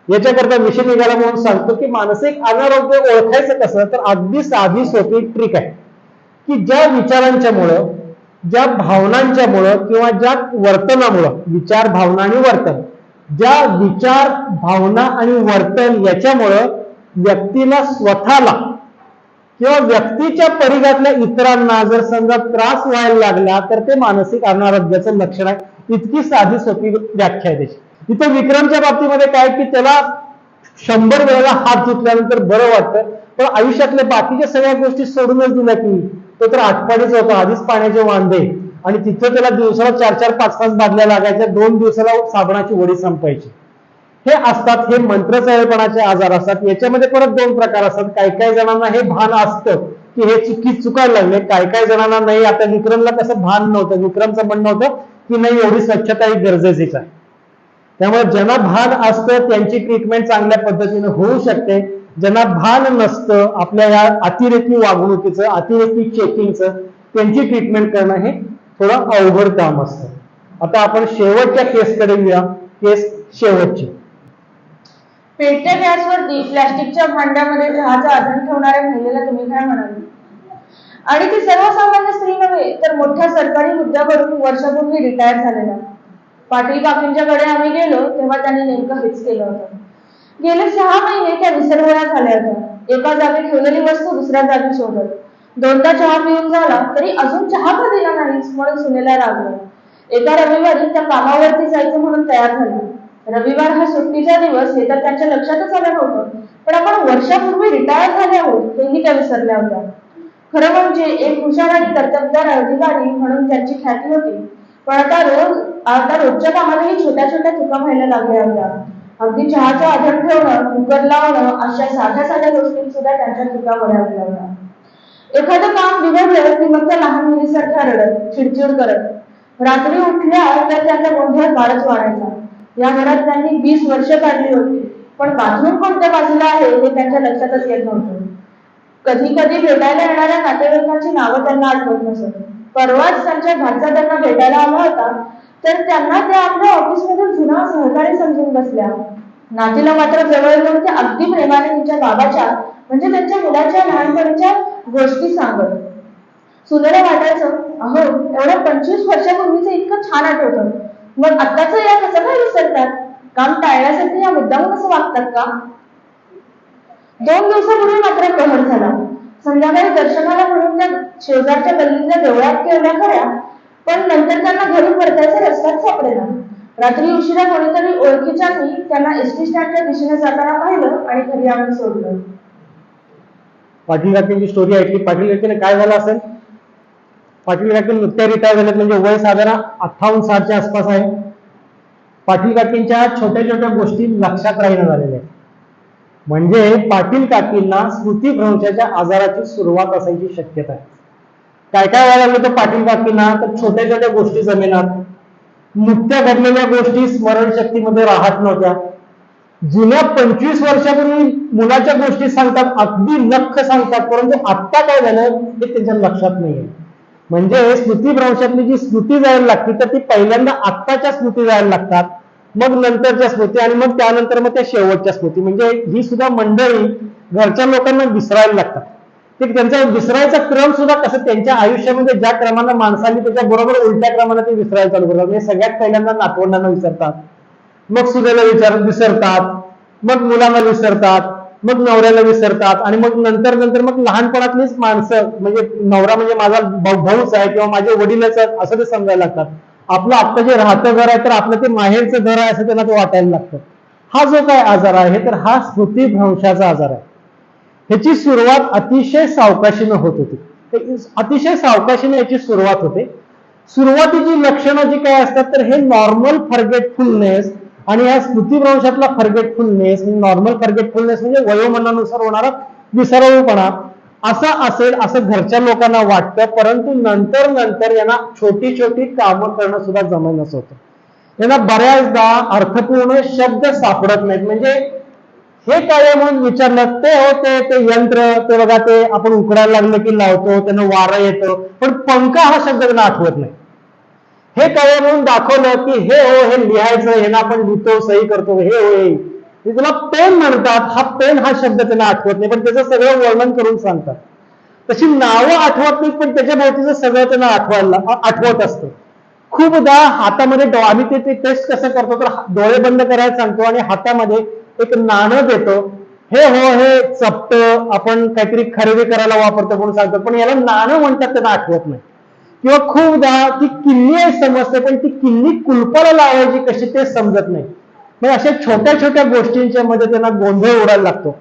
याच्याकरता विषय निघाला म्हणून सांगतो की मानसिक अनारोग्य ओळखायचं कसं, तर अगदी साधी सोपी ट्रिक आहे की ज्या विचारांच्यामुळं, ज्या भावनांच्यामुळं किंवा ज्या वर्तनामुळं, विचार भावना आणि वर्तन, ज्या विचार भावना आणि वर्तन याच्यामुळं व्यक्तीला स्वतःला किंवा व्यक्तीच्या परिघातल्या इतरांना जर समजा त्रास व्हायला लागला तर ते मानसिक अनारोग्याचं लक्षण आहे. इतकी साधी सोपी व्याख्या आहे त्याची. इथं विक्रमच्या बाबतीमध्ये काय की त्याला 100 वेळेला हात धुतल्यानंतर बरं वाटतं, पण आयुष्यातल्या बाकीच्या सगळ्या गोष्टी सोडूनच दिल्या की तो तर आठवडीच होता, आधीच पाण्याचे वांदे, आणि तिथं त्याला दिवसाला 4-4, 5-5 बादल्या लागायच्या, 2 दिवसाला साबणाची वडी संपायची. हे असतात, हे मंत्रचळपणाचे आजार असतात. याच्यामध्ये परत 2 प्रकार असतात. काही जणांना हे भान असतं की हे चुकायला लागले, काही जणांना नाही. आता विक्रमला कसं भान नव्हतं, विक्रमचं म्हणणं होतं की नाही एवढी स्वच्छता ही गरजेचीच आहे. त्यामुळे ज्यांना भान असतं त्यांची ट्रीटमेंट चांगल्या पद्धतीने होऊ शकते. ज्यांना भान नसतं आपल्या या अतिरेकी वागणुकीचं, अतिरेकी चेकिंगचं, त्यांची ट्रीटमेंट करणं हे थोडं अवघड काम असतं. आता आपण शेवटच्या केसकडे येऊया. केस शेवटची. पेटत्या गॅसवरती प्लॅस्टिकच्या भांड्यामध्ये चहाचं आधण ठेवणाऱ्या महिलेला तुम्ही काय म्हणाल? आणि ती सर्वसामान्य स्त्री नव्हे तर मोठ्या सरकारी हुद्द्यावरून वर्षापूर्वी रिटायर झालेला. पाटील काकींच्याकडे आम्ही गेलो तेव्हा त्यांनी नेमकं हेच केलं होतं. गेले 6 महिने त्या विसरगोळ्या झाल्या होत्या. एका जागी ठेवलेली वस्तू दुसऱ्या जागी शोधत. 2दा चहा पिऊन झाला तरी अजून चहा का दिला नाहीस म्हणून सुनेला रागवलं. एका रविवारी त्या कामावरती जायचं म्हणून तयार झाल्या. रविवार हा सुट्टीचा दिवस हे तर त्यांच्या लक्षातच आलं नव्हतं, पण आपण वर्षापूर्वी रिटायर झाले आहोत हेही त्या विसरल्या होत्या. खरं म्हणजे एक हुशार आणि कर्तबगार अधिकारी म्हणून त्यांची ख्याती होती, पण आता रोजच्या कामातही छोट्या चुका व्हायला लागल्या होत्या. अगदी चहाचं आधण ठेवणं, कुकर लावणं अशा साध्या गोष्टीत सुद्धा त्यांच्या चुका बऱ्याच होत्या. एखादं काम बिघडलं की मग त्या लहान मुलीसारख्या रडत, चिडचिड करत. रात्री उठल्या तर त्यांचा गोंधळ फारच वाढायचा. या घरात त्यांनी 20 वर्ष काढली होती, पण बाथरूम कोणत्या बाजूला आहे हे त्यांच्या लक्षातच येत नव्हतं. कधी भेटायला येणाऱ्या नातेवाईकांची नावं त्यांना आठवत नसत. परवाच त्यांच्या घरचा त्यांना भेटायला आला होता तर त्यांना त्या आपल्या ऑफिसमधील जुना सहकारी समजून बसल्या. नातीला मात्र जवळ येऊन ते अगदी प्रेमाने तिच्या बाबाच्या म्हणजे त्यांच्या मुलाच्या लहानपणीच्या गोष्टी सांगत. सुनेला वाटायचं, अहो एवढ्या 25 वर्षापूर्वीचं इतकं छान आठवतं, मग आत्ताच या कसं काय विसरतात? काम टाळण्यासाठी या मुद्दामून असं वागतात का? 2 दिवसापूर्वी मात्र प्रहर झाला. संध्याकाळी दर्शनाला म्हणून त्या शेजारच्या गल्लीतल्या देवळात गेल्या खऱ्या, पण नंतर त्यांना घरी परतायचा रस्ताच सापडेना. रात्री उशिरा कोणीतरी ओळखीच्यांनी त्यांना एसटी स्टँडच्या दिशेने जाताना पाहिलं आणि घरी आणून सोडलं. पाटील काकींची स्टोरी ऐकली. पाटील काकीने काय झालं असेल? पाटील काकी नुकत्या रिटायर झाल्यात, म्हणजे वय साधारण 58-60च्या आसपास आहे. पाटील काकींच्या छोट्या गोष्टी लक्षात राहिल्या झालेल्या आहेत. म्हणजे पाटील काकींना स्मृतिभ्रंशाच्या आजाराची सुरुवात असायची शक्यता आहे. काय काय व्हायला लागलं तर पाटील काकींना तर छोट्या छोट्या गोष्टी जमेनात, नुकत्या घडलेल्या गोष्टी स्मरणशक्तीमध्ये राहत नव्हत्या. जुन्या 25 वर्षापूर्वी मुलाच्या गोष्टी सांगतात, अगदी नख सांगतात, परंतु आत्ता काय झालं हे त्यांच्या लक्षात नाहीये. म्हणजे स्मृतीभ्रंशातली जी स्मृती जायला लागते तर ती पहिल्यांदा आत्ताच्या स्मृती जायला लागतात, मग नंतरच्या स्मृती, आणि मग त्यानंतर मग त्या शेवटच्या स्मृती. म्हणजे ही सुद्धा मंडळी घरच्या लोकांना विसरायला लागतात. ते त्यांचा विसरायचा क्रम सुद्धा कसं त्यांच्या आयुष्यामध्ये ज्या क्रमानं माणसांनी त्याच्या बरोबर उलट्या क्रमानं ते विसरायला चालू करतात. म्हणजे सगळ्यात पहिल्यांदा नातवंडांना विसरतात, मग सुनेला विसरतात, मग मुलांना विसरतात, मग नवऱ्याला विसरतात, आणि मग नंतर मग लहानपणातलीच माणसं, म्हणजे नवरा म्हणजे माझा भाऊच आहे किंवा माझे वडीलच आहेत असं ते समजायला लागतात. आपलं आत्ता जे राहतं घर आहे तर आपलं ते माहेरचं घर आहे असं त्यांना ते वाटायला लागतं. हा जो काय आजार आहे तर हा स्मृतीभ्रंशाचा आजार आहे. ह्याची सुरुवात अतिशय सावकाशीनं होत होती. अतिशय सावकाशीने याची सुरुवात होते. सुरुवातीची लक्षणं जी काय असतात तर हे नॉर्मल फॉरगेटफुलनेस, आणि या स्मृतीभ्रंशातला फॉरगेटफुलनेस, नॉर्मल फॉरगेटफुलनेस म्हणजे वयोमानानुसार होणारा विसरवूपणा असा असेल असं घरच्या लोकांना वाटतं. परंतु नंतर यांना छोटी छोटी कामं करणं सुद्धा जमेनाच होतं. यांना बऱ्याचदा अर्थपूर्ण शब्द सापडत नाहीत. म्हणजे हे काय म्हणून विचारलं ते होते ते यंत्र, ते बघा ते आपण उकडायला लागलं की लावतो, त्यानं वारं येतं, पण पंखा हा शब्द त्यांना आठवत नाही. हे काय म्हणून दाखवलं की हे हो, हे लिहायचं, हे ना आपण लिहितो, सही करतो, हे हो, त्याला पेन म्हणतात. हा पेन हा शब्द त्यांना आठवत नाही, पण त्याचं सगळं वर्णन करून सांगतात. तशी नावं आठवत नाहीत, पण त्याच्या भोवतीचं सगळं त्यांना आठवत असतं. खूपदा हातामध्ये आम्ही ते टेस्ट कसं करतो तर डोळे बंद करायला सांगतो आणि हातामध्ये एक नाणं देतो. हे हो, हे चपट आपण काहीतरी खरेदी करायला वापरतो म्हणून सांगतो, पण याला नाणं म्हणतात, त्यांना आठवत नाही. किंवा खूपदा ती किल्ली आहे समजते, पण ती किल्ली कुलपाला लावायची कशी ते समजत नाही. मग अशा छोट्या छोट्या गोष्टींच्या मध्ये त्यांना गोंधळ उडायला लागतो.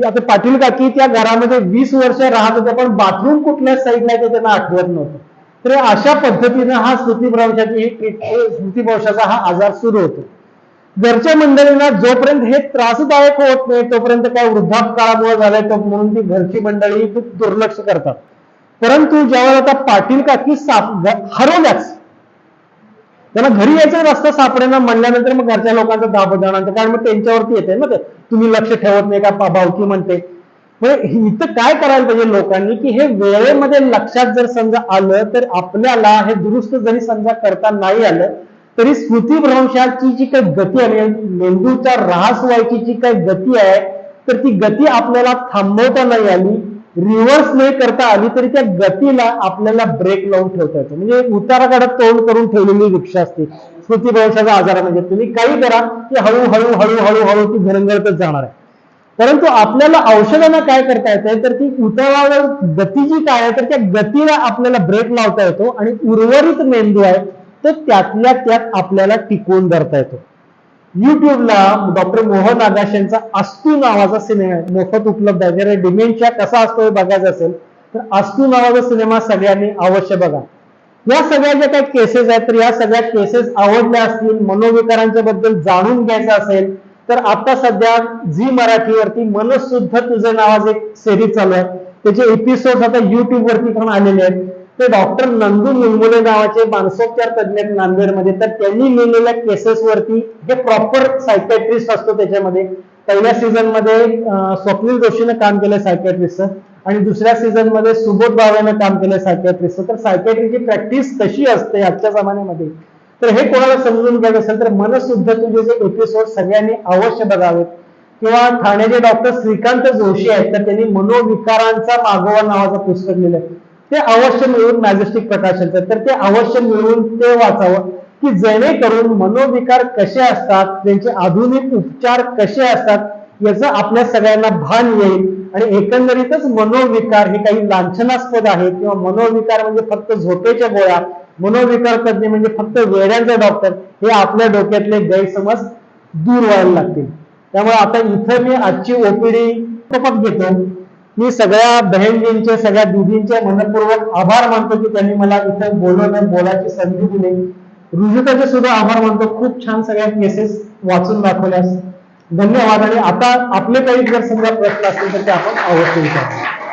आता पाटील काकी त्या घरामध्ये 20 वर्ष राहत होते, पण बाथरूम कुठल्या साईडला आहे ते त्यांना आठवत नव्हतं. तर अशा पद्धतीनं हा स्मृतीभ्रंशाचा हा आजार सुरू होतो. घरच्या मंडळींना जोपर्यंत हे त्रासदायक होत नाही तोपर्यंत काय वृद्धापकाळामुळे झालंय तर म्हणून ती घरची मंडळी खूप दुर्लक्ष करतात. परंतु ज्यावेळेला आता पाटील काकी हरवल्याच, त्यांना घरी यायचा रस्ता सापडेना म्हणल्यानंतर मग घरच्या लोकांचा दाब जाणार, कारण मग त्यांच्यावरती येते ना ते, तुम्ही लक्ष ठेवत नाही का भावकी म्हणते. इथं काय करायला पाहिजे लोकांनी की हे वेळेमध्ये लक्षात जर समजा आलं तर आपल्याला हे दुरुस्त जरी समजा करता नाही आलं तरी स्मृतीभ्रंशाची जी काही गती आहे, मेंदूचा ऱ्हास व्हायची जी काही गती आहे तर ती गती आपल्याला थांबवता नाही आली, रिव्हर्स नाही करता आली तरी त्या गतीला आपल्याला ब्रेक लावून ठेवता येतो. म्हणजे उताराकडे तोंड करून ठेवलेली रिक्षा असते स्मृतीभ्रंशाचा आजार. म्हणजे तुम्ही काही करा की हळूहळू हळूहळू ती घरंगळतच जाणार आहे. परंतु आपल्याला औषधांना काय करता येते तर ती उतारावर गती जी काय आहे तर त्या गतीला आपल्याला ब्रेक लावता येतो आणि उर्वरित मेंदू आहे तो त्यातल्या त्यात आपल्याला टिकवून धरता येतो. युट्यूबला डॉक्टर मोहन आगाश यांचा अस्तू नावाचा सिनेमा मोफत उपलब्ध आहे. जर डिमेन्शिया कसा असतो हे बघायचं असेल तर अस्तू नावाचा सिनेमा सगळ्यांनी अवश्य बघा. या सगळ्या ज्या काही केसेस आहेत तर या सगळ्या केसेस आवडल्या असतील, मनोविकारांच्या बद्दल जाणून घ्यायचं असेल तर आता सध्या झी मराठीवरती मनशुद्ध तुझं नावाचं एक सिरीज चालू आहे. त्याचे एपिसोड आता युट्यूब वरती पण आलेले आहेत. ते डॉक्टर नंदू निर्मूले नावाचे मानसोपचार तज्ञ नांदेडमध्ये, तर त्यांनी लिहिलेल्या केसेस वरती हे प्रॉपर सायकॅट्रिस्ट असतो. त्याच्यामध्ये पहिल्या सीझन मध्ये स्वप्नील जोशीनं काम केलं सायकॅट्रिस्टचं आणि दुसऱ्या सीझन मध्ये सुबोध भावेनं काम केलं सायकॅट्रिस्टचं. तर सायकॅट्रिकची प्रॅक्टिस कशी असते आजच्या जमान्यामध्ये तर हे कोणाला समजून घ्यायचं असेल तर मनशुद्ध तुझे जे एपिसोड सगळ्यांनी अवश्य बघावेत. किंवा ठाण्याचे डॉक्टर श्रीकांत जोशी आहेत तर त्यांनी मनोविकारांचा मागोवा नावाचं पुस्तक लिहिलं, ते अवश्य मिळून मॅजेस्टिक प्रकाशनचं, तर ते अवश्य मिळून ते वाचावं की जेणेकरून मनोविकार कसे असतात, त्यांचे आधुनिक उपचार कसे असतात याचं आपल्या सगळ्यांना भान येईल. आणि एकंदरीतच मनोविकार हे काही लांछनास्पद आहे किंवा मनोविकार म्हणजे फक्त झोपेच्या गोळ्या, मनोविकार तज्ञ म्हणजे फक्त वेड्यांचा डॉक्टर, हे आपल्या डोक्यातले गैरसमज दूर व्हायला लागतील. त्यामुळे आता इथं मी आजची ओपीडी शपथ घेतो. मी सगळ्या बहिणींचे, सगळ्या दीदींचे मनपूर्वक आभार मानतो की त्यांनी मला इथं बोलायची संधी दिली. रुजुताचे सुद्धा आभार मानतो, खूप छान सगळ्या केसेस वाचून दाखवल्यास धन्यवाद. आणि आता आपले काही जर समजा प्रश्न असतील तर ते आपण अवश्य विचारू.